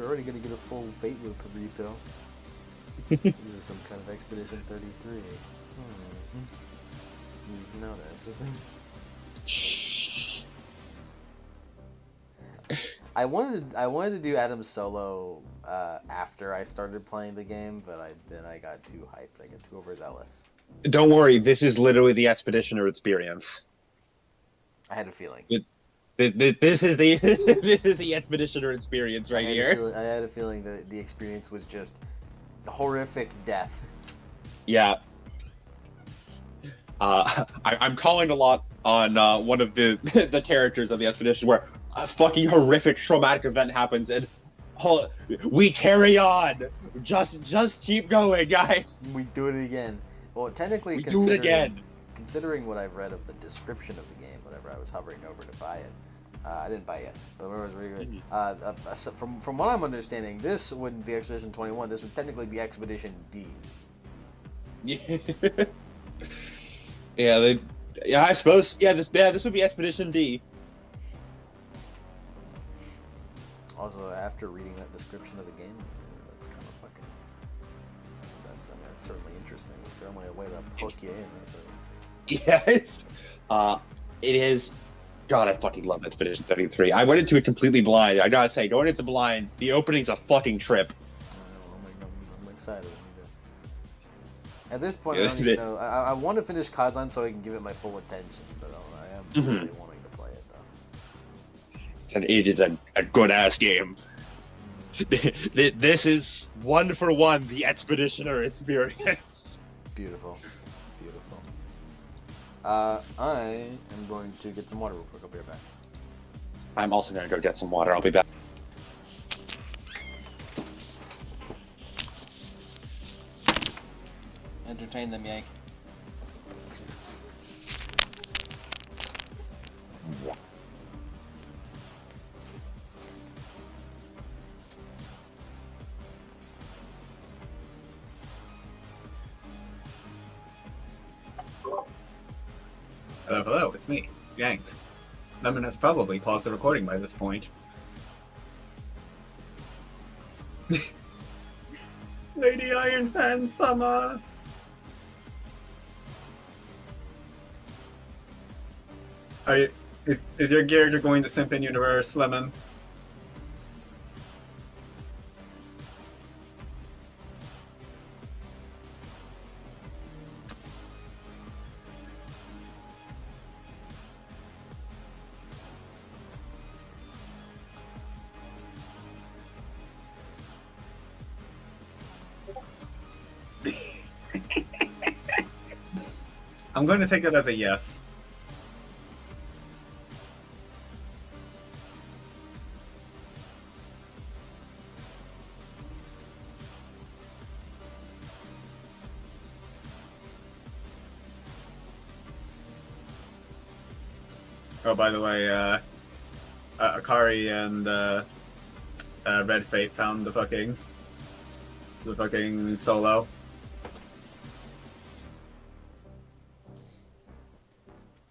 already gonna get a full old Fate Loop repo. This is some kind of Expedition 33. You've noticed. I wanted to do Adam Solo after I started playing the game, but I got too hyped. I got too overzealous. Don't worry, this is literally the Expeditioner experience. I had a feeling. This is the this is the Expeditioner experience right here. I had a feeling that the experience was just horrific death. Yeah. I'm calling a lot on one of the the characters of the Expedition where a fucking horrific traumatic event happens and we carry on. Just keep going, guys. We do it again. Well, technically, We do it again. Considering what I've read of the description of the game, whenever I was hovering over to buy it, I didn't buy it yet, but whenever I was reading it, from what I'm understanding, this wouldn't be Expedition 21. This would technically be Expedition D. Yeah, I suppose. Yeah, this would be Expedition D. Also, after reading that description of the game, that's kind of fucking. That's certainly interesting. It's certainly a way to hook you in. Yeah, it is. God, I fucking love Expedition 33. I went into it completely blind. I gotta say, going into blind, the opening's a fucking trip. I'm excited. At this point, I don't even know. I want to finish Kazan so I can give it my full attention, but I am really wanting to play it though. And it is a good ass game. This is one for one the Expeditioner experience. Beautiful. I am going to get some water real quick. I'll be right back. I'm also gonna go get some water. I'll be back. Entertain them, Yank. Hello, it's me, Yank. Lemon has probably paused the recording by this point. Lady Iron Fan Summer! Is your character going to simp in universe, Lemon? I'm going to take it as a yes. Oh, by the way, Akari and Red Fate found the fucking solo.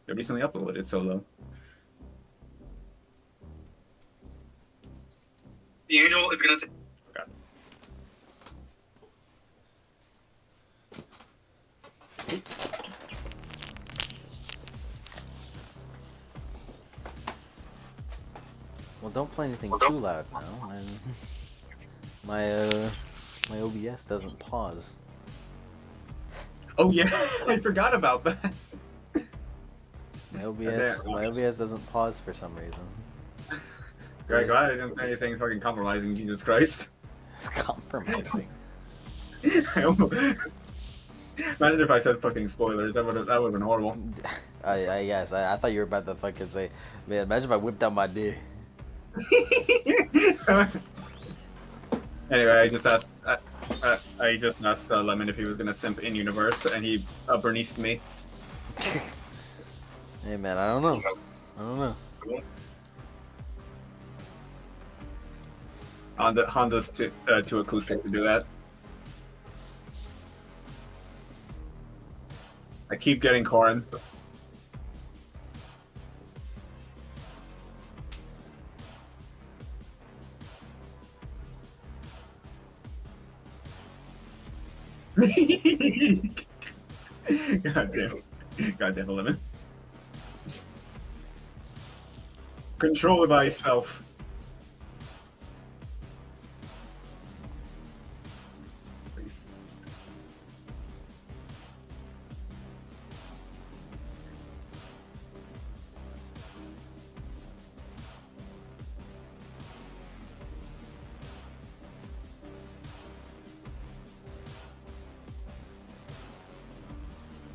They recently uploaded solo. The angel is gonna take. Okay. Well, don't play anything too loud now. My OBS doesn't pause. Oh yeah, I forgot about that. My OBS doesn't pause for some reason. Very glad I didn't say anything fucking compromising. Jesus Christ. Compromising. Imagine if I said fucking spoilers. That would have been horrible. I thought you were about to fucking say, man, imagine if I whipped out my dick. Anyway, I just asked Lemon if he was gonna simp in universe, and he berniced me. Hey man, I don't know. Honda's too acoustic to do that. I keep getting Corin. Goddamn. Goddamn limit. Control thyself. Please.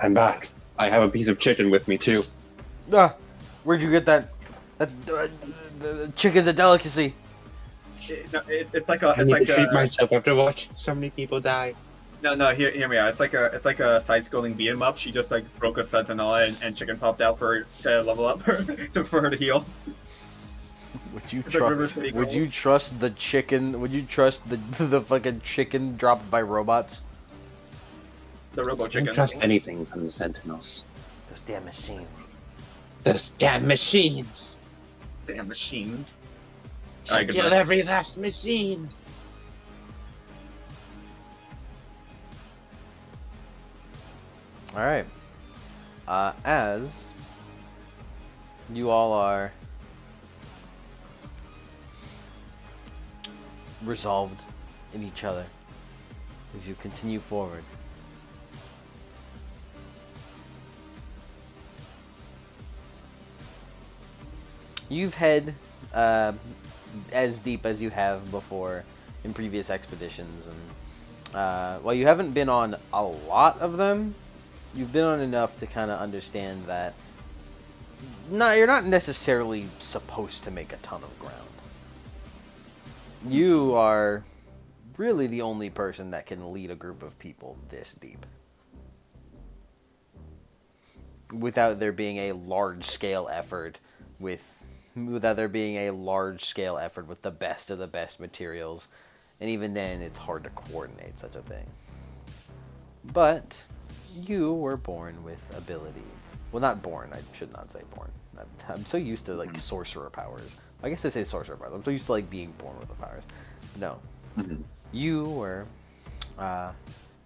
I'm back. I have a piece of chicken with me too. Ah, where'd you get that? That's the chicken's a delicacy. It's like a I need to treat myself after watching so many people die. no, hear me out. It's like a side-scrolling beat 'em up. She just like broke a sentinel and chicken popped out for her to level up for her to heal. Would you It's like River trust? City Would you Girls. trust the chicken? Would you trust the fucking chicken dropped by robots? The Robo Don't Chicken. trust anything from the Sentinels. Those damn machines. Those damn machines! Damn machines. Kill goodbye. every last machine! All right. As you all are resolved in each other as you continue forward. You've had as deep as you have before in previous expeditions, and while you haven't been on a lot of them, you've been on enough to kind of understand that you're not necessarily supposed to make a ton of ground. You are really the only person that can lead a group of people this deep without there being a large-scale effort without there being a large-scale effort with the best of the best materials, and even then it's hard to coordinate such a thing. But you were born with ability. Well, not born. I should not say born. I'm so used to like sorcerer powers. I guess they say sorcerer powers. I'm so used to like being born with the powers. No, you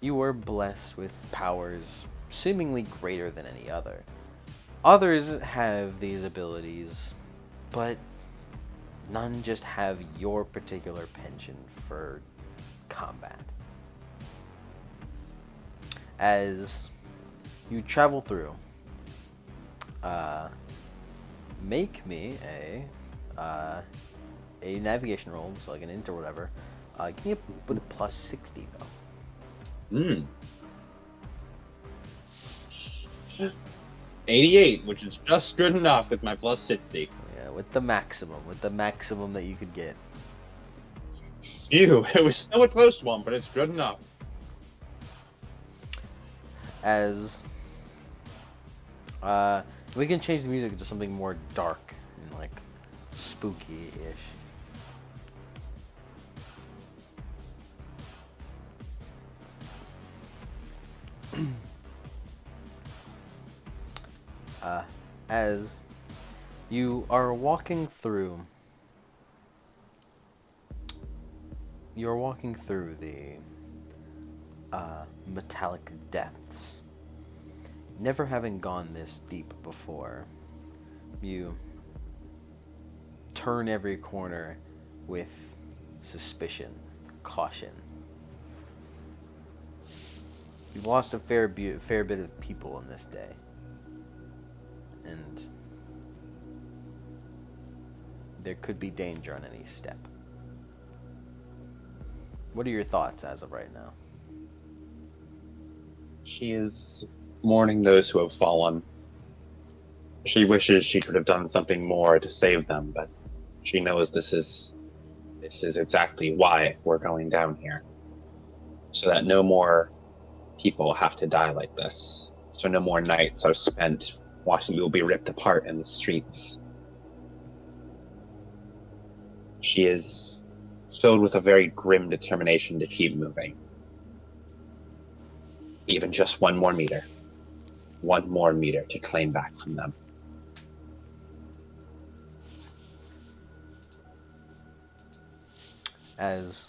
were blessed with powers seemingly greater than any other. Others have these abilities, but none just have your particular penchant for combat. As you travel through, make me a navigation roll, so like an int or whatever. Give me with a plus 60 though. 88, which is just good enough with my plus 60. Yeah, with the maximum that you could get. Phew, it was still a close one, but it's good enough. As we can change the music to something more dark and like spooky-ish. As you are walking through, the metallic depths. Never having gone this deep before, you turn every corner with suspicion, caution. You've lost a fair bit of people in this day. And there could be danger on any step. What are your thoughts as of right now? She is mourning those who have fallen. She wishes she could have done something more to save them, but she knows this is exactly why we're going down here. So that no more people have to die like this. So no more nights are spent watching people be ripped apart in the streets. She is filled with a very grim determination to keep moving. Even just one more meter. One more meter to claim back from them. As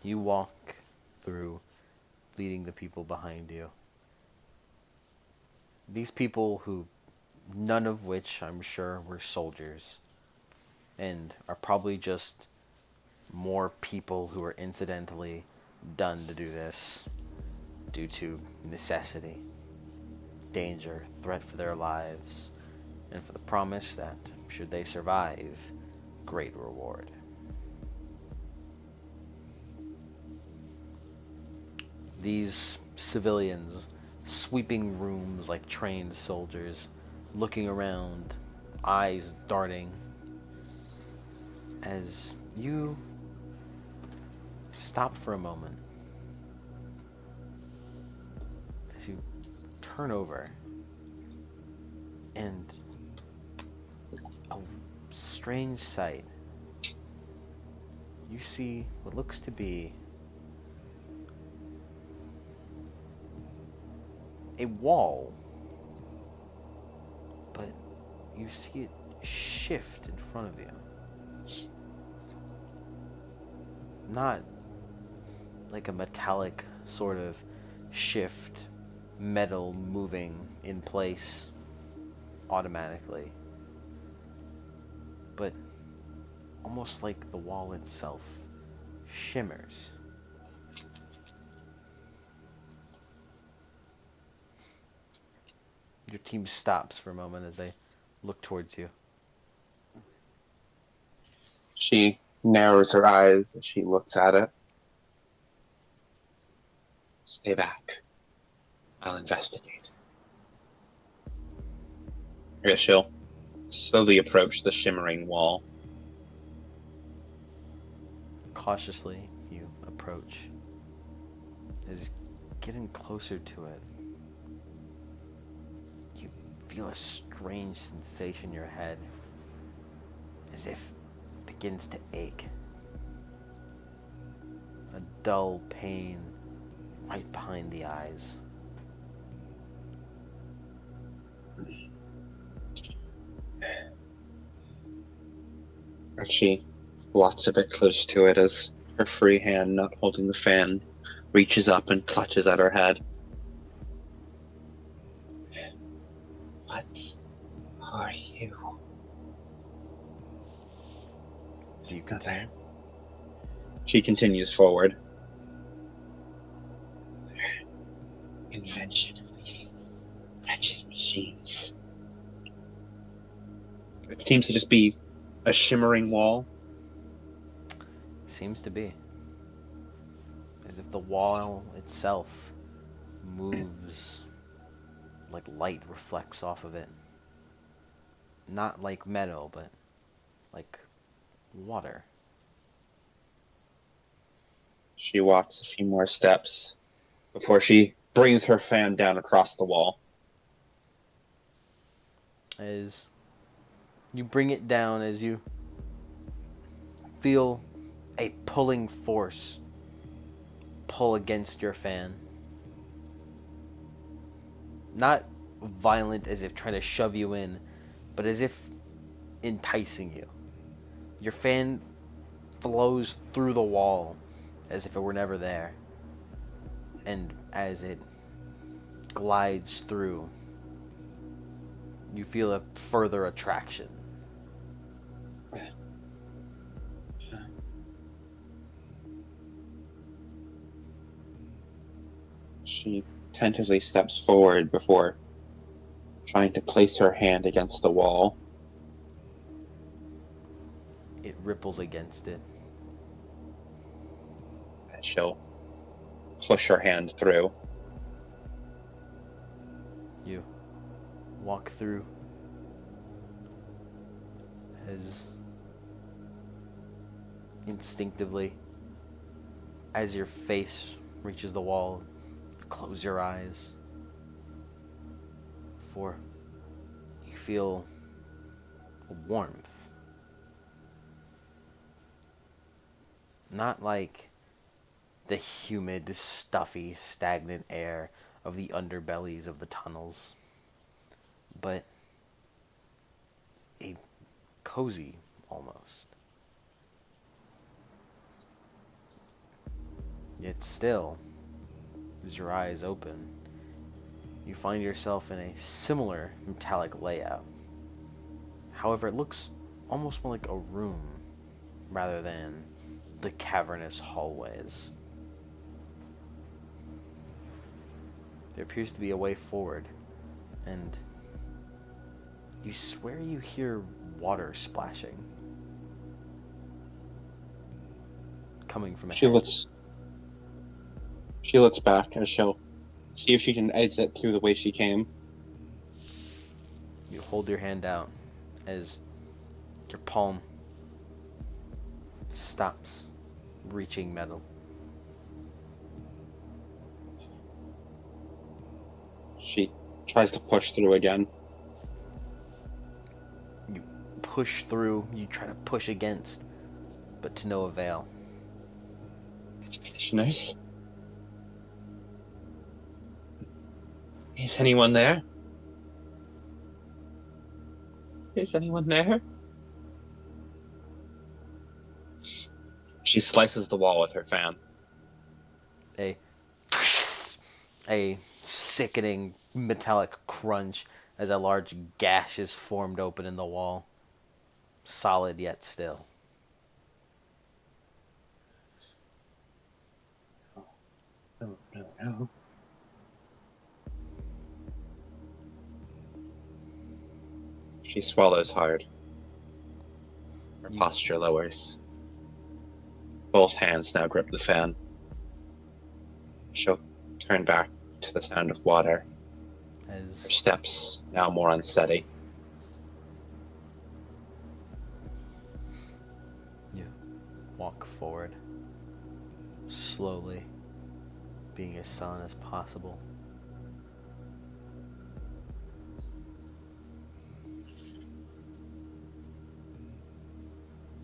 you walk through leading the people behind you. These people who, none of which I'm sure were soldiers, and are probably just more people who are incidentally done to do this due to necessity, danger, threat for their lives, and for the promise that, should they survive, great reward. These civilians sweeping rooms like trained soldiers, looking around, eyes darting, as you stop for a moment. As you turn over, and a strange sight. You see what looks to be a wall, but you see it shift in front of you. Not like a metallic sort of shift, metal moving in place automatically, but almost like the wall itself shimmers. Your team stops for a moment as they look towards you. She narrows her eyes as she looks at it. Stay back. I'll investigate. I guess she'll slowly approach the shimmering wall. Cautiously, you approach. As getting closer to it, you feel a strange sensation in your head, as if it begins to ache. A dull pain right behind the eyes. And she walks a bit close to it as her free hand, not holding the fan, reaches up and clutches at her head. What are you? Do you continue? She continues forward. Invention of these wretched machines. It seems to just be a shimmering wall. Seems to be. As if the wall itself moves like light reflects off of it. Not like metal, but like water. She walks a few more steps before she brings her fan down across the wall. As you bring it down, as you feel a pulling force pull against your fan. Not violent as if trying to shove you in, but as if enticing you. Your fan flows through the wall as if it were never there. And as it glides through, you feel a further attraction. She tentatively steps forward before trying to place her hand against the wall. It ripples against it. And she'll push her hand through. You walk through as instinctively, as your face reaches the wall, close your eyes, for you feel a warmth. Not like the humid, stuffy, stagnant air of the underbellies of the tunnels, but a cozy almost. Yet still, as your eyes open, you find yourself in a similar metallic layout. However, it looks almost more like a room rather than the cavernous hallways. There appears to be a way forward, and you swear you hear water splashing coming from She ahead. looks back and she'll see if she can exit through the way she came. You hold your hand out as your palm stops reaching metal. She tries to push through again. You push through, you try to push against, but to no avail. Expeditioners? Is anyone there? Is anyone there? She slices the wall with her fan. A sickening metallic crunch as a large gash is formed open in the wall. Solid yet still. No. She swallows hard. Her posture lowers. Both hands now grip the fan. She'll turn back to the sound of water. Her As steps now more unsteady. you walk forward, slowly, being as silent as possible.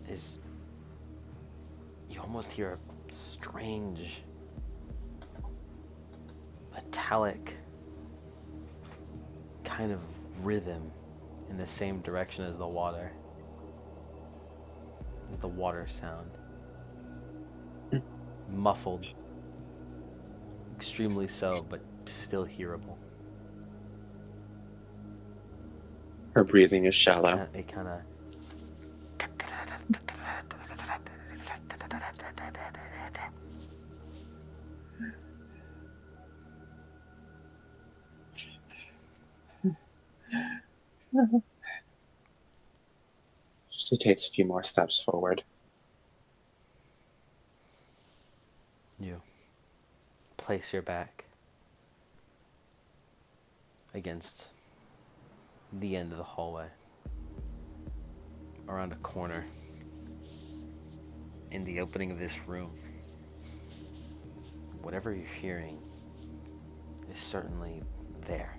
As you almost hear a strange, metallic kind of rhythm in the same direction as the water. As the water sound. Muffled. Extremely so, but still hearable. Her breathing is shallow. It kind of She takes a few more steps forward. You place your back against the end of the hallway, around a corner, in the opening of this room. Whatever you're hearing is certainly there.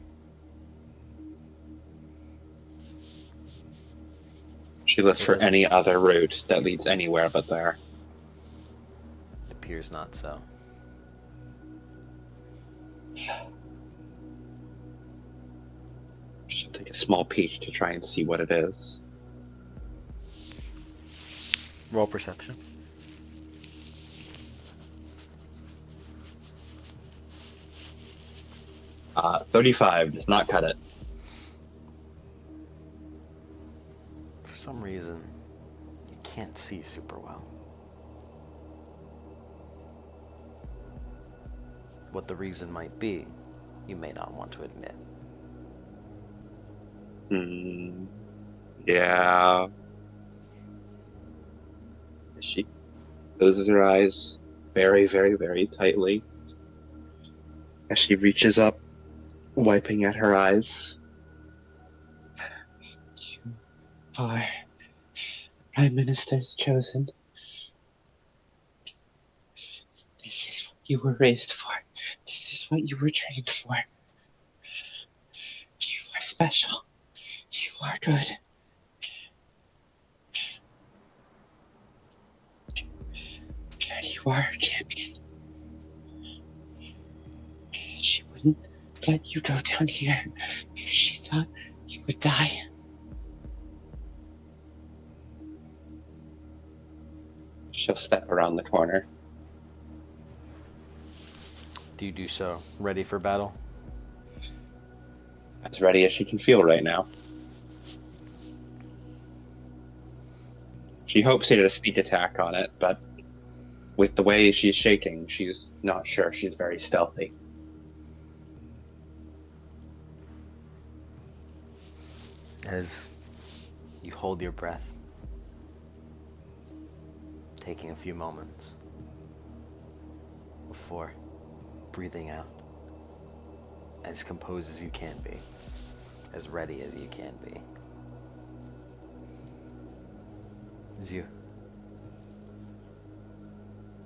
She looks for any other route that leads anywhere but there. It appears not so. She'll take a small peek to try and see what it is. Roll perception. Uh, 35 does not cut it. For some reason, you can't see super well. What the reason might be, you may not want to admit. Yeah. She closes her eyes very, very, very tightly as she reaches up, wiping at her eyes. You are Prime Minister's chosen. This is what you were raised for. This is what you were trained for. You are special. You are good. You are a champion. She wouldn't let you go down here if she thought you would die. She'll step around the corner. Do you do so? Ready for battle? As ready as she can feel right now. She hopes to get a sneak attack on it, but with the way she's shaking, she's not sure she's very stealthy. As you hold your breath, taking a few moments before breathing out, as composed as you can be, as ready as you can be. As you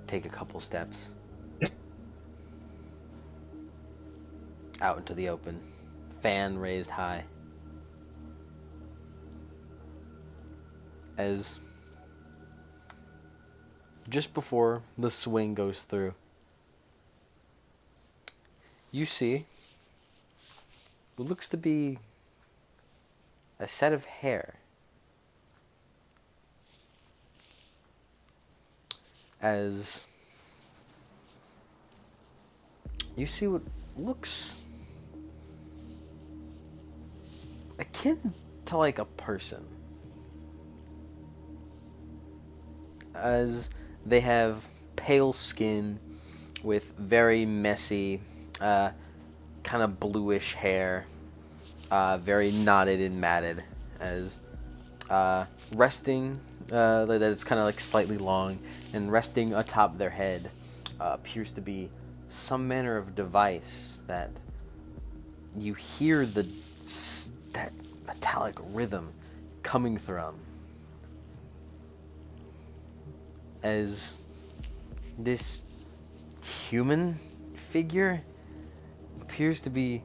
take a couple steps out into the open, fan raised high, as just before the swing goes through, you see what looks to be a set of hair. As you see what looks akin to like a person. As they have pale skin with very messy, kind of bluish hair, very knotted and matted, as resting, that it's kind of like slightly long, and resting atop their head appears to be some manner of device that you hear that metallic rhythm coming from. As this human figure appears to be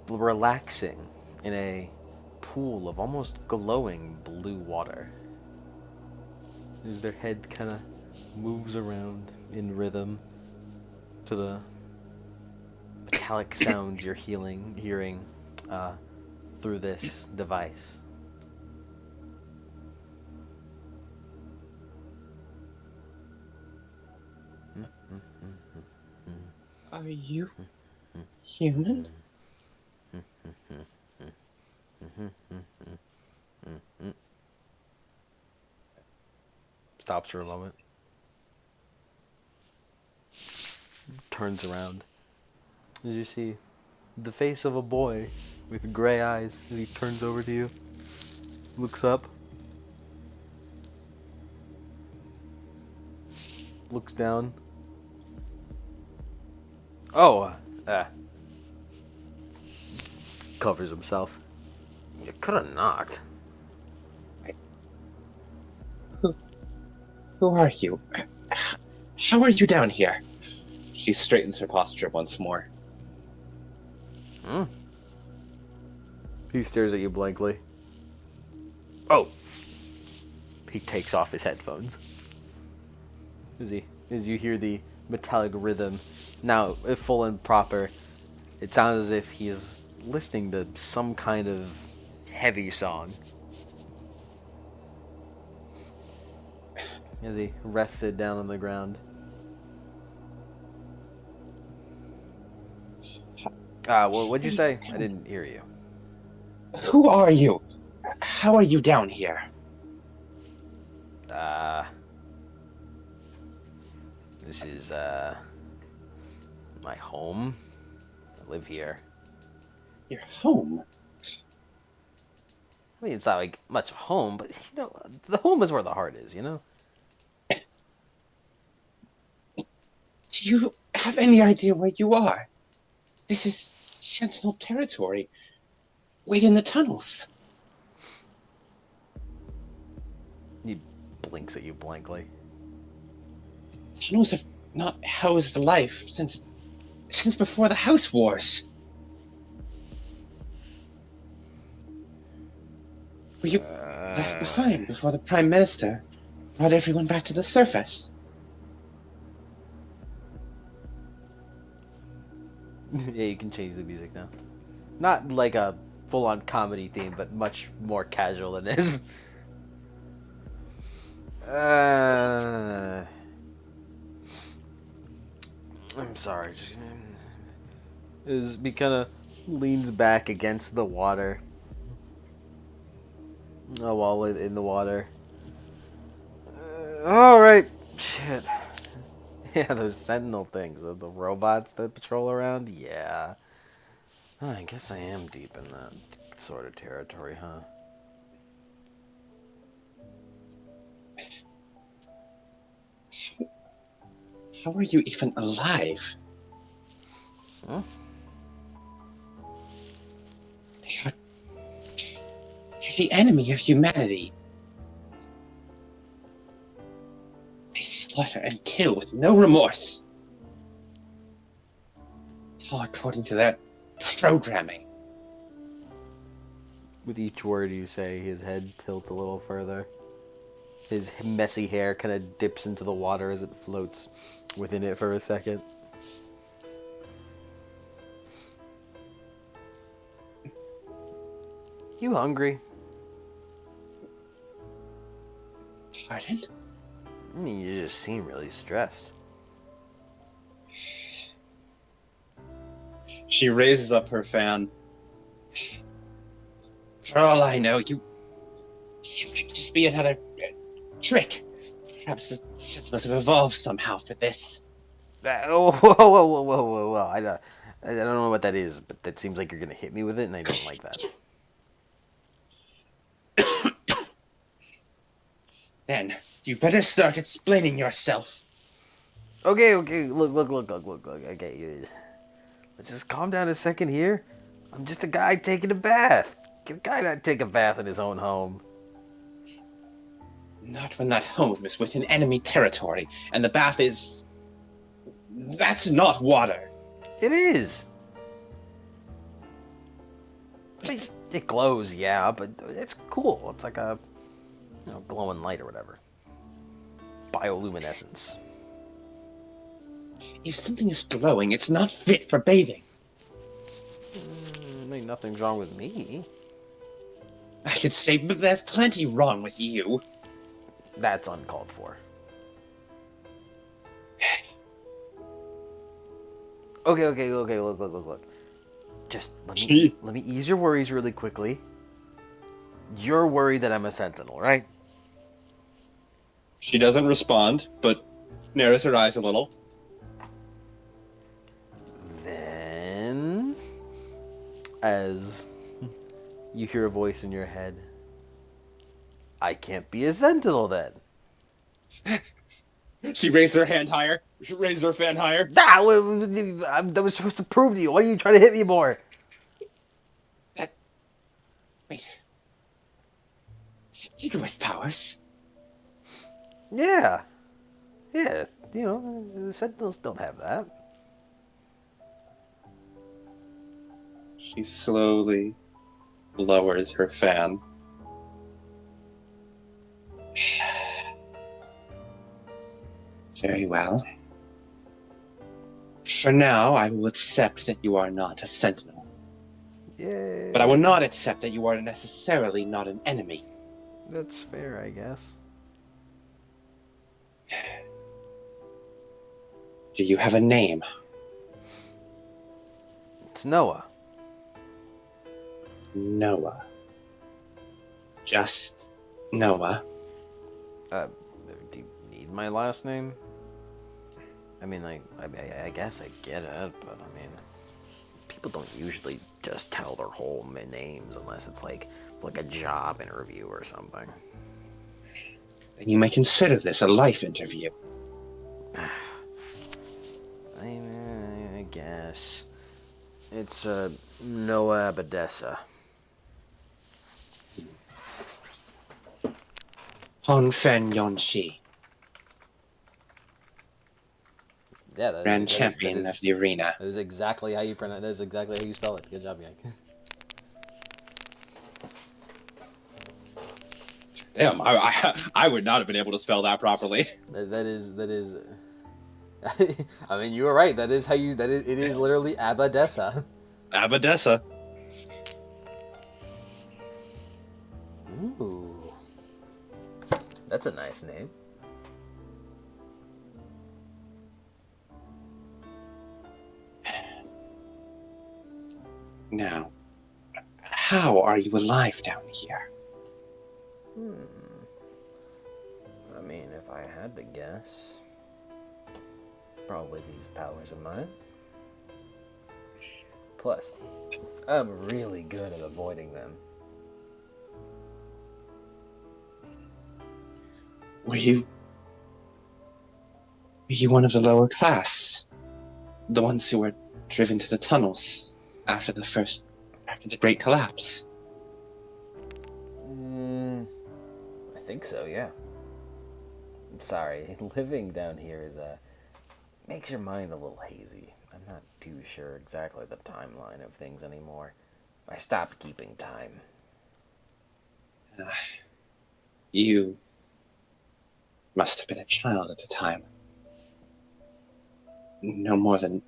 relaxing in a pool of almost glowing blue water. As their head kind of moves around in rhythm to the metallic sounds you're hearing through this device. Are you human? Stops for a moment. Turns around. As you see the face of a boy with gray eyes as he turns over to you. Looks up. Looks down. Oh, covers himself. You could have knocked. Who are you? How are you down here? She straightens her posture once more. He stares at you blankly. Oh! He takes off his headphones. As you hear the metallic rhythm, now full and proper, it sounds as if he's listening to some kind of heavy song. As he rests it down on the ground. What'd you say? I didn't hear you. Who are you? How are you down here? This is, my home. I live here. Your home? I mean, it's not like much of a home, but, the home is where the heart is, Do you have any idea where you are? This is Sentinel territory. Way in the tunnels. He blinks at you blankly. Tunnels have not housed life since before the House Wars. Were you left behind before the Prime Minister brought everyone back to the surface? Yeah, you can change the music now. Not like a full-on comedy theme, but much more casual than this. I'm sorry. He kind of leans back against the water. A wallet in the water. Alright. Shit. Yeah, those sentinel things, the robots that patrol around. Yeah. I guess I am deep in that sort of territory, huh? How are you even alive? Huh? You're the enemy of humanity. They slaughter and kill with no remorse. All according to their programming. With each word you say, his head tilts a little further. His messy hair kind of dips into the water as it floats within it for a second. You hungry? Pardon? I mean, you just seem really stressed. She raises up her fan. For all I know, you might just be another trick. Perhaps the Sentinels have evolved somehow for this. Whoa, whoa, whoa, whoa, whoa, whoa. I don't know what that is, but that seems like you're going to hit me with it, and I don't like that. Then, you better start explaining yourself. Okay, look. Okay, let's just calm down a second here. I'm just a guy taking a bath. Can a guy not take a bath in his own home? Not when that home is within enemy territory, and the bath is... That's not water. It is. It glows, yeah, but it's cool. It's like a glowing light or whatever. Bioluminescence. If something is glowing, it's not fit for bathing. I mean, nothing's wrong with me. I could say, but there's plenty wrong with you. That's uncalled for. Okay, look. Just let me ease your worries really quickly. You're worried that I'm a sentinel, right? She doesn't respond, but narrows her eyes a little. Then, as you hear a voice in your head, I can't be a sentinel then. She raised her hand higher. She raised her fan higher. That was supposed to prove to you. Why are you trying to hit me more? Wait. Is that Igor's powers? Yeah. The sentinels don't have that. She slowly lowers her fan. Very well. For now, I will accept that you are not a sentinel. Yeah. But I will not accept that you are necessarily not an enemy. That's fair, I guess. Do you have a name? It's Noah. Noah. Just Noah. Do you need my last name? I mean, I guess I get it, but I mean, people don't usually just tell their whole names unless it's like a job interview or something. Then you may consider this a life interview. I guess. It's Noah Abadessa. Honfen Yonshi, Yeah, that Grand is, Champion of the arena. That is exactly how you pronounce. That is exactly how you spell it. Good job, Yank. Damn, I would not have been able to spell that properly. That is. I mean, you were right. That is how you. It is literally Abadessa. Abadessa. Ooh, that's a nice name. Now, how are you alive down here? I mean, if I had to guess, probably these powers of mine. Plus, I'm really good at avoiding them. Were you one of the lower class? The ones who were driven to the tunnels after the Great Collapse? I think so, yeah. Sorry, living down here makes your mind a little hazy. I'm not too sure exactly the timeline of things anymore. I stopped keeping time. You must have been a child at the time. No more than...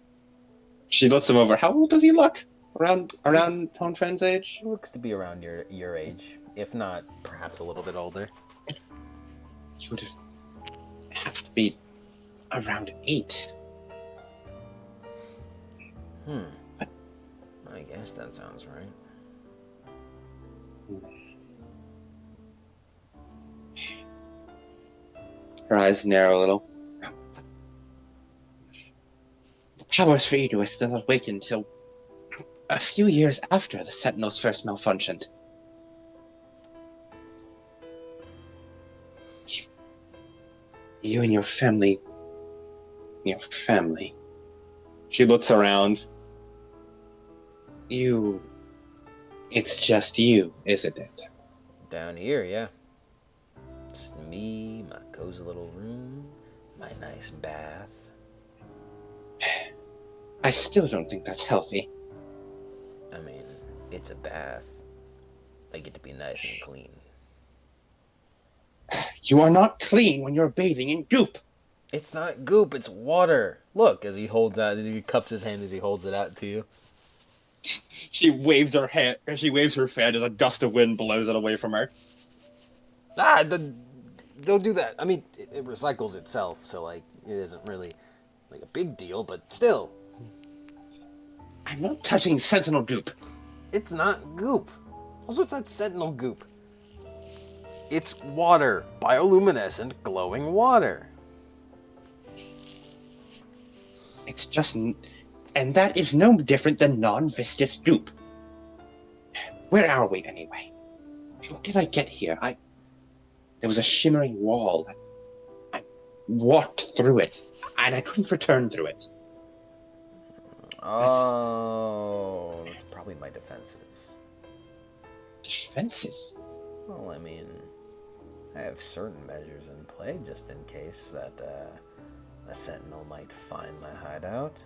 She looks him over. How old does he look? Around Hongfen's age? He looks to be around your age, if not perhaps a little bit older. You would have to be around 8. I guess that sounds right. Her eyes narrow a little. The powers for Edo are still awakened until a few years after the Sentinels first malfunctioned. You and your family... She looks around. It's just you, isn't it? Down here, yeah. Just me, my cozy little room, my nice bath. I still don't think that's healthy. I mean, it's a bath. I get to be nice and clean. You are not clean when you're bathing in goop. It's not goop, it's water. Look, as he holds out, he cups his hand as he holds it out to you. She waves her hand. She waves her fan as a gust of wind blows it away from her. Don't do that. I mean, it recycles itself, so like it isn't really like a big deal, but still. I'm not touching Sentinel goop. It's not goop. Also, it's not Sentinel goop. It's water, bioluminescent, glowing water. It's just... And that is no different than non-viscous goop. Where are we, anyway? How did I get here? There was a shimmering wall. I walked through it, and I couldn't return through it. Oh, that's probably my defenses. Defenses? Well, I mean, I have certain measures in play just in case that a sentinel might find my hideout.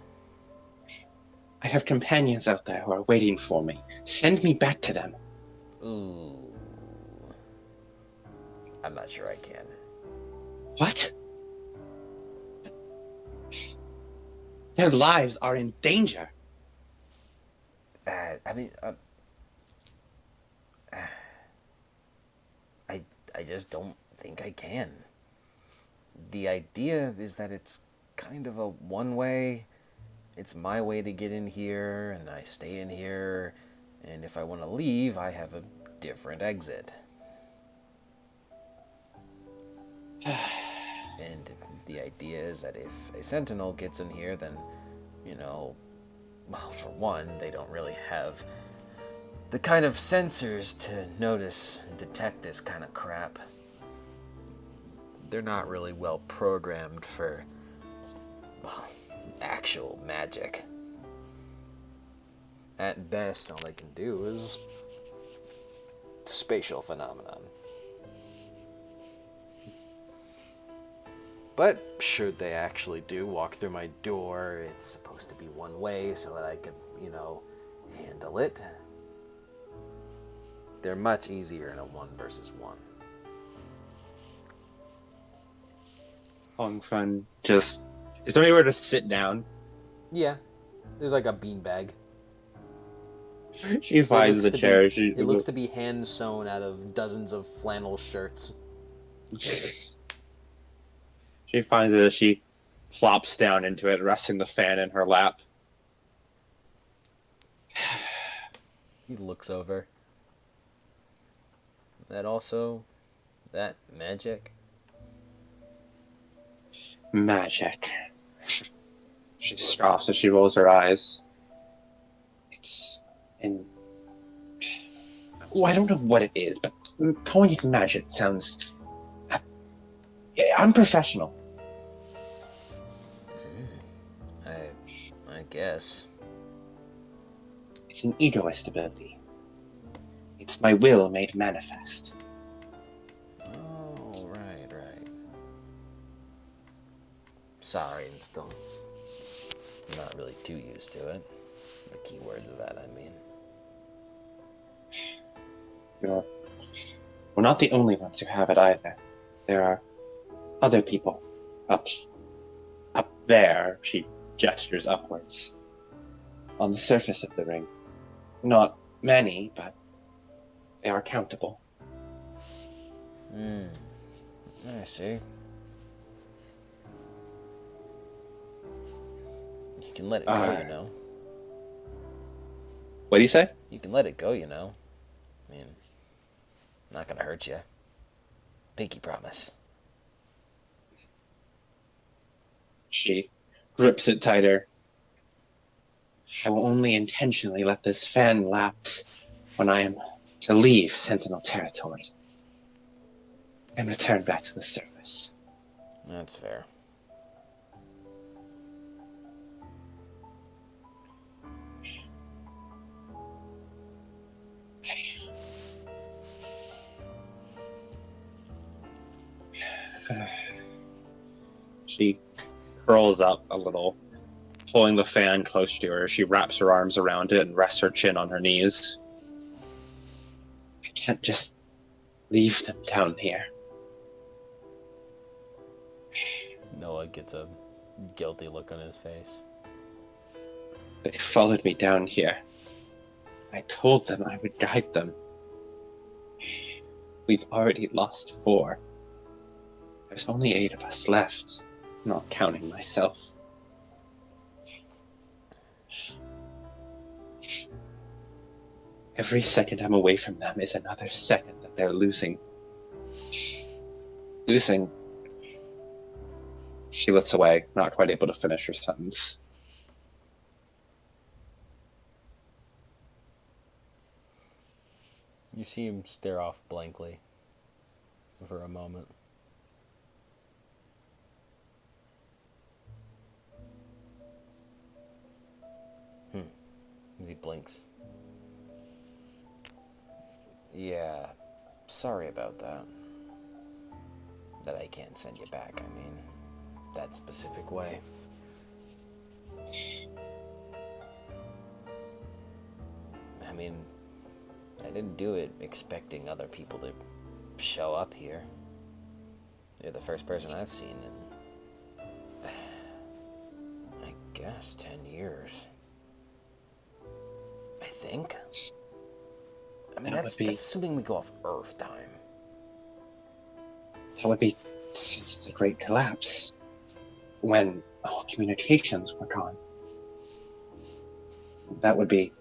I have companions out there who are waiting for me. Send me back to them. Ooh. I'm not sure I can. What? Their lives are in danger. I just don't think I can. The idea is that it's kind of a one-way. It's my way to get in here, and I stay in here, and if I want to leave, I have a different exit. And the idea is that if a sentinel gets in here, then, well, for one, they don't really have the kind of sensors to notice and detect this kind of crap. They're not really well programmed for, actual magic. At best, all they can do is spatial phenomenon. But should they actually do walk through my door, it's supposed to be one way so that I can, handle it. They're much easier in a 1 versus 1. Hongfen just... Is there anywhere to sit down? Yeah, there's like a beanbag. She finds the chair. It looks to be hand sewn out of dozens of flannel shirts. She finds it as she plops down into it, resting the fan in her lap. He looks over. That magic? Magic. She stops as she rolls her eyes. It's in. Oh, I don't know what it is, but calling it magic sounds unprofessional. I guess. It's an egoist ability. It's my will made manifest. Oh, right. Sorry, I'm still not really too used to it. The keywords of that, I mean. We're not the only ones who have it either. There are other people up there. She gestures upwards. On the surface of the ring. Not many, but they are countable. I see. You can let it go, you know. What do you say? You can let it go, you know. I mean, not gonna hurt you. Pinky promise. She grips it tighter. I will only intentionally let this fan lapse when I am to leave Sentinel territory and return back to the surface. That's fair. She curls up a little, pulling the fan close to her. She wraps her arms around it and rests her chin on her knees. I can't just leave them down here. Noah gets a guilty look on his face. They followed me down here. I told them I would guide them. We've already lost 4. There's only 8 of us left, not counting myself. Every second I'm away from them is another second that they're losing. She looks away, not quite able to finish her sentence. You see him stare off blankly for a moment. As he blinks. Yeah, sorry about that. That I can't send you back, I mean, that specific way. I mean, I didn't do it expecting other people to show up here. You're the first person I've seen in, I guess, 10 years. I think. I mean, that's assuming we go off Earth time. That would be since the Great Collapse, when all communications were gone. That would be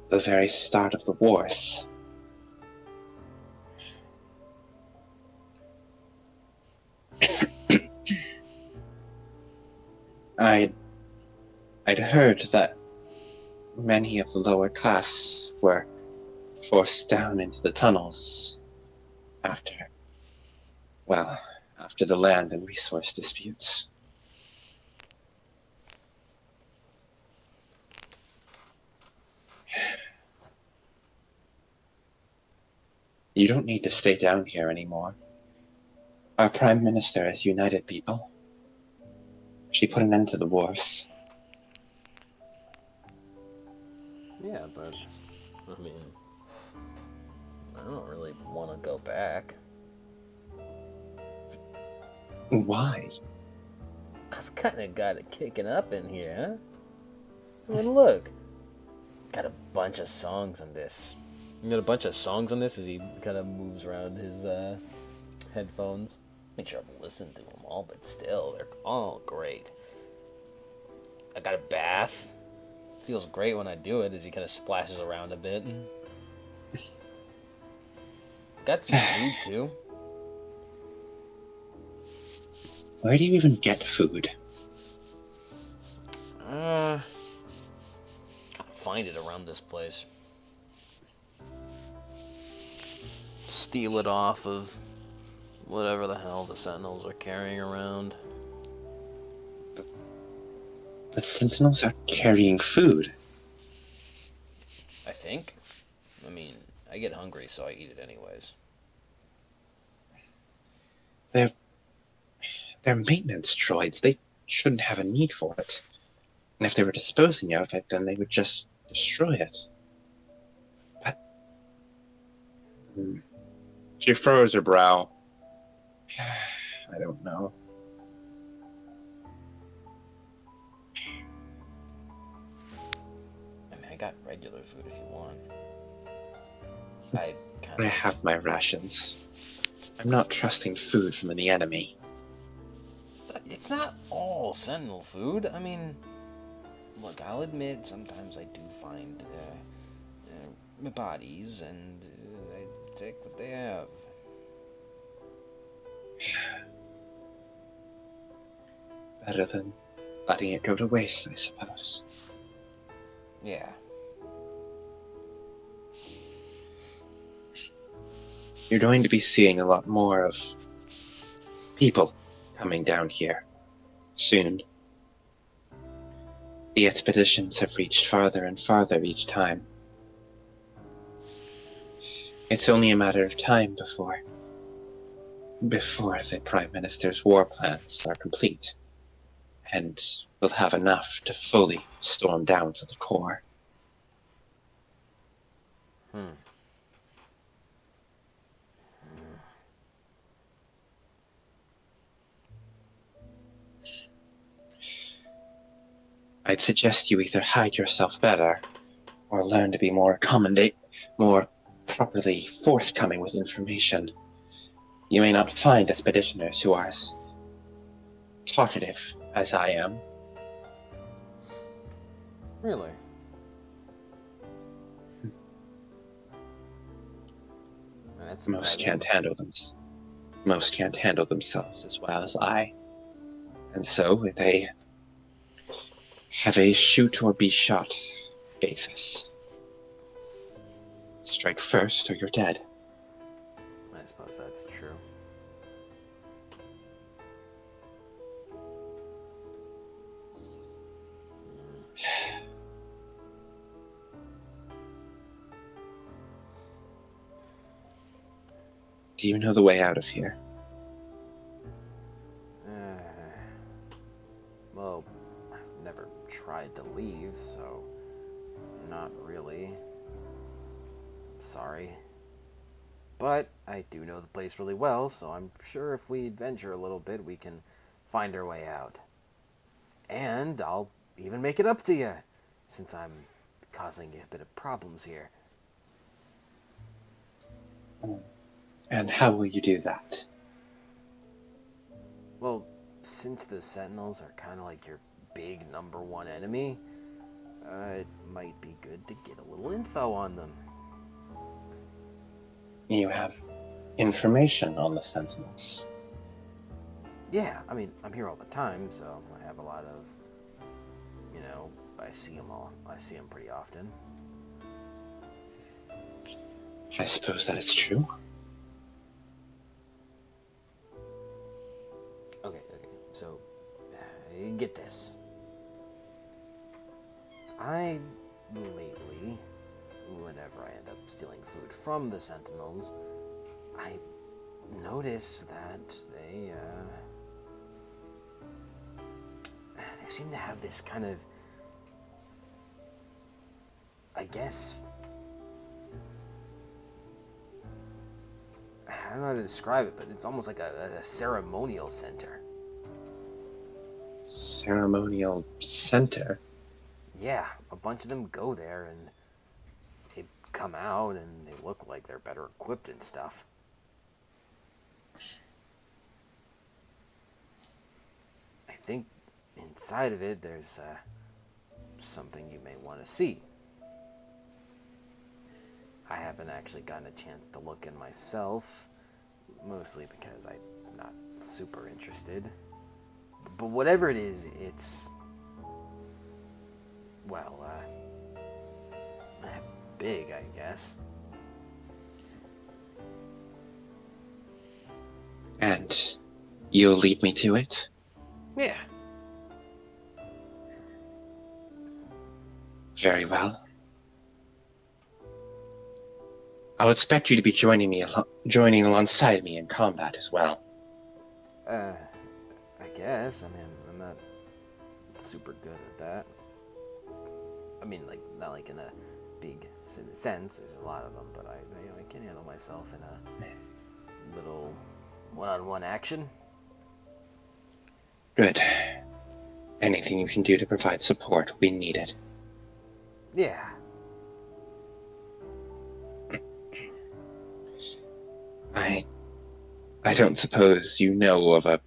the very start of the wars. I'd heard that many of the lower class were forced down into the tunnels after the land and resource disputes. You don't need to stay down here anymore. Our Prime Minister has united people. She put an end to the wars. Yeah, but, I mean, I don't really want to go back. Why? I've kind of got it kicking up in here, huh? I mean, look. Got a bunch of songs on this. You got a bunch of songs on this as he kind of moves around his headphones. Make sure I've listened to them all, but still, they're all great. I got a bath. feels great when I do it as he kind of splashes around a bit. Got some food too. Where do you even get food? Gotta find it around this place. Steal it off of whatever the hell the Sentinels are carrying around. The Sentinels are carrying food. I think. I mean, I get hungry, so I eat it anyways. They're maintenance droids. They shouldn't have a need for it. And if they were disposing of it, then they would just destroy it. But... She furrows her brow. I don't know. I mean, I got regular food if you want. I have my rations. I'm not trusting food from the enemy. It's not all Sentinel food. I mean, look, I'll admit sometimes I do find bodies, and I take what they have. Better than letting it go to waste, I suppose. Yeah. You're going to be seeing a lot more of people coming down here soon. The expeditions have reached farther and farther each time. It's only a matter of time before the Prime Minister's war plans are complete, and we'll have enough to fully storm down to the core. I'd suggest you either hide yourself better, or learn to be more properly forthcoming with information. You may not find expeditioners who are as talkative as I am. Really? Most can't handle themselves as well as I. And so they have a shoot or be shot basis. Strike first or you're dead. I suppose that's true. Do you know the way out of here? Well, I've never tried to leave, so not really. Sorry. But I do know the place really well, so I'm sure if we adventure a little bit, we can find our way out. And I'll even make it up to you, since I'm causing you a bit of problems here. And how will you do that? Well, since the Sentinels are kind of like your big #1 enemy, it might be good to get a little info on them. You have information on the Sentinels. Yeah, I mean, I'm here all the time, so I have a lot of, I see them pretty often. I suppose that is true. Okay, so, get this. Lately, whenever I end up stealing food from the Sentinels, I notice that they seem to have this kind of, I guess, I don't know how to describe it, but it's almost like a ceremonial center. Ceremonial center? Yeah, a bunch of them go there and they come out and they look like they're better equipped and stuff. I think inside of it there's something you may want to see. I haven't actually gotten a chance to look in myself, mostly because I'm not super interested. But whatever it is, it's, well, big, I guess. And you'll lead me to it? Yeah. Very well. I'll expect you to be joining alongside me in combat as well. I guess. I mean, I'm not super good at that. I mean, like, not like in a big sense. There's a lot of them, but I can handle myself in a little one-on-one action. Good. Anything you can do to provide support, we need it. Yeah. I don't suppose you know of a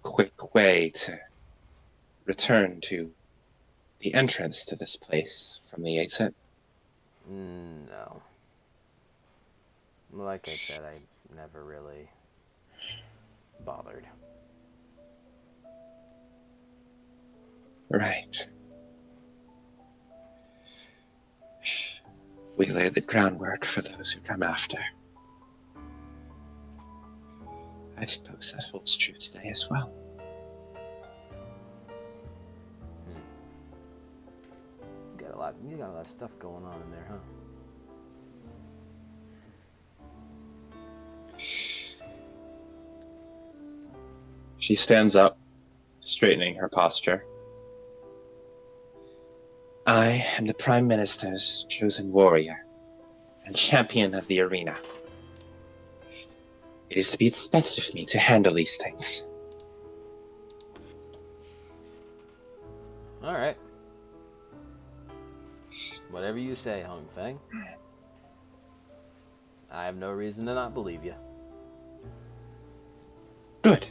quick way to return to the entrance to this place from the exit? No. Like I said, I never really bothered. Right. We lay the groundwork for those who come after. I suppose that holds true today as well. You got a lot of stuff going on in there, huh? She stands up, straightening her posture. I am the Prime Minister's chosen warrior and champion of the arena. It is to be expected of me to handle these things. Alright. Whatever you say, Hong Feng. I have no reason to not believe you. Good.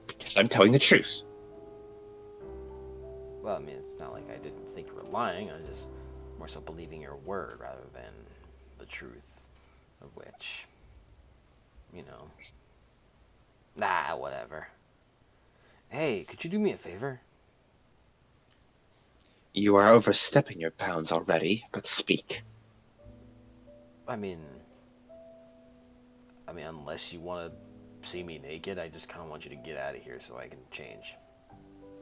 Because I'm telling the truth. Well, I mean, it's not like I didn't think you were lying. I just more so believing your word rather than the truth of which, you know. Nah, whatever. Hey, could you do me a favor? You are overstepping your bounds already, but speak. I mean, unless you want to see me naked, I just kind of want you to get out of here so I can change.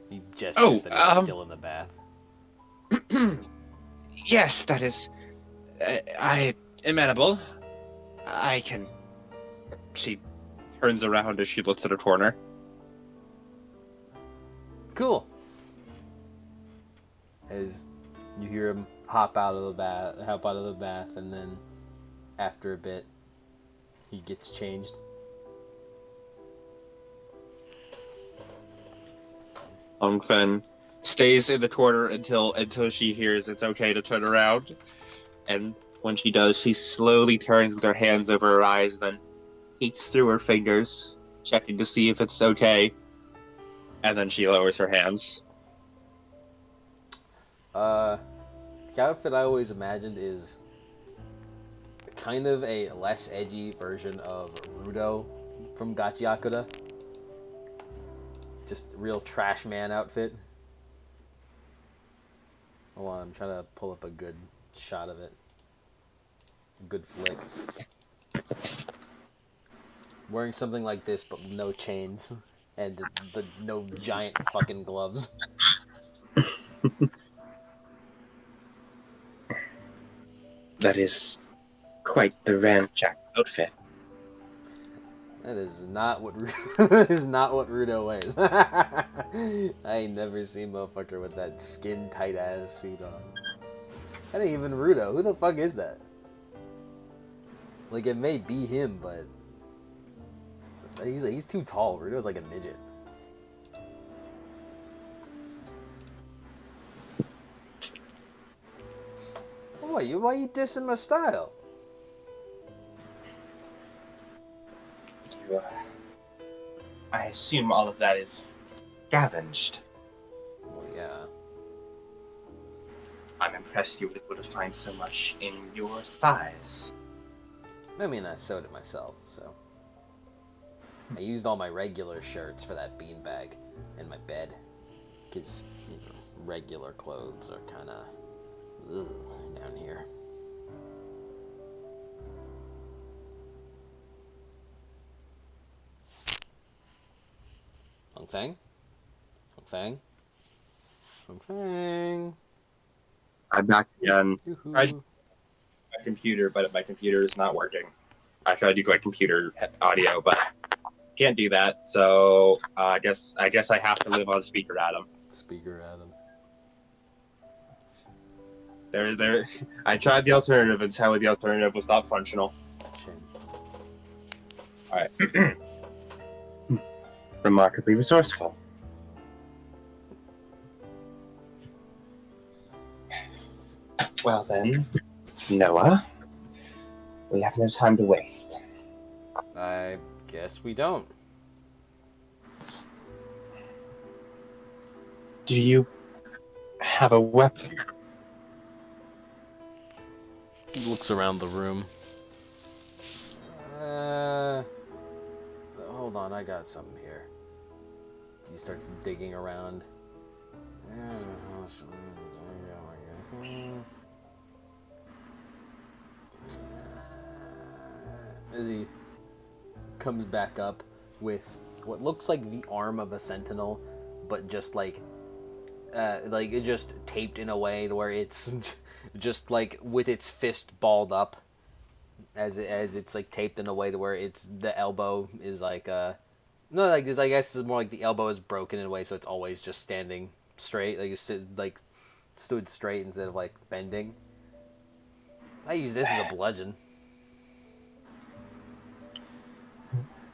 He gestures that he's still in the bath. Yes, that is... I am amenable. I can... She turns around as she looks at her corner. Cool. As you hear him hop out of the bath, and then after a bit, he gets changed. Hong Fen stays in the corner until she hears it's okay to turn around. And when she does, she slowly turns with her hands over her eyes and then peeks through her fingers, checking to see if it's okay. And then she lowers her hands. The outfit I always imagined is kind of a less edgy version of Rudo from Gachiakuda. Just real trash man outfit. Hold on, I'm trying to pull up a good shot of it. Good flick. Wearing something like this, but no chains. And the no giant fucking gloves. That is quite the ramjack outfit. That is not what that is not what Rudo wears. I ain't never seen a motherfucker with that skin tight ass suit on. That ain't even Rudo. Who the fuck is that? Like, it may be him, but he's too tall. Rudo's like a midget. Why you dissing my style? I assume all of that is scavenged. Well, yeah. impressed you was able to find so much in your size. I mean, I sewed it myself, so. I used all my regular shirts for that beanbag in my bed. Because, regular clothes are kind of down here. Hong Fang? Hong Fang? Hong Fang? I'm back again. Yoo-hoo. I my computer, but my computer is not working. I tried to do my computer audio, but can't do that. So I guess I have to live on speaker, Adam. Speaker Adam. There. I tried the alternative and how the alternative was not functional. Shame. All right. Remarkably resourceful. Well then, Noah, we have no time to waste. I guess we don't. Do you have a weapon? He looks around the room. Hold on, I got something here. He starts digging around. As he comes back up with what looks like the arm of a sentinel, but just like it just taped in a way to where it's just like with its fist balled up, as it's like taped in a way to where it's the elbow is like no, like I guess it's more like the elbow is broken in a way, so it's always just standing straight, like stood straight instead of like bending. I use this as a bludgeon.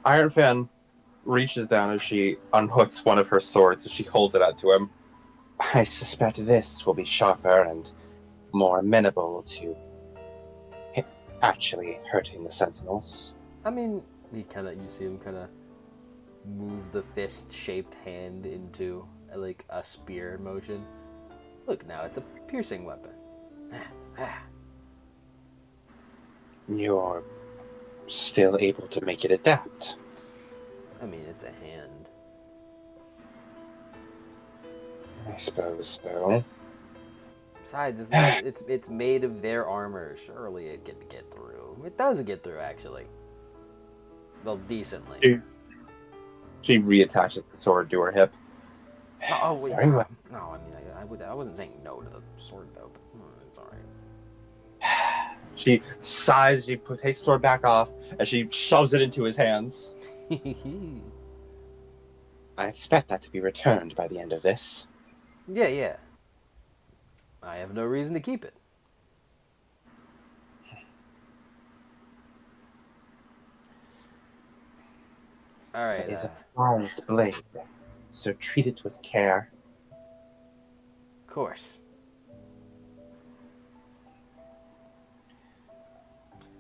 Iron Fan reaches down and she unhooks one of her swords and she holds it out to him. I suspect this will be sharper and more amenable to actually hurting the sentinels. I mean, you see him kind of move the fist-shaped hand into like a spear motion. Look, now it's a piercing weapon. You're still able to make it adapt. I mean, it's a hand. I suppose so. Besides, it's made of their armor. Surely it could get through. It does get through, actually. Well, decently. She reattaches the sword to her hip. Oh, wait. Very well. No, I mean, I wasn't saying no to the sword, though, but it's alright. She sighs, she takes the sword back off, and she shoves it into his hands. I expect that to be returned by the end of this. Yeah. I have no reason to keep it. Alright. It is a prized blade, so treat it with care. Of course.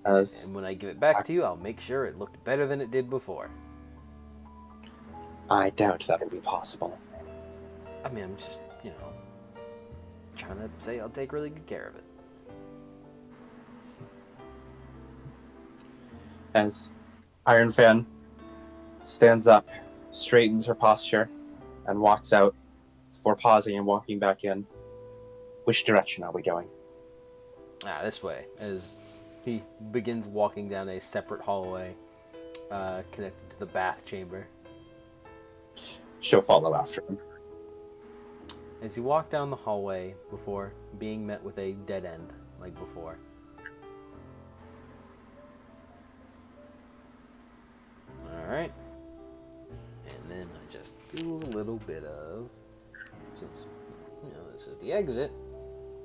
And when I give it back to you, I'll make sure it looked better than it did before. I doubt that'll be possible. I mean, I'm just, trying to say I'll take really good care of it. As Iron Fan stands up, straightens her posture, and walks out before pausing and walking back in. Which direction are we going? This way, as he begins walking down a separate hallway connected to the bath chamber. She'll follow after him. As you walk down the hallway before being met with a dead end, like before. Alright. And then I just do a little bit of, since, this is the exit,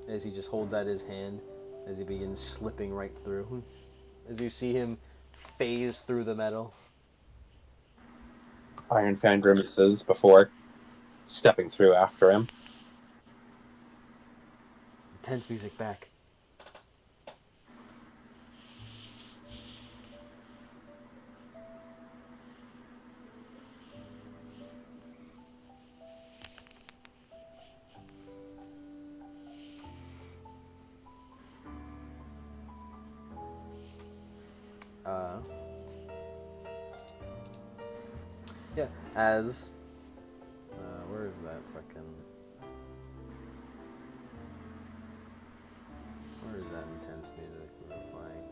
as he just holds out his hand, as he begins slipping right through. As you see him phase through the metal. Iron Fan grimaces before stepping through after him. Tense music back. Yeah, as where is that fucking? Where is that intense music we were playing?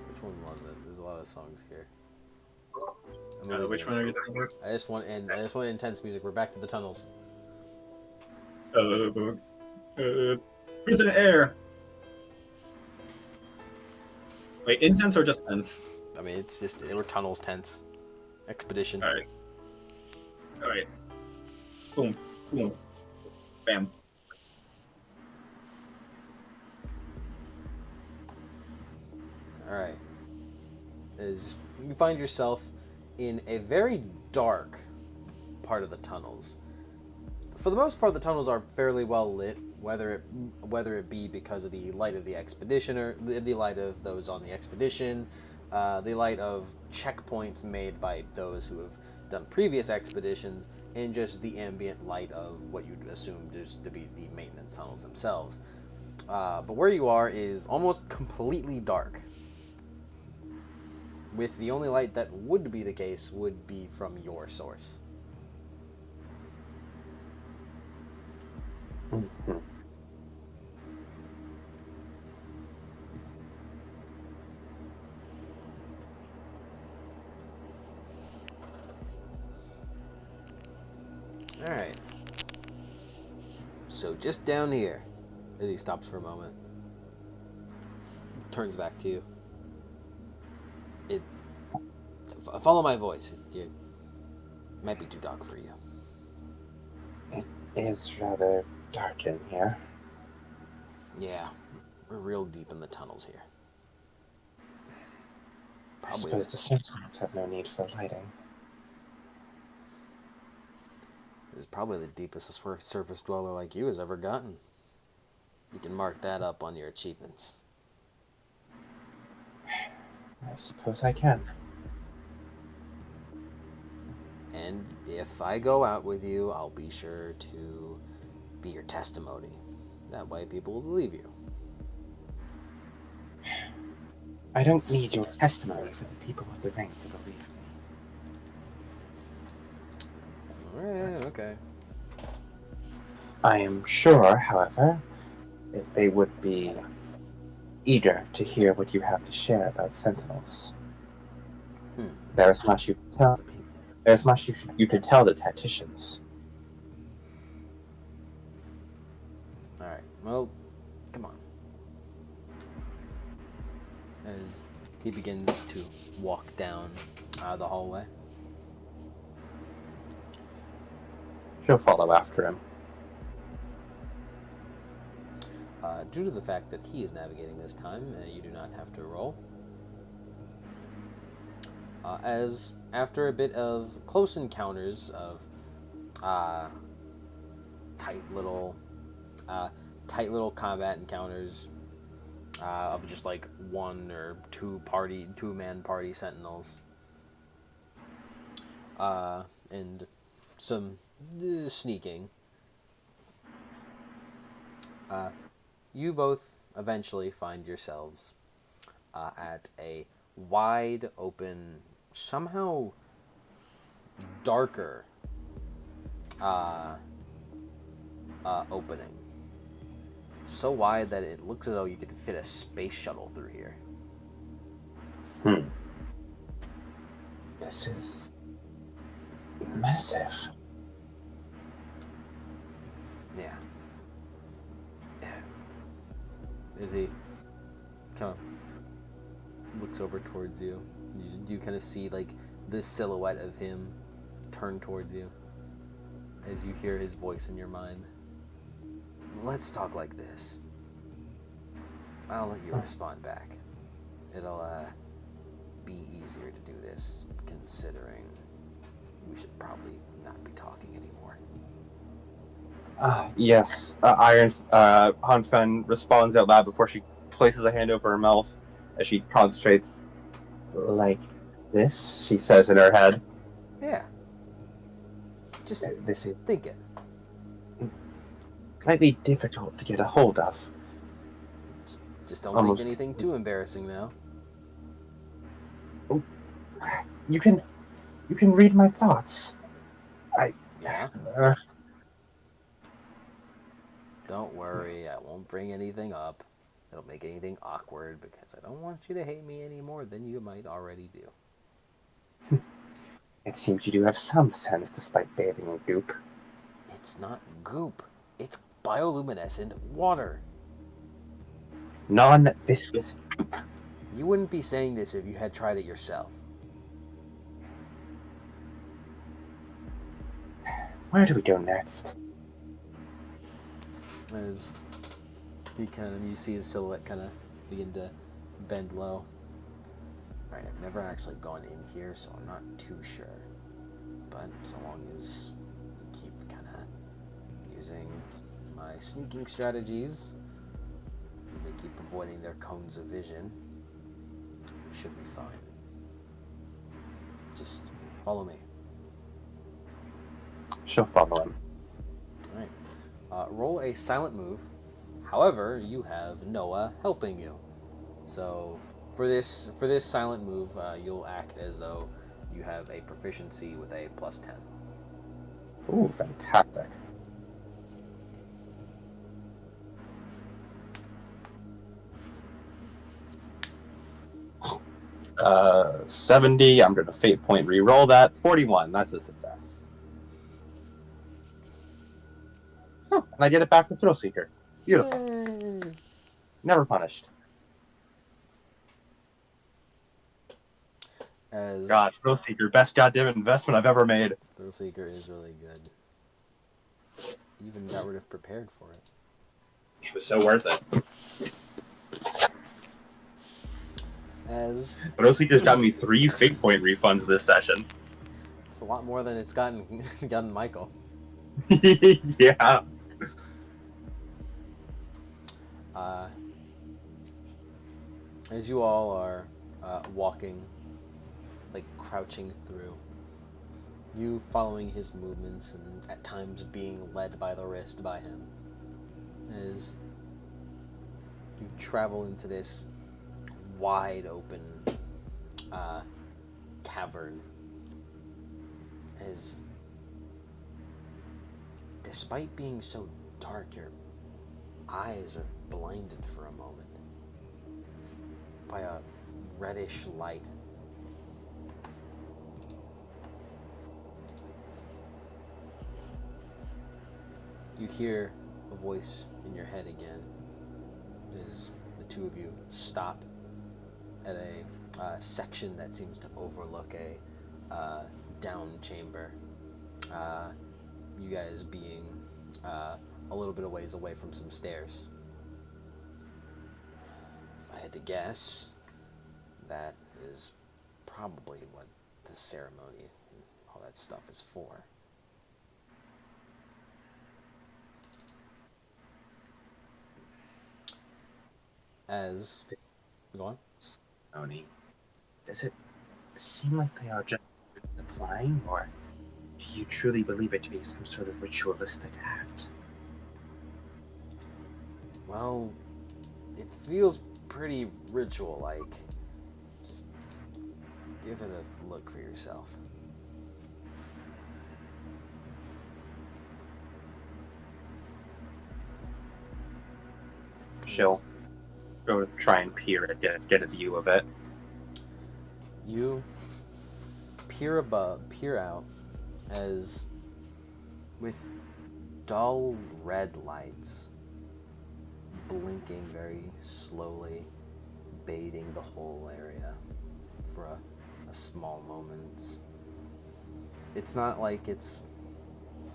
Which one was it? There's a lot of songs here. Which one are you talking about? I just want intense music. We're back to the tunnels. Prison Air. Wait, intense or just tense? I mean, it's just they were tunnels tense. Expedition. All right. Boom, boom, bam. All right. As you find yourself in a very dark part of the tunnels. For the most part, the tunnels are fairly well lit, whether it be because of the light of the expedition or the light of those on the expedition, the light of checkpoints made by those who have done previous expeditions, and just the ambient light of what you'd assume just to be the maintenance tunnels themselves. But where you are is almost completely dark, with the only light that would be the case would be from your source. Mm-hmm. Alright. So just down here. And he stops for a moment. Turns back to you. Follow my voice. It might be too dark for you. It is rather dark in here. Yeah. We're real deep in the tunnels here. I suppose the sentinels have no need for lighting. It's probably the deepest a surface dweller like you has ever gotten. You can mark that up on your achievements. I suppose I can. And if I go out with you, I'll be sure to be your testimony. That way people will believe you. I don't need your testimony for the people of the ring to believe me. Alright, okay. I am sure, however, that they would be eager to hear what you have to share about sentinels. There is much you can tell the people. There's much you could tell the tacticians. Alright, well, come on. As he begins to walk down the hallway. She'll follow after him. Due to the fact that he is navigating this time, you do not have to roll. As after a bit of close encounters of tight little combat encounters of just like one or two man party sentinels, and some sneaking. You both eventually find yourselves at a wide open, somehow darker opening. So wide that it looks as though you could fit a space shuttle through here. This is massive. Yeah. As he kind of looks over towards you, you kind of see like the silhouette of him turn towards you as you hear his voice in your mind. Let's talk like this. I'll let you respond back. It'll be easier to do this, considering we should probably not be talking anymore. Yes. Hanfen responds out loud before she places a hand over her mouth as she concentrates. Like this, she says in her head. Yeah. Just This is think it. slightly difficult to get a hold of. Just don't Almost. think anything too embarrassing now. You can read my thoughts. Yeah? Uh, Don't worry, I won't bring anything up. It'll make anything awkward because I don't want you to hate me any more than you might already do. it seems you do have some sense despite bathing in goop. It's not goop. It's bioluminescent water. Non-viscous. You wouldn't be saying this if you had tried it yourself. Where do we go next? As you see his silhouette kind of begin to bend low. Right, I've never actually gone in here, so I'm not too sure. But so long as we keep kind of using my sneaking strategies, they keep avoiding their cones of vision, we should be fine. Just follow me. She'll follow him. Alright. Roll a silent move. However, you have Noah helping you. So for this silent move, you'll act as though you have a proficiency with a +10. Ooh, fantastic. 70. I'm gonna fate point re-roll that. 41. That's a success. Oh, and I get it back for Thrill Seeker. Beautiful. Yay. Never punished. As God, Thrill Seeker, best goddamn investment I've ever made. Thrill Seeker is really good. Even got rid of prepared for it. It was so worth it. As Thrill Seeker's got me 3 fate point refunds this session. it's a lot more than it's gotten Michael. Yeah. As you all are walking, like crouching through, you following his movements and at times being led by the wrist by him, as you travel into this wide open cavern, as despite being so dark, your eyes are blinded for a moment by a reddish light. You hear a voice in your head again as the two of you stop at a section that seems to overlook a down chamber. You guys being a little bit of ways away from some stairs. If I had to guess, that is probably what the ceremony and all that stuff is for. As go on. Oni, does it seem like they are just applying, or do you truly believe it to be some sort of ritualistic act? Well, it feels pretty ritual-like. Just give it a look for yourself. She'll go try and peer it, get a view of it. You peer out as with dull red lights blinking very slowly, bathing the whole area for a small moment. It's not like it's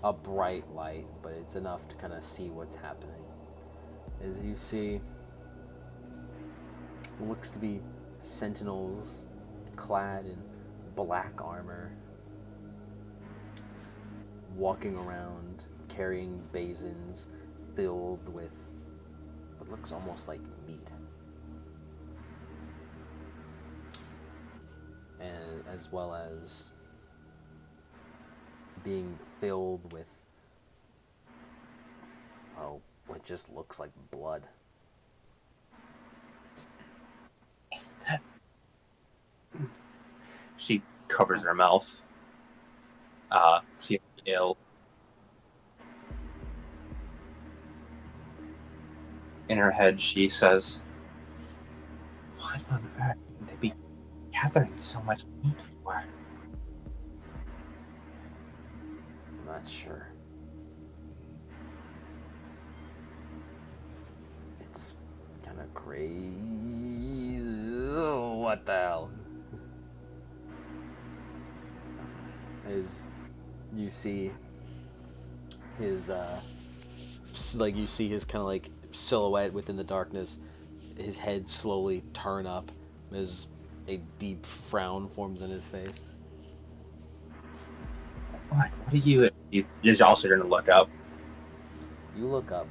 a bright light, but it's enough to kind of see what's happening. As you see, what looks to be sentinels clad in black armor, walking around carrying basins filled with what looks almost like meat, and as well as being filled with, well, what just looks like blood. Is that... She covers her mouth. Feeling ill. In her head, she says, "What on earth would they be gathering so much meat for?" I'm not sure. It's kind of crazy. Oh, what the hell? As you see his, you see his kind of like silhouette within the darkness, his head slowly turn up as a deep frown forms in his face. What are you? He's also going to look up. You look up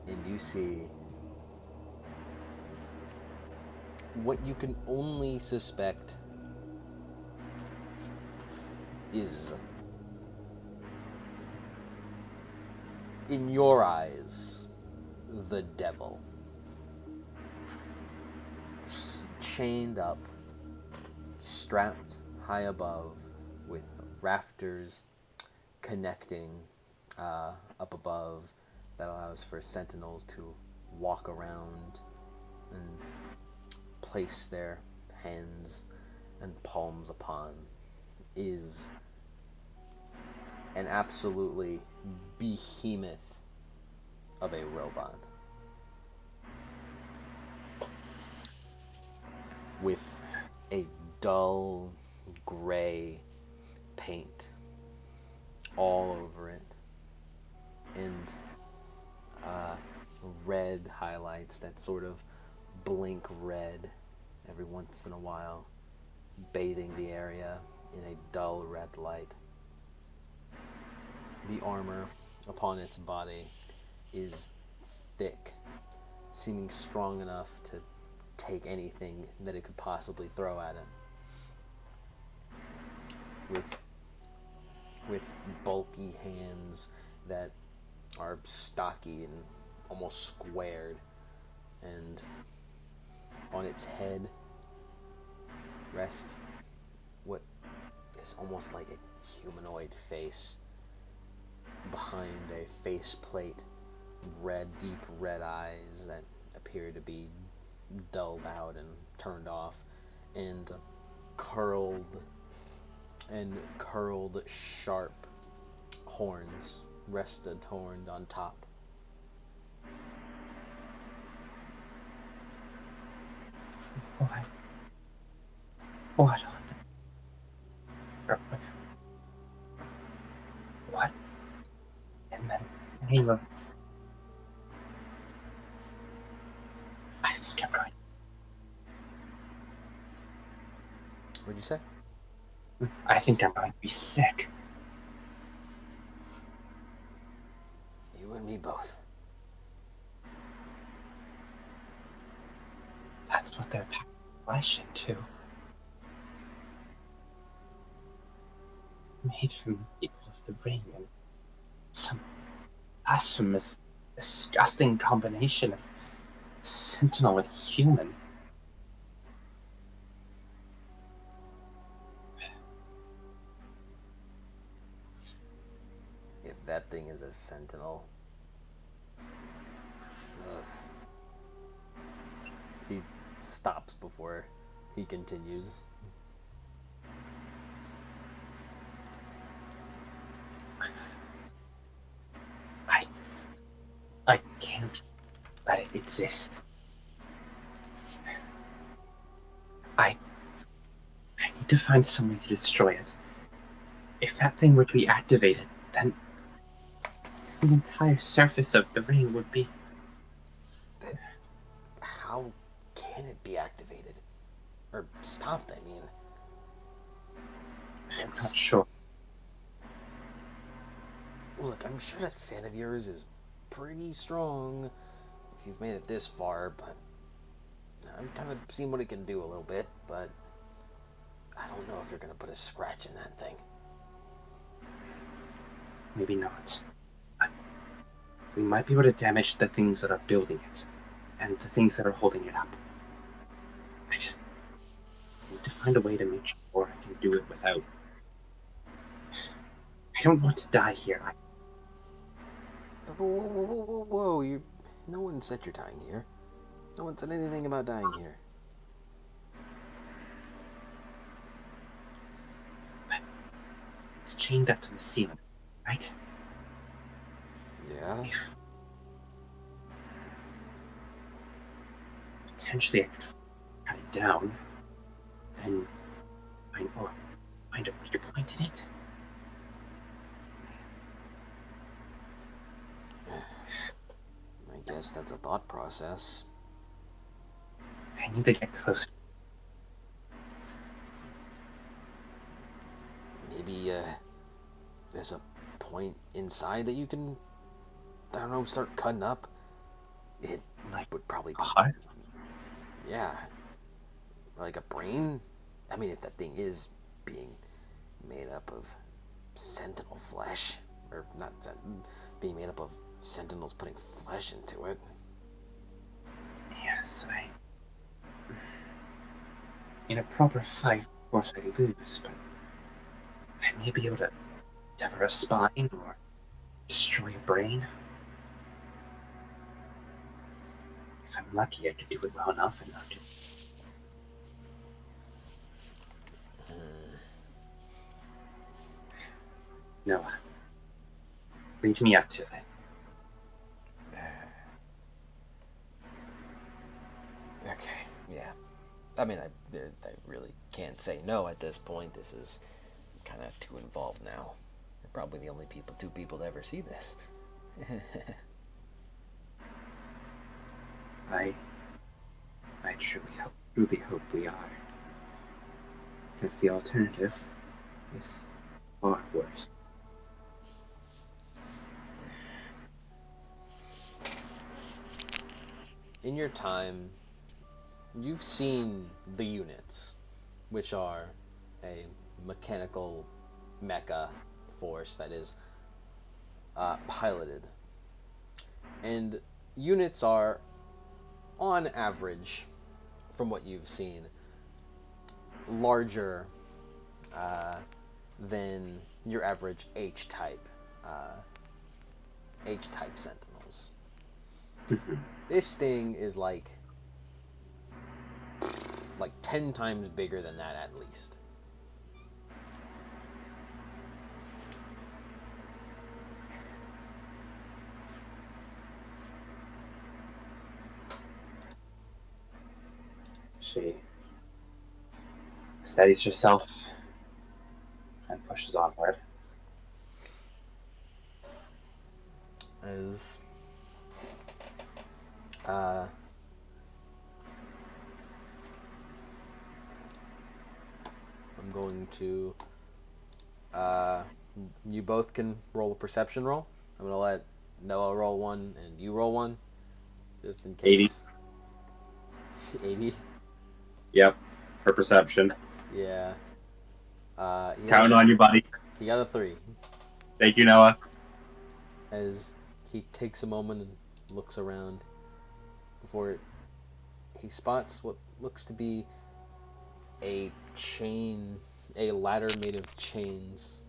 and you see what you can only suspect is, in your eyes, the devil. Chained up, strapped high above, with rafters connecting up above that allows for sentinels to walk around and place their hands and palms upon, is an absolutely behemoth of a robot. With a dull gray paint all over it, and red highlights that sort of blink red every once in a while, bathing the area in a dull red light. The armor upon its body is thick, seeming strong enough to take anything that it could possibly throw at it. With bulky hands that are stocky and almost squared, and on its head rests what is almost like a humanoid face. Behind a faceplate, deep red eyes that appear to be dulled out and turned off, and curled sharp horns horned on top. What in the name of... I think I'm going... What'd you say? I think I'm going to be sick. You and me both. That's what they're packing flesh into. Made from the people of the ring, and some blasphemous, disgusting combination of sentinel and human. If that thing is a sentinel. Ugh. He stops before he continues. I can't let it exist. I need to find some way to destroy it. If that thing were to be activated, then the entire surface of the ring would be... How can it be activated? Or stopped, I mean. I'm not sure. Look, I'm sure that fan of yours is pretty strong if you've made it this far, but I'm kind of seeing what it can do a little bit, but I don't know if you're going to put a scratch in that thing. Maybe not. But we might be able to damage the things that are building it, and the things that are holding it up. I just need to find a way to make sure I can do it without. I don't want to die here. Whoa, no one said you're dying here. No one said anything about dying here. But it's chained up to the ceiling, right? Yeah? If potentially I could cut it down, then find a weak point in it. I guess that's a thought process. I need to get closer. Maybe, there's a point inside that you can, I don't know, start cutting up. It would probably be... Heart? Yeah. Like a brain? I mean, if that thing is being made up of sentinel flesh, or not being made up of sentinels putting flesh into it. Yes, in a proper fight, of course I lose, but I may be able to sever a spine or destroy a brain. If I'm lucky, I could do it well enough and not do. Noah, lead me up to it. Okay, yeah. I mean, I really can't say no at this point. This is kind of too involved now. You're probably the only two people to ever see this. I truly hope we are. Because the alternative is far worse. In your time, you've seen the units, which are a mechanical mecha force that is piloted. And units are, on average, from what you've seen, larger than your average H-type sentinels. This thing is like 10 times bigger than that at least. She steadies herself and pushes onward. As I'm going to you both can roll a perception roll. I'm gonna let Noah roll one and you roll one, just in case. 80. Yep, her perception. Yeah. Counting on you, buddy. He got a 3. Thank you, Noah. As he takes a moment and looks around before he spots what looks to be a ladder made of chains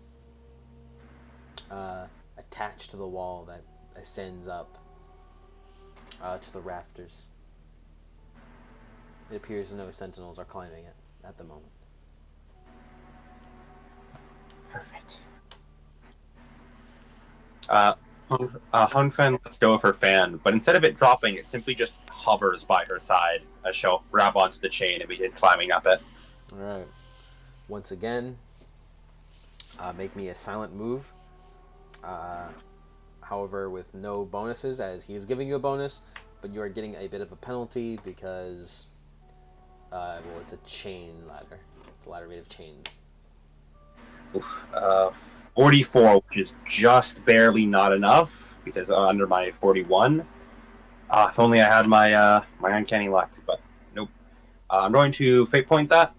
attached to the wall that ascends up to the rafters. It appears no sentinels are climbing it at the moment. Perfect. Hung Fen lets go of her fan, but instead of it dropping, it simply just hovers by her side as she'll grab onto the chain and begin climbing up it. Alright. Once again, make me a silent move. However, with no bonuses, as he is giving you a bonus, but you are getting a bit of a penalty because, it's a chain ladder. It's a ladder made of chains. Oof. 44, which is just barely not enough, because under my 41. If only I had my uncanny luck, but nope. I'm going to fate point that.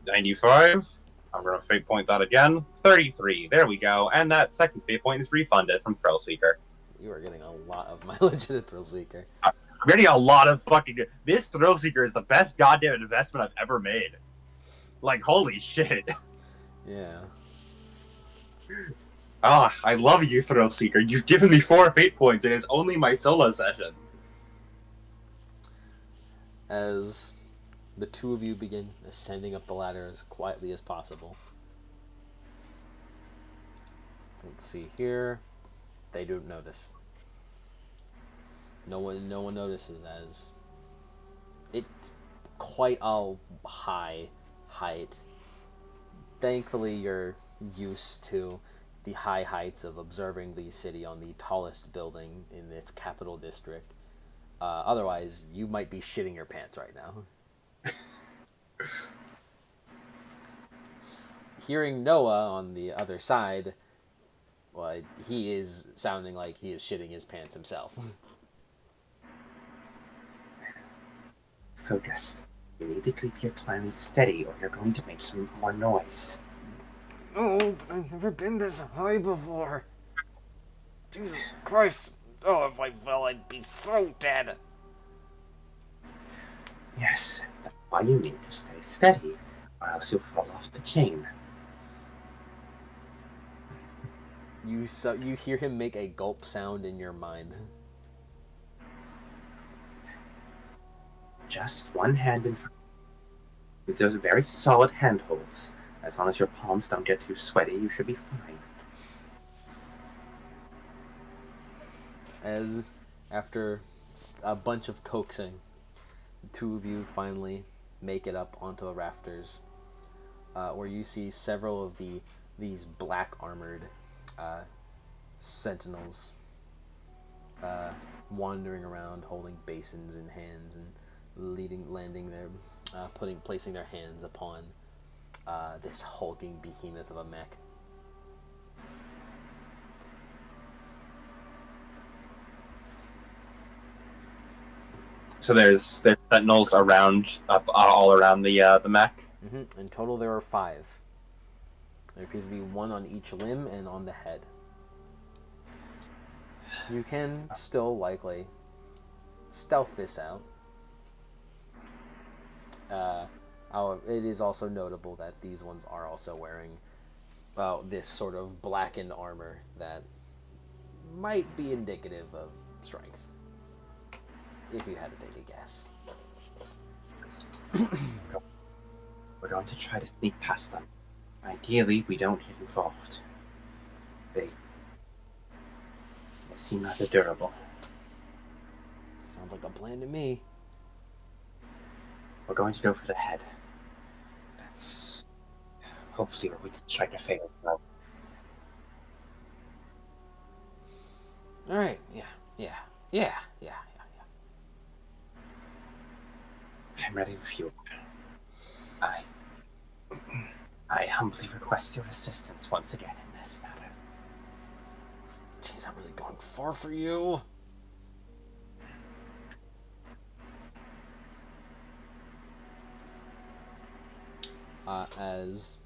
95. I'm going to fate point that again. 33. There we go. And that second fate point is refunded from Thrillseeker. You are getting a lot of mileage at a Thrillseeker. I'm getting a lot of fucking... This Thrillseeker is the best goddamn investment I've ever made. Like, holy shit. Yeah. Ah, I love you, Thrill Seeker. You've given me 4 fate points, and it's only my solo session. As the two of you begin ascending up the ladder as quietly as possible. Let's see here. They don't notice. No one notices as it's quite a high height. Thankfully, you're used to the high heights of observing the city on the tallest building in its capital district. Otherwise, you might be shitting your pants right now. Hearing Noah on the other side, well, he is sounding like he is shitting his pants himself. Focused. You need to keep your plan steady or you're going to make some more noise. Oh, I've never been this high before. Jesus Christ. Oh, if I fell, I'd be so dead. Yes, that's why you need to stay steady, or else you'll fall off the chain. You hear him make a gulp sound in your mind. Just one hand in front. With those very solid handholds. As long as your palms don't get too sweaty, you should be fine. As after a bunch of coaxing, the two of you finally make it up onto the rafters, where you see several of these black armored sentinels wandering around, holding basins in hands and placing their hands upon this hulking behemoth of a mech. So there's sentinels around, all around the mech. Mm-hmm. In total, there are 5. There appears to be 1 on each limb and on the head. You can still likely stealth this out. It is also notable that these ones are also wearing this sort of blackened armor that might be indicative of strength, if you had to take a guess. We're going to try to sneak past them. Ideally, we don't get involved. They seem rather durable. Sounds like a plan to me. We're going to go for the head. That's hopefully where we can strike a fatal blow. All right. Yeah. I'm ready with you. I humbly request your assistance once again in this matter. Jeez, I'm really going far for you. As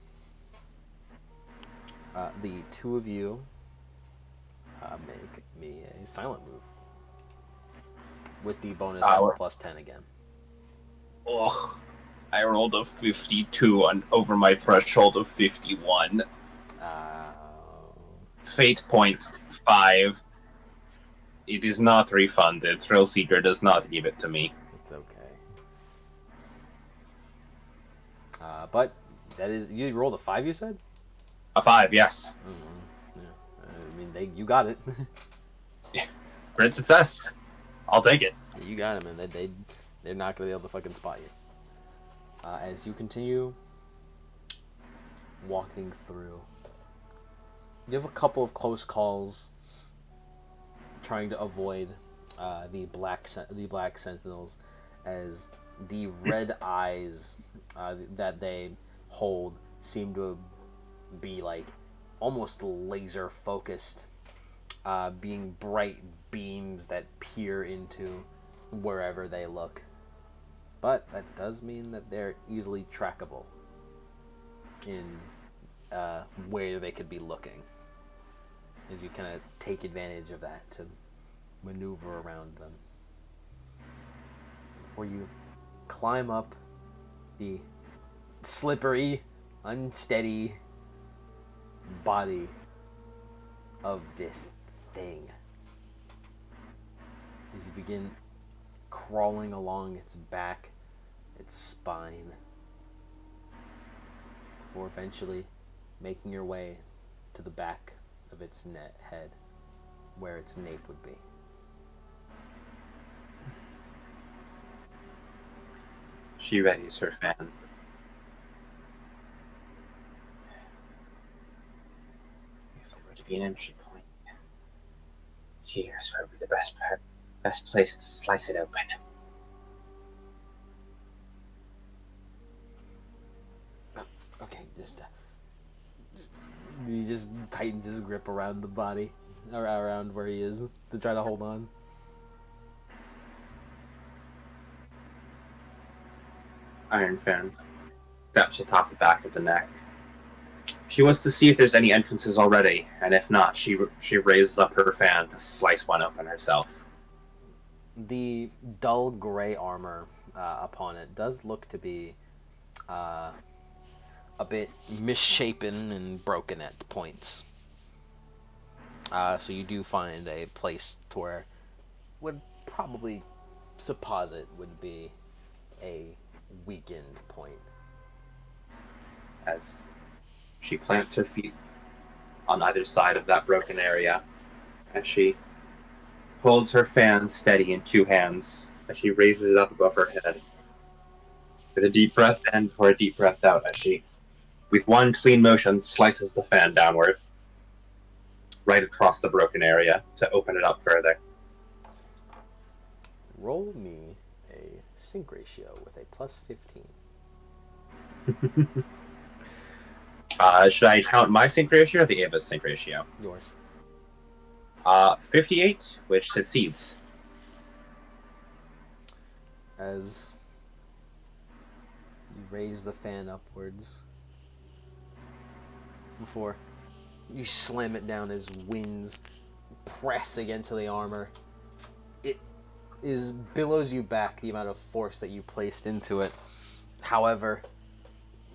the two of you make me a silent move with the bonus of plus 10 again. Ugh. I rolled a 52 over my threshold of 51. Fate point 5. It is not refunded. Thrill Seeker does not give it to me. It's okay. But that is, you rolled a 5, you said? A 5, yes. Mm-hmm. Yeah. I mean, you got it. Crit success. I'll take it. You got it, man. They're not gonna be able to fucking spot you. As you continue walking through, you have a couple of close calls, trying to avoid the black sentinels, as the red eyes that they hold seem to be like almost laser focused, being bright beams that peer into wherever they look. But that does mean that they're easily trackable in where they could be looking, as you kind of take advantage of that to maneuver around them. Before you climb up the slippery, unsteady body of this thing as you begin crawling along its back, its spine, before eventually making your way to the back of its head, where its nape would be. She readies her fan. If there were to be an entry point, here's where would be the best place to slice it open. Okay, he just tightens his grip around the body, around where he is, to try to hold on. Iron Fan taps atop the back of the neck. She wants to see if there's any entrances already, and if not, she raises up her fan to slice one open herself. The dull gray armor upon it does look to be a bit misshapen and broken at the points. So you do find a place to where would probably supposit would be a weakened point. As she plants her feet on either side of that broken area, as she holds her fan steady in two hands, as she raises it up above her head. With a deep breath in before a deep breath out, as she, with one clean motion, slices the fan downward, right across the broken area to open it up further. Roll me a sync ratio with a plus 15. Should I count my sync ratio or the Ava's sync ratio? Yours. 58, which succeeds. As you raise the fan upwards, before you slam it down as winds press against the armor, it billows you back the amount of force that you placed into it. However,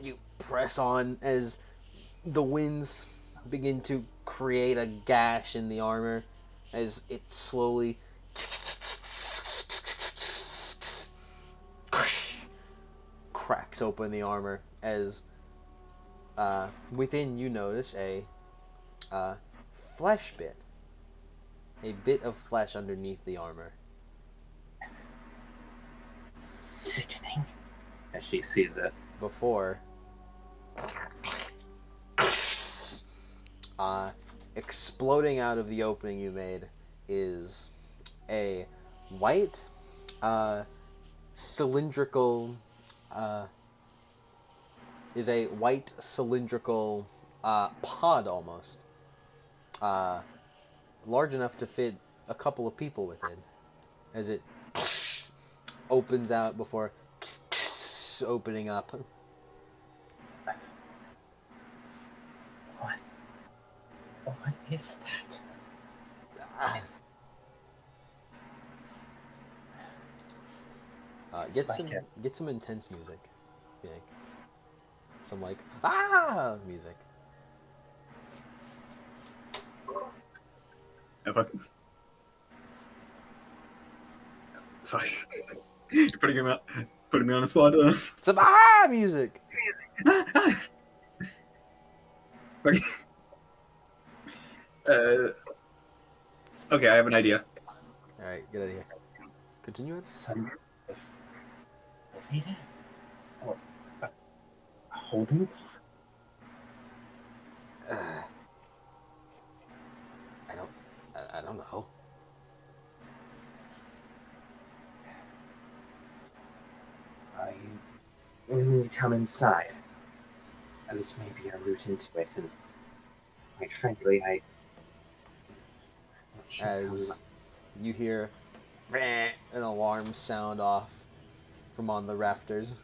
you press on as the winds begin to create a gash in the armor as it slowly cracks open the armor as within you notice a flesh bit. A bit of flesh underneath the armor. Sickening. As she sees it. Before exploding out of the opening you made is a white cylindrical pod almost, large enough to fit a couple of people within, as it opens out before opening up. What is that? Get some intense music. Yeah. Some music. Fuck. You're putting me on the spot. Some music. Okay, I have an idea. All right, get out of here. Continue it. Some elevator? Or a holding pot? I don't know. Are you willing to come inside? At least maybe a route into it, and quite frankly, I'm not sure As you hear an alarm sound off from on the rafters.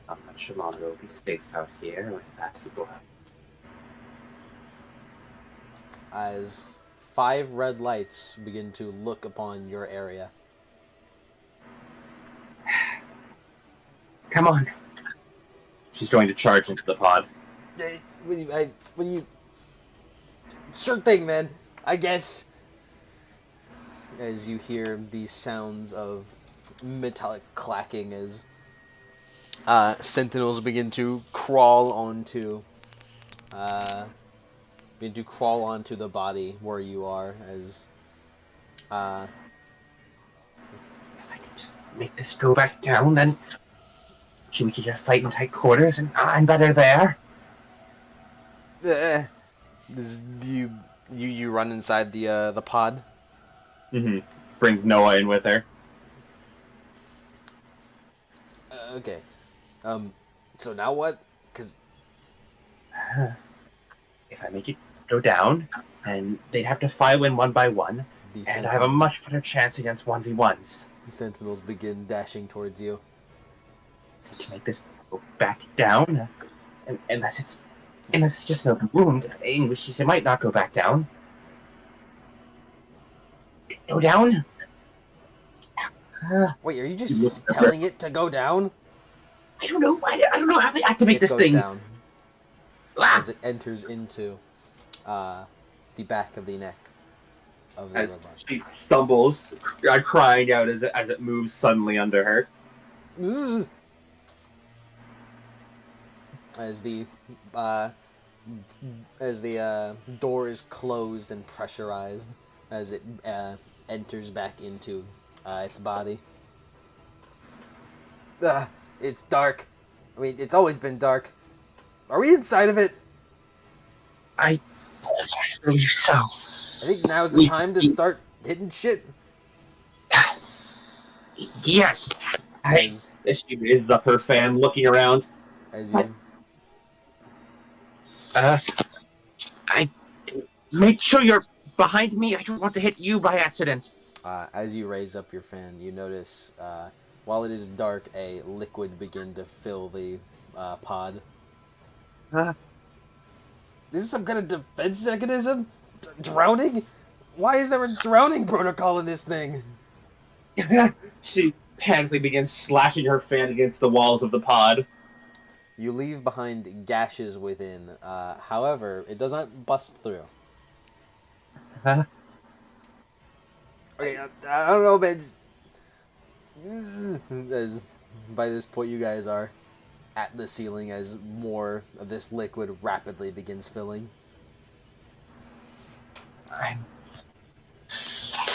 how much longer will be safe out here with that people. As 5 red lights begin to look upon your area. Come on. She's going to charge into the pod. When you sure thing, man. I guess. As you hear these sounds of metallic clacking as sentinels begin to crawl onto the body where you are as If I could just make this go back down, then we could just fight in tight quarters, and I'm better there. you run inside the pod. Mm-hmm. Brings Noah in with her. Okay. So now what? Because If I make it go down, then they'd have to file in one by one, and I have a much better chance against 1v1s. the sentinels begin dashing towards you. To make this go back down, unless it's just an open wound, in which case it might not go back down. Go down? Wait, are you just telling it to go down? I don't know. I don't know how they activate this goes thing. down Ah! as it enters into the back of the neck of the As robot. she stumbles, crying out as it moves suddenly under her. Ugh. As the door is closed and pressurized as it enters back into its body. It's dark. I mean, it's always been dark. Are we inside of it? I believe so. I think now's the time to start hitting shit. Yes. As, She raises up her fan, looking around. as you I make sure you're behind me. I don't want to hit you by accident. as you raise up your fan, you notice, while it is dark, a liquid begin to fill the pod. Uh, Is this some kind of defense mechanism? Drowning? Why is there a drowning protocol in this thing? She panically begins slashing her fan against the walls of the pod. You leave behind gashes within. However, it does not bust through. Huh? I don't know, man. As by this point, you guys are at the ceiling as more of this liquid rapidly begins filling.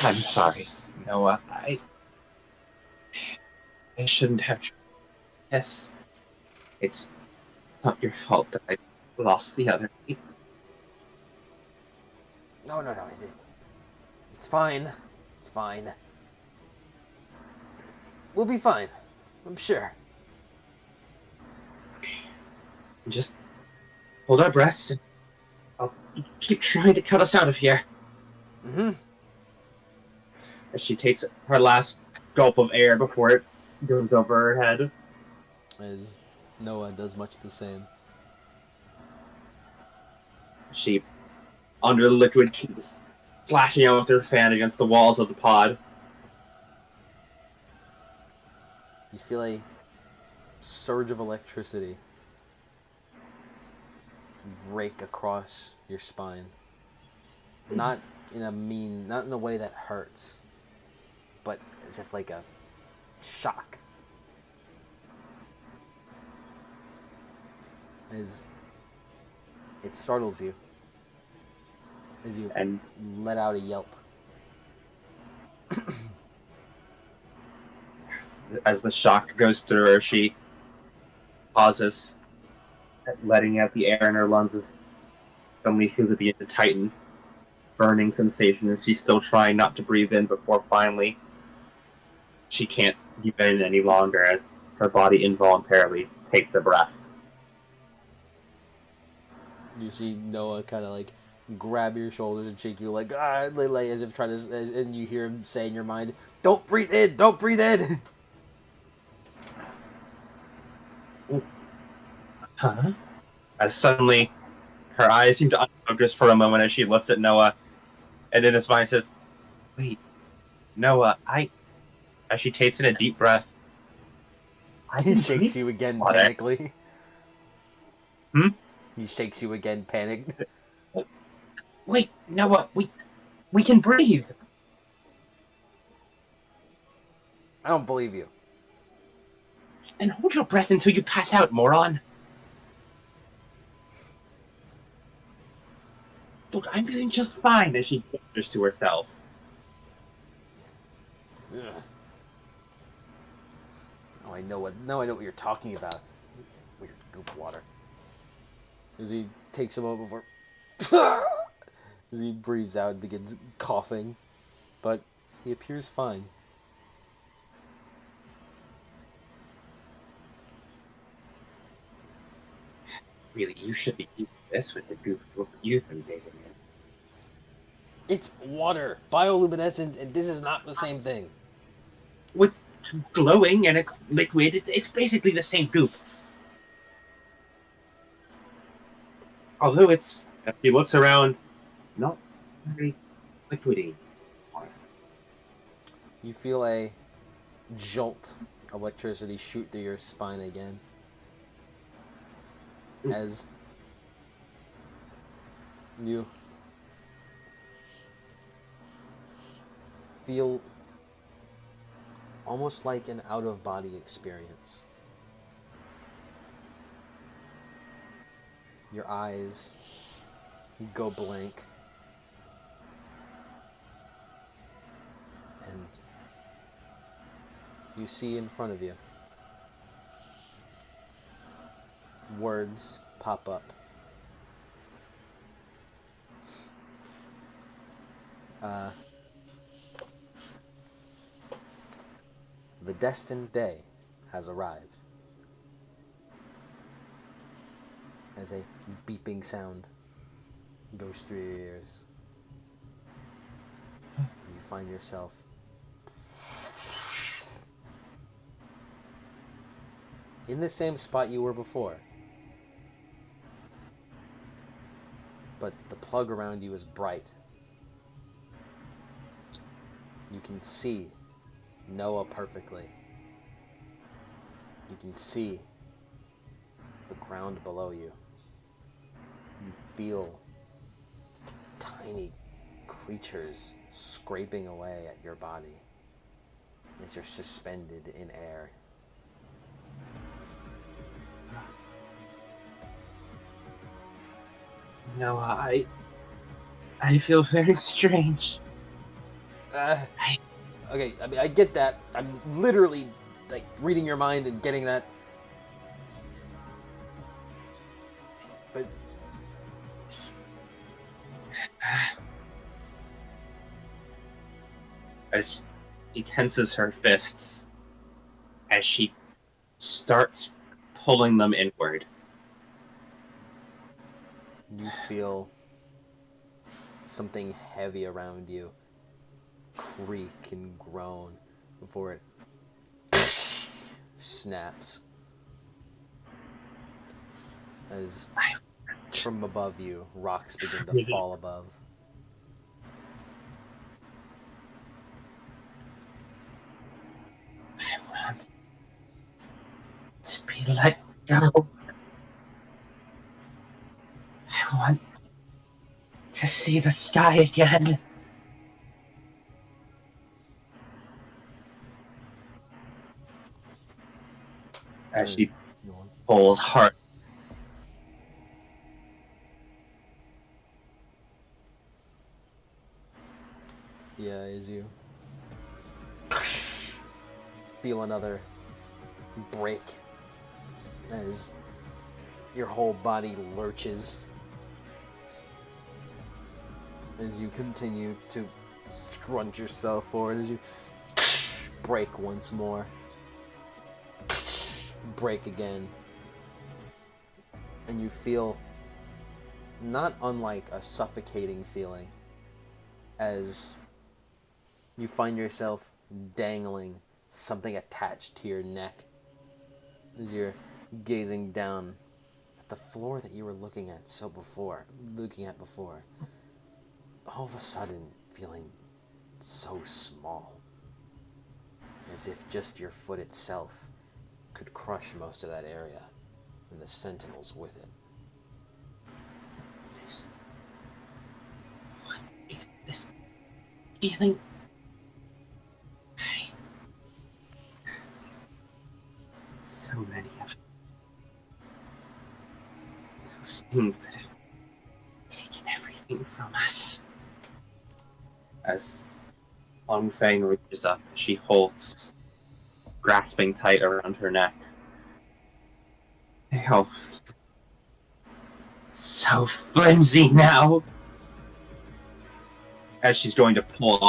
I'm sorry, Noah. I shouldn't have. Yes, it's not your fault that I lost the other. No. It's fine. It's fine. We'll be fine. I'm sure. Just hold our breaths, and I'll keep trying to cut us out of here. Mm-hmm. As she takes her last gulp of air before it goes over her head. As Noah does much the same. She, under the liquid, keeps slashing out with her fan against the walls of the pod. You feel a surge of electricity rake across your spine. Not in a way that hurts, but as if like a shock. As it startles you. As you And let out a yelp. as the shock goes through her, she pauses, letting out the air in her lungs as suddenly feels it begin to tighten. Burning sensation, and she's still trying not to breathe in before finally she can't keep it in any longer as her body involuntarily takes a breath. You see Noah kind of like grab your shoulders and shake you like, as if trying to, and you hear him say in your mind, "Don't breathe in, don't breathe in." Huh? As suddenly her eyes seem to unfocus for a moment as she looks at Noah, and in his mind says, "Wait, Noah, as she takes in a deep breath, He shakes you again water. panically. Hmm? He shakes you again, panicked. Wait, Noah, we can breathe. I don't believe you. And hold your breath until you pass out, moron. Look, I'm doing just fine, as she gestures to herself. Ugh. Oh, I know what. Now I know what you're talking about. Weird goop water. As he takes a moment before, as he breathes out and begins coughing, but he appears fine. Really, you should be using this with the goop you've been bathing in. It's water, bioluminescent, and this is not the same thing. What's glowing and it's liquid, it's basically the same goop. Although it's, if he looks around, not very liquidy. You feel a jolt of electricity shoot through your spine again. As you feel almost like an out-of-body experience. Your eyes go blank. And you see in front of you words pop up. The destined day has arrived. As a beeping sound goes through your ears, you find yourself in the same spot you were before. But the plug around you is bright. You can see Noah perfectly. You can see the ground below you. You feel tiny creatures scraping away at your body as you're suspended in air. Noah, I feel very strange. Okay, I mean, I get that. I'm literally, like, reading your mind and getting that. But As she tenses her fists, as she starts pulling them inward. you feel something heavy around you creak and groan before it snaps. As from above you, rocks begin to fall above. I want to be let go. I want to see the sky again. As she pulls hard. Yeah, as you feel another break as your whole body lurches as you continue to scrunch yourself forward as you break once more, break again, and you feel not unlike a suffocating feeling as you find yourself dangling something attached to your neck as you're gazing down at the floor that you were looking at before, all of a sudden feeling so small, as if just your foot itself could crush most of that area and the sentinels with it. this feeling. So many of those things that have taken everything from us. As Long Fang reaches up, she holds, grasping tight around her neck. They all feel so flimsy now. As she's going to pull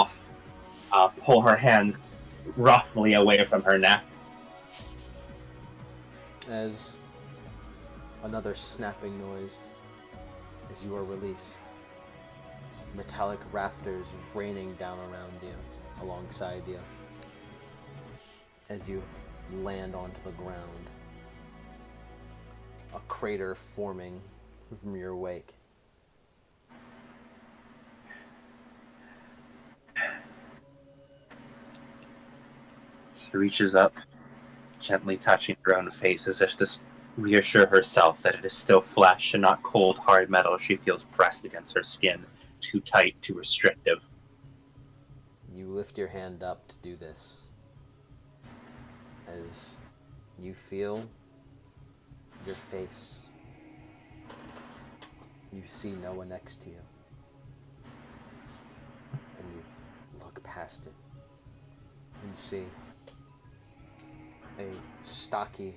her hands roughly away from her neck. As another snapping noise as you are released. Metallic rafters raining down around you, alongside you. As you land onto the ground. A crater forming from your wake. She reaches up, gently touching her own face as if to reassure herself that it is still flesh and not cold, hard metal she feels pressed against her skin, too tight, too restrictive. You lift your hand up to do this. As you feel your face. You see no one next to you. And you look past it and see a stocky,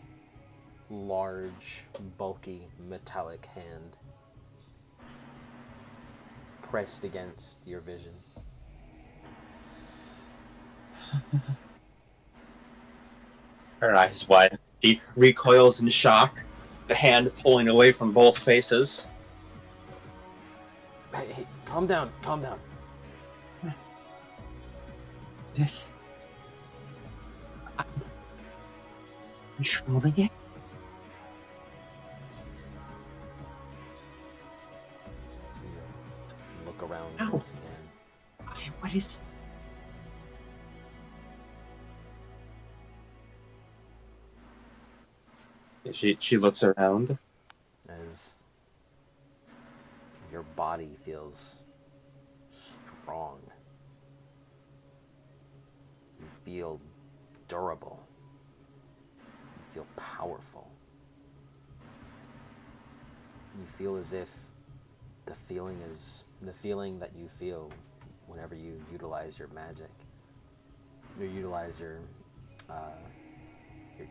large, bulky, metallic hand pressed against your vision. Her eyes wide. She recoils in shock, the hand pulling away from both faces. Hey, calm down, calm down. This. I'm controlling it? You look around Ow. once again. What is. She looks around. As your body feels strong. You feel durable. You feel powerful. You feel as if the feeling that you feel whenever you utilize your magic. You utilize your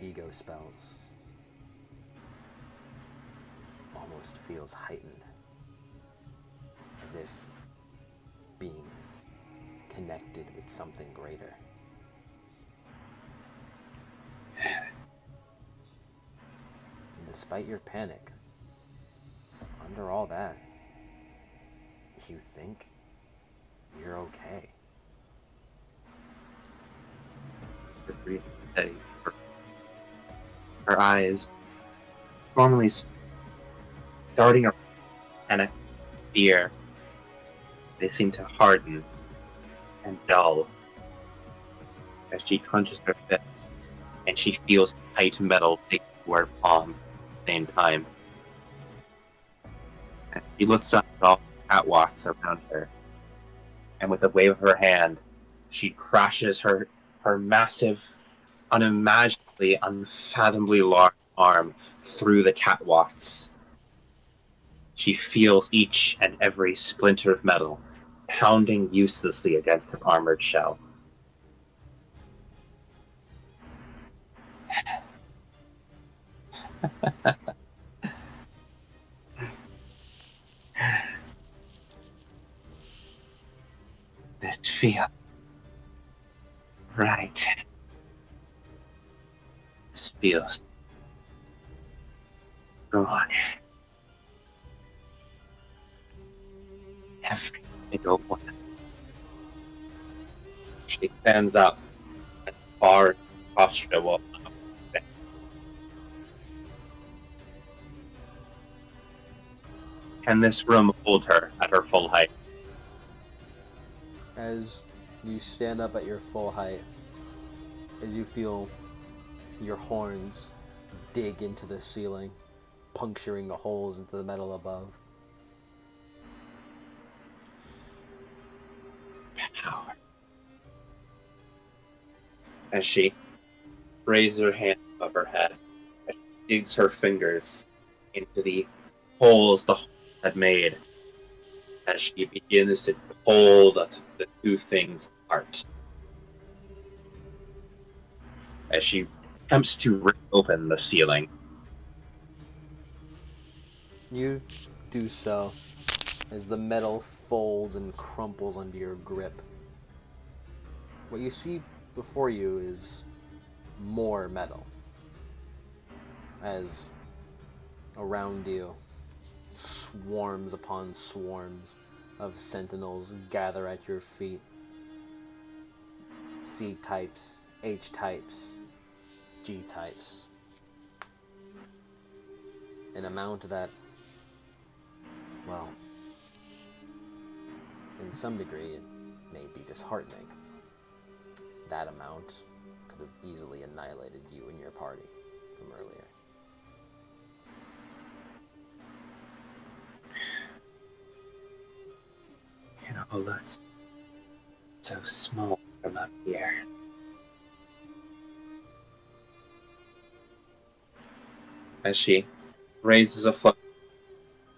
ego spells. Almost feels heightened, as if being connected with something greater. And despite your panic, under all that, you think you're okay. Her eyes, normally darting around panic, fear, they seem to harden and dull as she clenches her fist and she feels tight metal take to her palm at the same time. And she looks up at all the catwalks around her, and with a wave of her hand, she crashes her massive, unimaginably, unfathomably large arm through the catwalks. She feels each and every splinter of metal pounding uselessly against her armored shell. This feels right. This feels strong. Every single one. She stands up and far posture will Can this room hold her at her full height? As you stand up at your full height, as you feel your horns dig into the ceiling, puncturing the holes into the metal above. as she raises her hand above her head, as she digs her fingers into the holes the hole had made, as she begins to pull the two things apart. As she attempts to rip open the ceiling. You do so as the metal folds and crumples under your grip. What you see before you is more metal, as around you swarms upon swarms of sentinels gather at your feet. C-types, H-types, G-types. An amount that, well, in some degree it may be disheartening. That amount could have easily annihilated you and your party from earlier. You know, that's so small from up here. As she raises a foot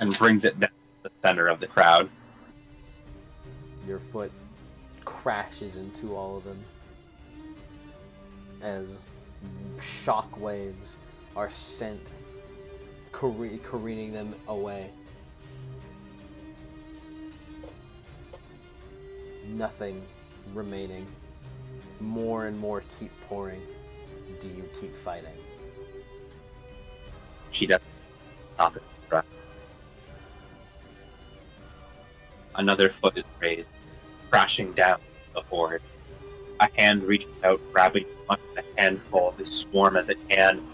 and brings it down to the center of the crowd. Your foot crashes into all of them as shock waves are sent careening them away. Nothing remaining. More and more keep pouring. Do you keep fighting? She doesn't stop it. Right. Another foot is raised, crashing down the horde. A hand reaches out, grabbing a handful of this swarm as it can,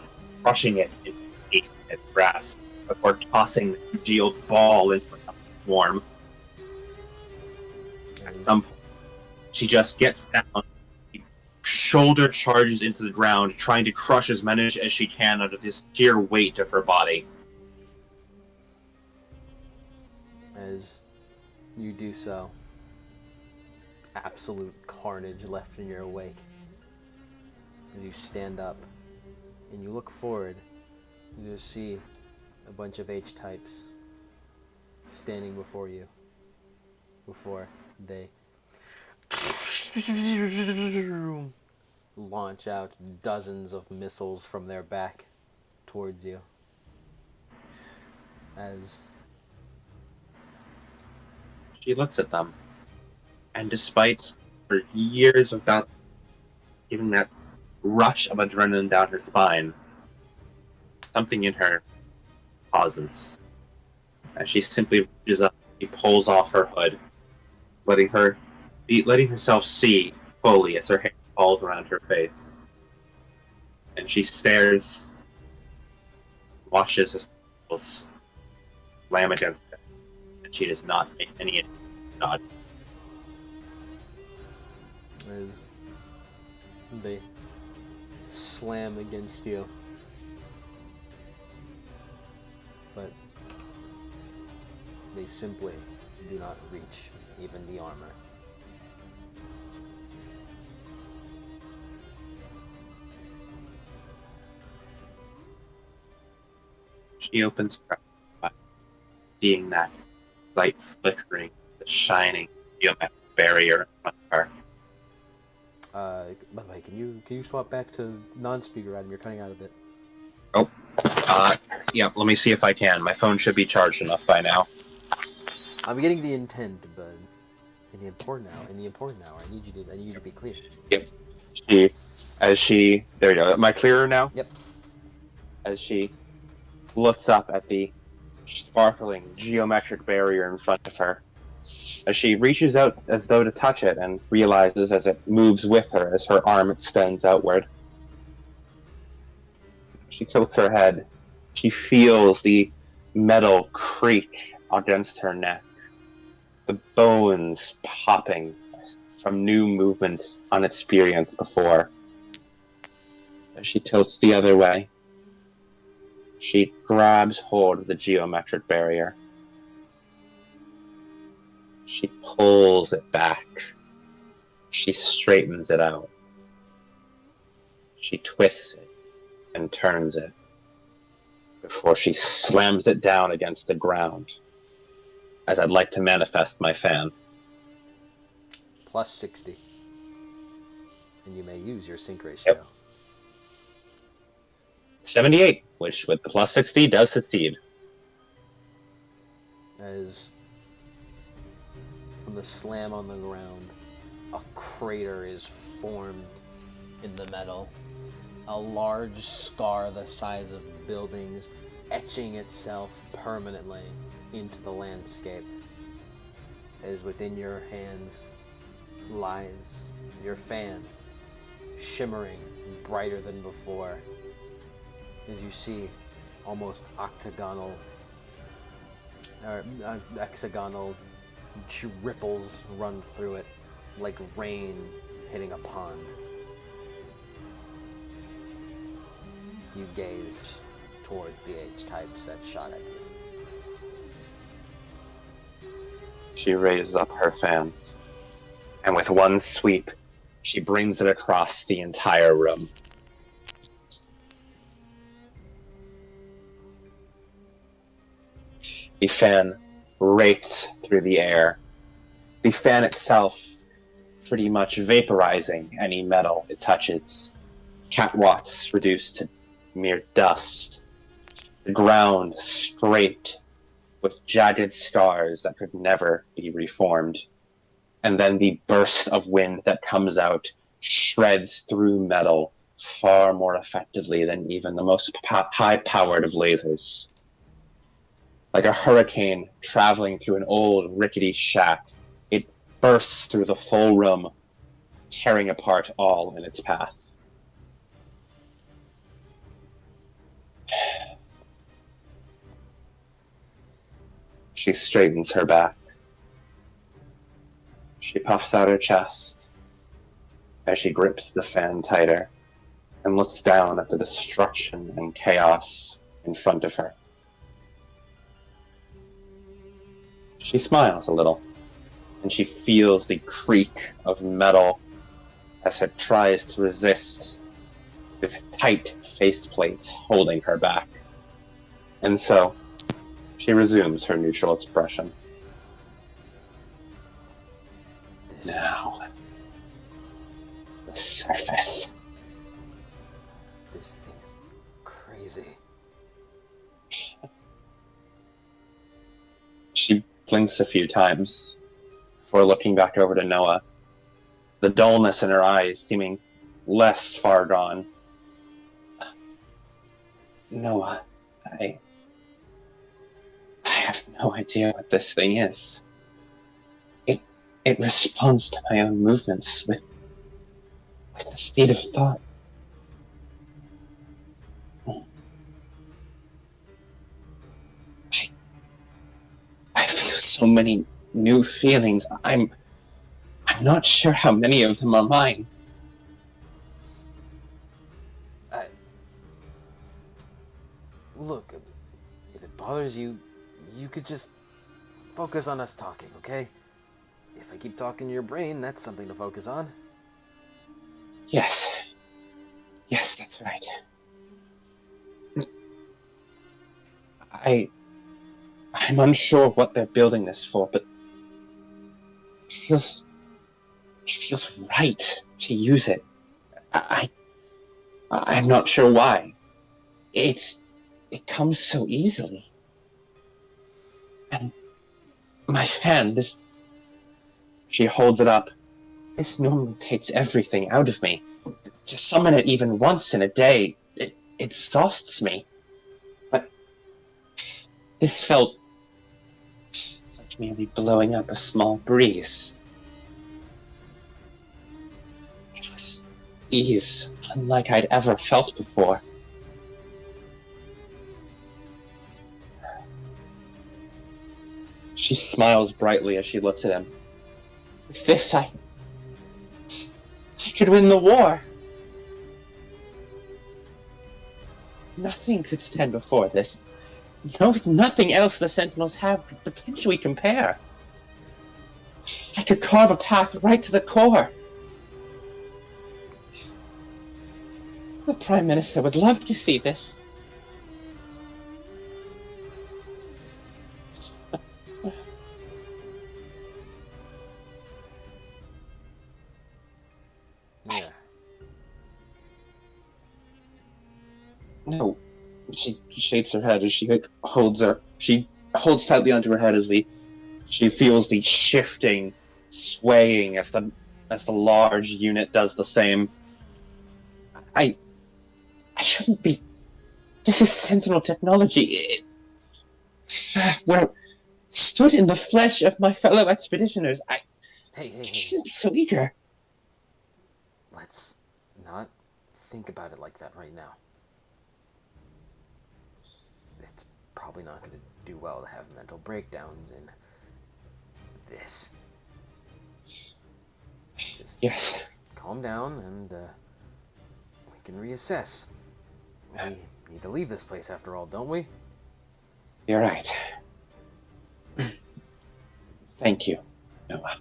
crushing it into its grasp, before tossing the congealed ball into the swarm. At some point, she just gets down, shoulder charges into the ground, trying to crush as many as she can out of this sheer weight of her body. As you do so, absolute carnage left in your wake. As you stand up and you look forward, you see a bunch of H-types standing before you before they launch out dozens of missiles from their back towards you. As She looks at them, and despite her years of battle, giving that rush of adrenaline down her spine, something in her pauses. As she simply reaches up, she pulls off her hood, letting herself see fully as her hair falls around her face. And she stares, watches as the missiles slam against her, and she does not make any nod. as they slam against you. But they simply do not reach even the armor. She opens her eyes, seeing that light flickering, the shining geometric barrier in front of her. By the way, can you swap back to non-speaker, Adam? You're cutting out a bit. Yeah, let me see if I can. My phone should be charged enough by now. I'm getting the intent, but in the important hour, I need you to be clear. Yep. There you go. Am I clearer now? Yep. As she looks up at the sparkling geometric barrier in front of her, as she reaches out as though to touch it and realizes as it moves with her as her arm extends outward. She tilts her head. She feels the metal creak against her neck, the bones popping from new movement unexperienced before. As she tilts the other way, she grabs hold of the geometric barrier. She pulls it back. She straightens it out. She twists it and turns it before she slams it down against the ground, as I'd like to manifest my fan. Plus 60. And you may use your sync ratio. Yep. 78, which with the plus 60 does succeed. As from the slam on the ground, a crater is formed in the metal. A large scar the size of buildings, etching itself permanently into the landscape. As within your hands lies your fan, shimmering brighter than before, as you see almost octagonal or hexagonal ripples run through it like rain hitting a pond. You gaze towards the H-types that shot at you. She raises up her fan, and with one sweep, she brings it across the entire room. The fan raked through the air. The fan itself pretty much vaporizing any metal it touches. Catwatts reduced to mere dust. The ground scraped with jagged scars that could never be reformed. And then the burst of wind that comes out shreds through metal far more effectively than even the most high-powered of lasers. Like a hurricane traveling through an old, rickety shack, it bursts through the full room, tearing apart all in its path. She straightens her back. She puffs out her chest as she grips the fan tighter and looks down at the destruction and chaos in front of her. She smiles a little, and she feels the creak of metal as it tries to resist the tight faceplates holding her back. And so, she resumes her neutral expression. Now, the surface. This thing is crazy. She blinks a few times before looking back over to Noah, the dullness in her eyes seeming less far gone. Noah, I have no idea what this thing is. It responds to my own movements with the speed of thought. I feel so many new feelings. I'm not sure how many of them are mine. Look, if it bothers you, you could just focus on us talking, okay? If I keep talking to your brain, that's something to focus on. Yes, that's right. I'm unsure what they're building this for, but it feels right to use it. I'm not sure why. It comes so easily. And my fan, she holds it up. This normally takes everything out of me. To summon it even once in a day, it exhausts me. But this felt like merely blowing up a small breeze. It was ease unlike I'd ever felt before. She smiles brightly as she looks at him. With this, I could win the war. Nothing could stand before this. No, nothing else the Sentinels have could potentially compare. I could carve a path right to the core. The Prime Minister would love to see this. Yeah. No. She shakes her head as she holds tightly onto her head as she feels the shifting, swaying as the large unit does the same. I shouldn't be. This is Sentinel technology. Well, stood in the flesh of my fellow expeditioners. Hey, I shouldn't be so eager. let's not think about it like that right now. It's probably not going to do well to have mental breakdowns in this. Just Yes. calm down and we can reassess. We need to leave this place after all, don't we? You're right. Thank you, Noah.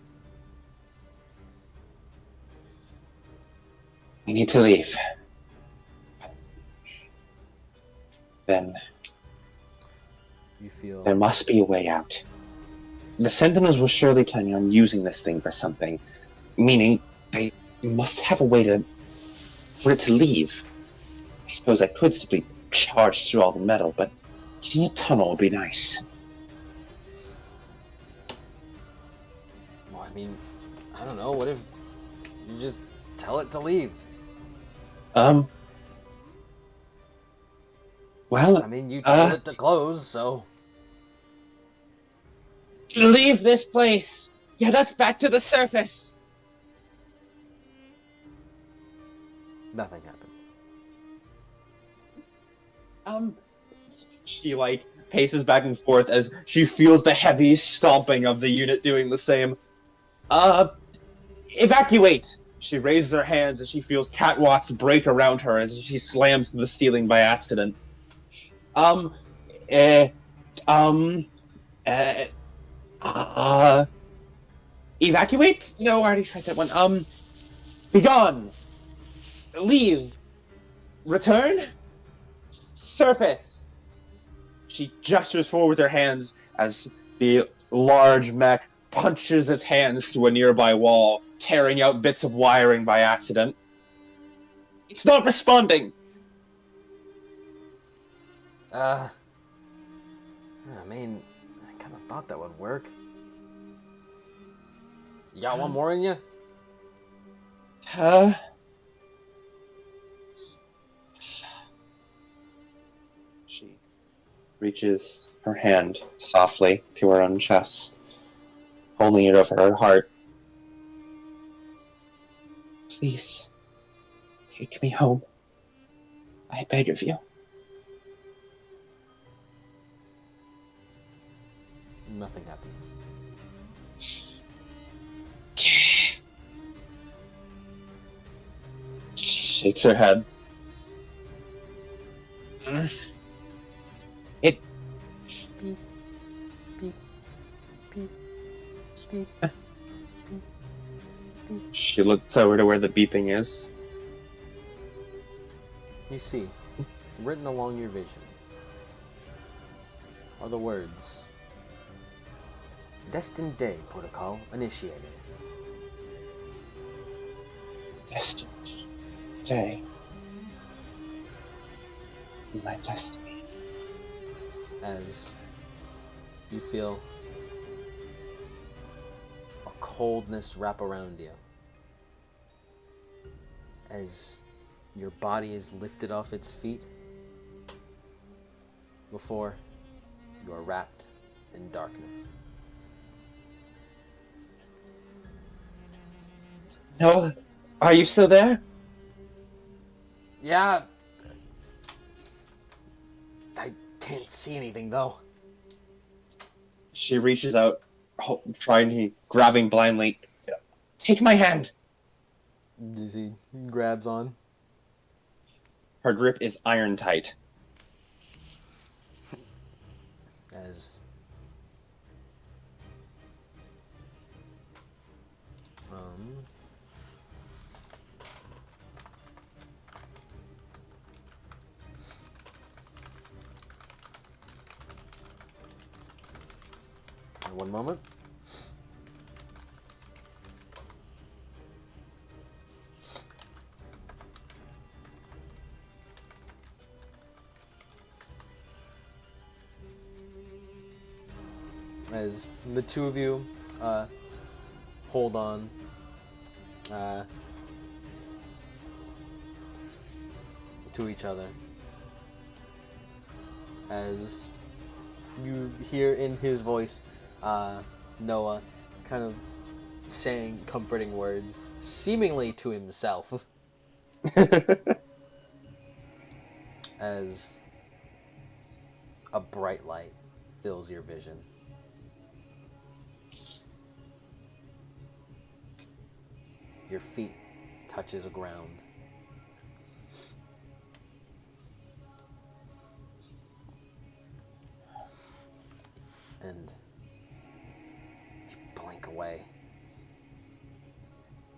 We need to leave. Then You feel there must be a way out. The Sentinels were surely planning on using this thing for something, meaning they must have a way for it to leave. I suppose I could simply charge through all the metal, but getting a tunnel would be nice. well, I mean, I don't know, what if you just tell it to leave? Well, I mean, you told it to close, so leave this place! Get us back to the surface! nothing happens. She, paces back and forth as she feels the heavy stomping of the unit doing the same. Evacuate! She raises her hands as she feels catwalks break around her as she slams to the ceiling by accident. Evacuate? No, I already tried that one. Be gone! Leave! Return? Surface! She gestures forward with her hands as the large mech punches its hands through a nearby wall, tearing out bits of wiring by accident. It's not responding! I mean, I kind of thought that would work. You got one more in you? She reaches her hand softly to her own chest, holding it over her heart. Please, take me home. I beg of you. Nothing happens. She shakes her head. It. Beep, beep, beep, beep, beep, beep. She looks over to where the beeping is. You see, written along your vision, are the words, Destined Day Protocol initiated. Destined day. My destiny. As you feel a coldness wrap around you. As your body is lifted off its feet before you are wrapped in darkness. No, are you still there? Yeah. I can't see anything though. She reaches out, grabbing blindly. Take my hand. He grabs on. Her grip is iron tight. As One moment. As the two of you hold on, to each other, as you hear in his voice Noah kind of saying comforting words, seemingly to himself, as a bright light fills your vision. Your feet touches ground. And you blink away.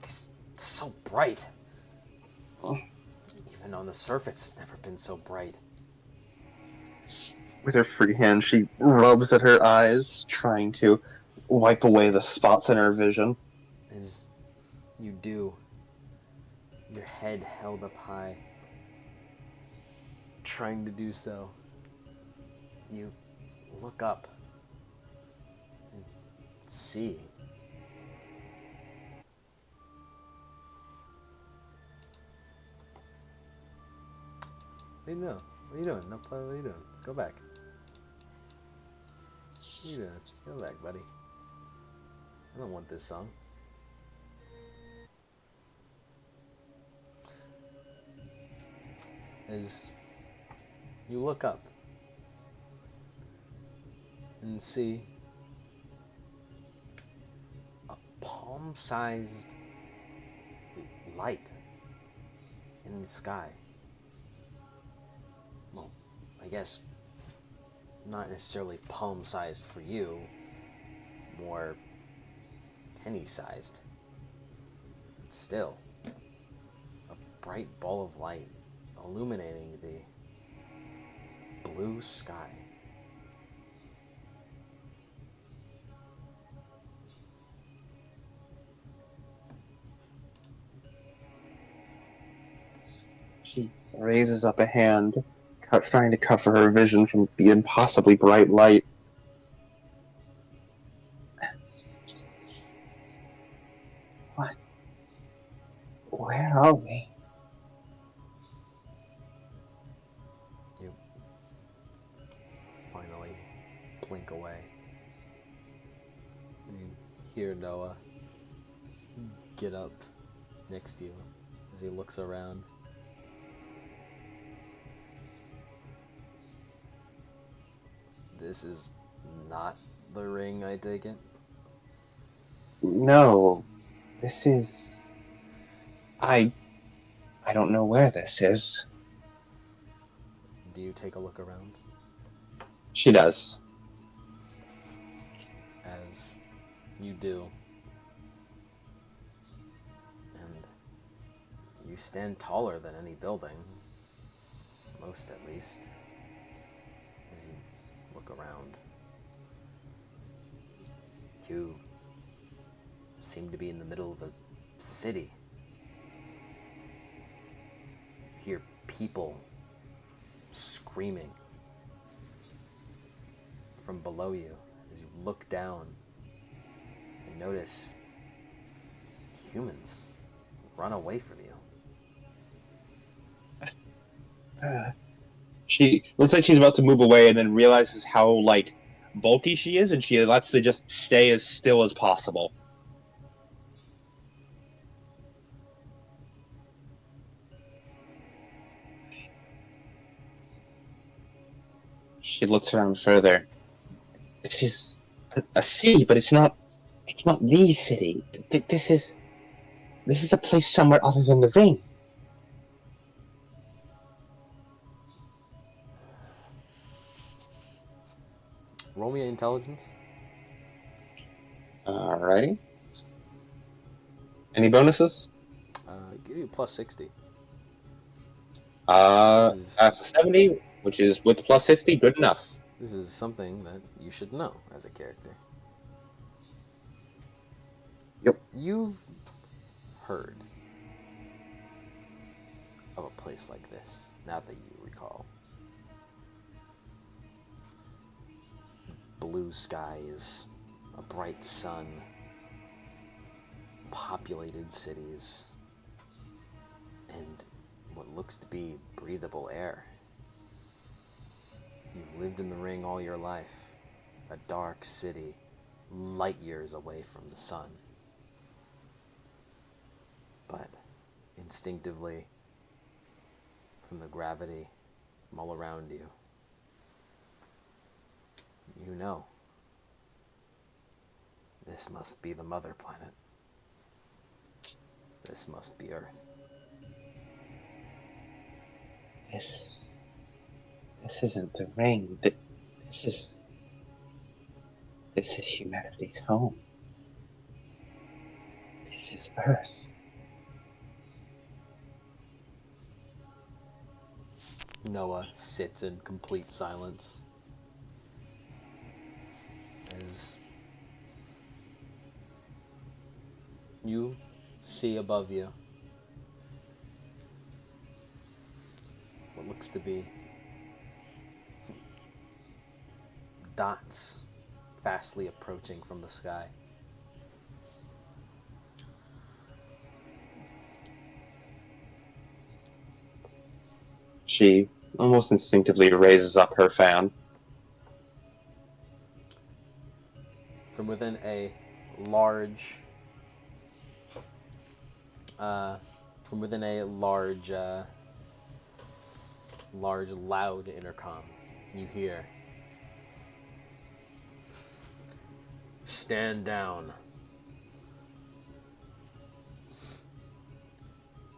This is so bright. Even on the surface, it's never been so bright. With her free hand, she rubs at her eyes, trying to wipe away the spots in her vision. As you do, your head held up high, trying to do so, you look up and see. What are you doing? What are you doing? No play. What are you doing? Go back. What are you doing? Go back, buddy. I don't want this song. As you look up and see a palm-sized light in the sky. Well, I guess not necessarily palm-sized for you, more penny-sized. But still, a bright ball of light illuminating the blue sky. She raises up a hand, trying to cover her vision from the impossibly bright light. What? Where are we? You finally blink away. You hear Noah get up next to you as he looks around. This is not the ring, I take it? No, this is... I don't know where this is. Do you take a look around? She does. As you do. And you stand taller than any building. Most, at least. As you look around. You seem to be in the middle of a city. You hear people screaming from below you. As you look down and notice humans run away from you. She looks like she's about to move away and then realizes how, bulky she is, and she lets to just stay as still as possible. She looks around further. This is a city, but it's not the city. This is a place somewhere other than the ring. Roll me an intelligence. Alrighty. Any bonuses? Give you plus 60. That's This a 70, which is with plus 60, good enough. This is something that you should know as a character. Yep. You've heard of a place like this, now that you recall. Blue skies, a bright sun, populated cities, and what looks to be breathable air. You've lived in the ring all your life, a dark city, light years away from the sun. But instinctively, from the gravity all around you, you know this must be the mother planet. This must be Earth. This isn't the ring. This is humanity's home. This is Earth. Noah sits in complete silence as you see above you what looks to be dots fastly approaching from the sky. She almost instinctively raises up her fan. From within a large from within a large loud intercom, you hear, "Stand down.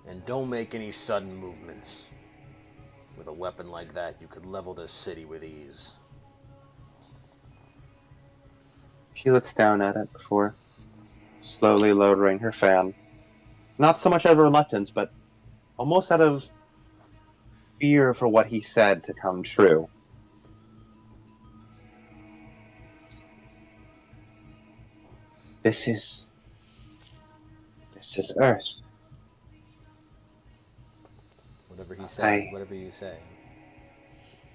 And don't make any sudden movements. With a weapon like that, you could level this city with ease." She looks down at it before slowly lowering her fan. Not so much out of reluctance, but almost out of fear for what he said to come true. This is Earth. Whatever he said, whatever you say,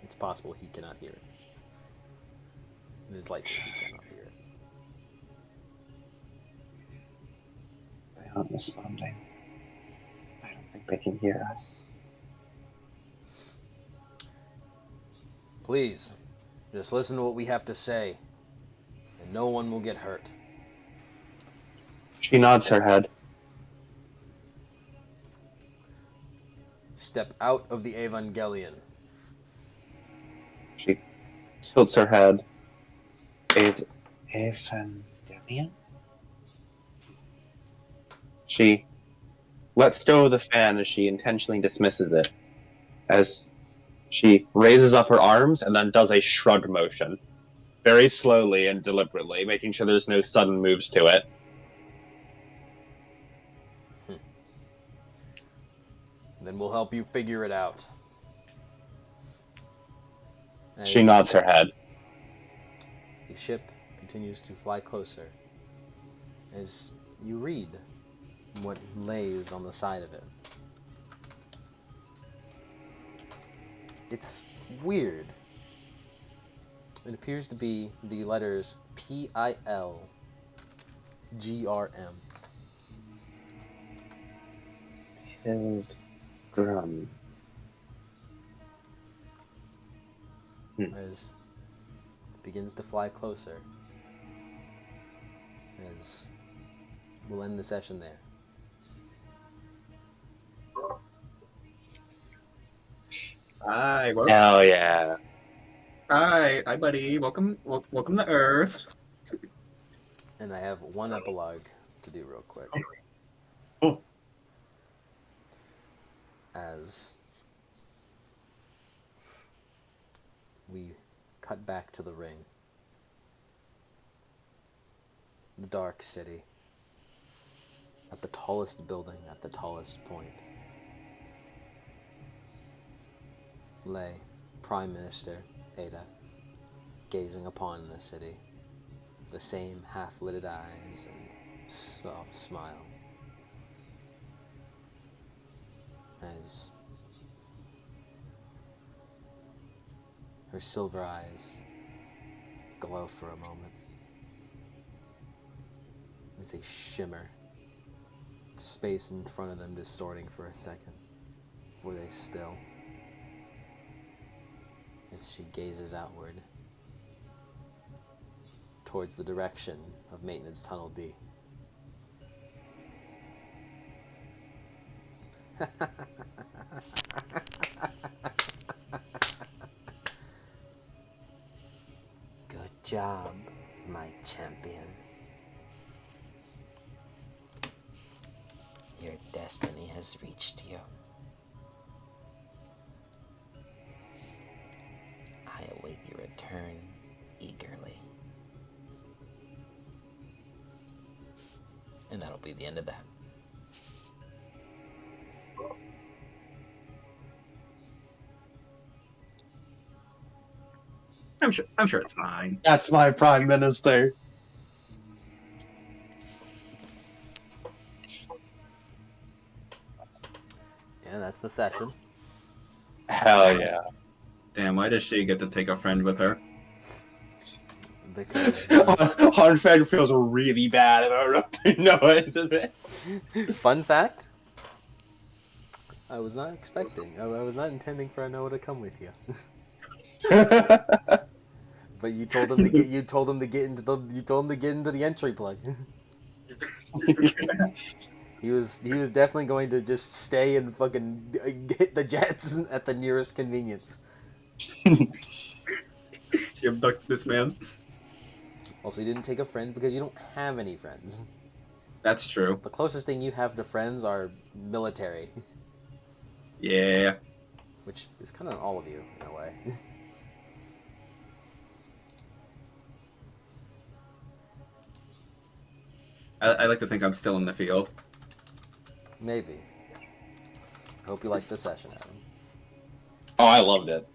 it's possible he cannot hear it. It is likely he cannot hear it. They aren't responding. I don't think they can hear us. Please, just listen to what we have to say, and no one will get hurt. She nods her head. Step out of the Evangelion. She tilts her head. Evangelion? She lets go of the fan as she intentionally dismisses it, as she raises up her arms and then does a shrug motion, very slowly and deliberately, making sure there's no sudden moves to it. Then we'll help you figure it out. She nods her head. The ship continues to fly closer as you read what lays on the side of it. It's weird. It appears to be the letters PILGRM. Pilgrim. As it begins to fly closer. As we'll end the session there. Hi, Hell yeah. hi, buddy. Welcome to Earth. And I have one epilogue to do real quick. Oh. As we cut back to the ring. The dark city. At the tallest building, at the tallest point, lay Prime Minister Ada, gazing upon the city, the same half-lidded eyes and soft smile as her silver eyes glow for a moment as they shimmer, space in front of them distorting for a second before they still, as she gazes outward towards the direction of Maintenance Tunnel D. Good job, my champion. Your destiny has reached you. I await your return eagerly. And that'll be the end of that. I'm sure it's fine. That's my prime minister. Yeah, that's the session. Hell yeah. Damn, why does she get to take a friend with her? Because Hanfeng feels really bad about it. fun fact, I was not expecting. I was not intending for Noah to come with you. But you told him to get. You told him to get into the. You told him to get into the entry plug. He was definitely going to just stay and fucking hit the jets at the nearest convenience. She abducted this man. Also, you didn't take a friend because you don't have any friends. That's true. The closest thing you have to friends are military, Yeah. which is kind of all of you in a way. I like to think I'm still in the field. Maybe. Hope you liked the session, Adam. Oh, I loved it.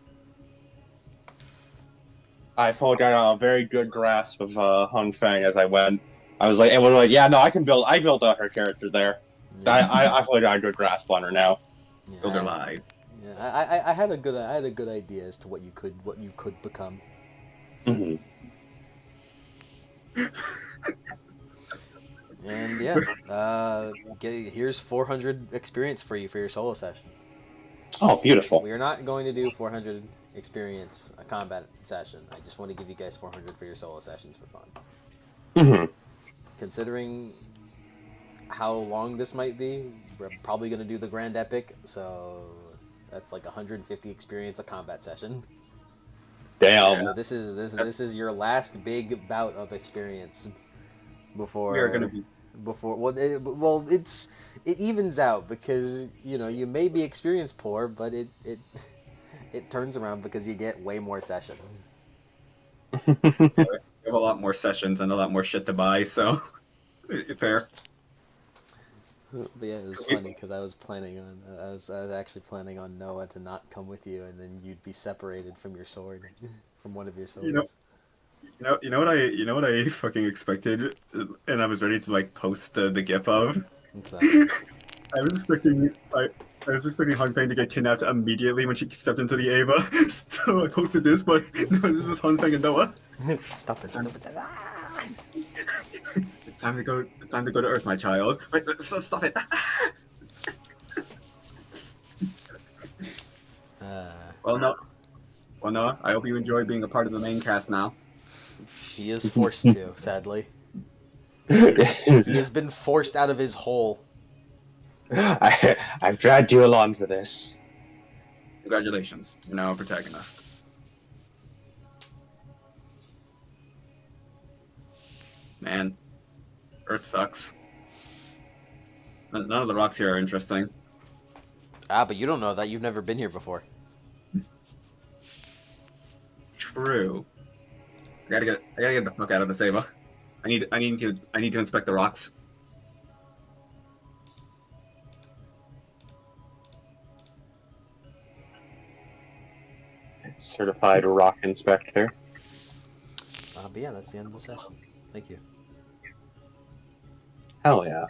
I felt I got a very good grasp of Hanfeng as I went. I was like, yeah, no, I built out her character there. Yeah. I feel like I got a good grasp on her now. Yeah, Build her live. Yeah, I had a good idea as to what you could become. Mhm. And yeah, here's 400 experience for you for your solo session. Oh, beautiful. We are not going to do 400 experience a combat session. I just want to give you guys 400 for your solo sessions for fun. Mhm. Considering how long this might be, we're probably going to do the Grand Epic, so that's like 150 experience a combat session. Damn. So this is your last big bout of experience before We are gonna be. it evens out because you may be experience poor, but it turns around because you get way more session. We have a lot more sessions and a lot more shit to buy, so fair. But yeah, it was funny because I was actually planning on Noah to not come with you, and then you'd be separated from your sword, from one of your swords. You know what I fucking expected, and I was ready to like post the gif of. What's that? I was expecting Hanfeng to get kidnapped immediately when she stepped into the Ava. So I posted this, but no, this is Hanfeng and Noah. Stop it! Stop it! Ah! It's time to go. It's time to go to Earth, my child. Wait, stop it. Well, no. I hope you enjoy being a part of the main cast now. He is forced to, sadly. He has been forced out of his hole. I've dragged you along for this. Congratulations, you're now a protagonist. Man, Earth sucks. None of the rocks here are interesting. Ah, but you don't know that. You've never been here before. True. I gotta get the fuck out of this Ava. I need to inspect the rocks. Certified rock inspector. But yeah, that's the end of the session. Thank you. Hell yeah.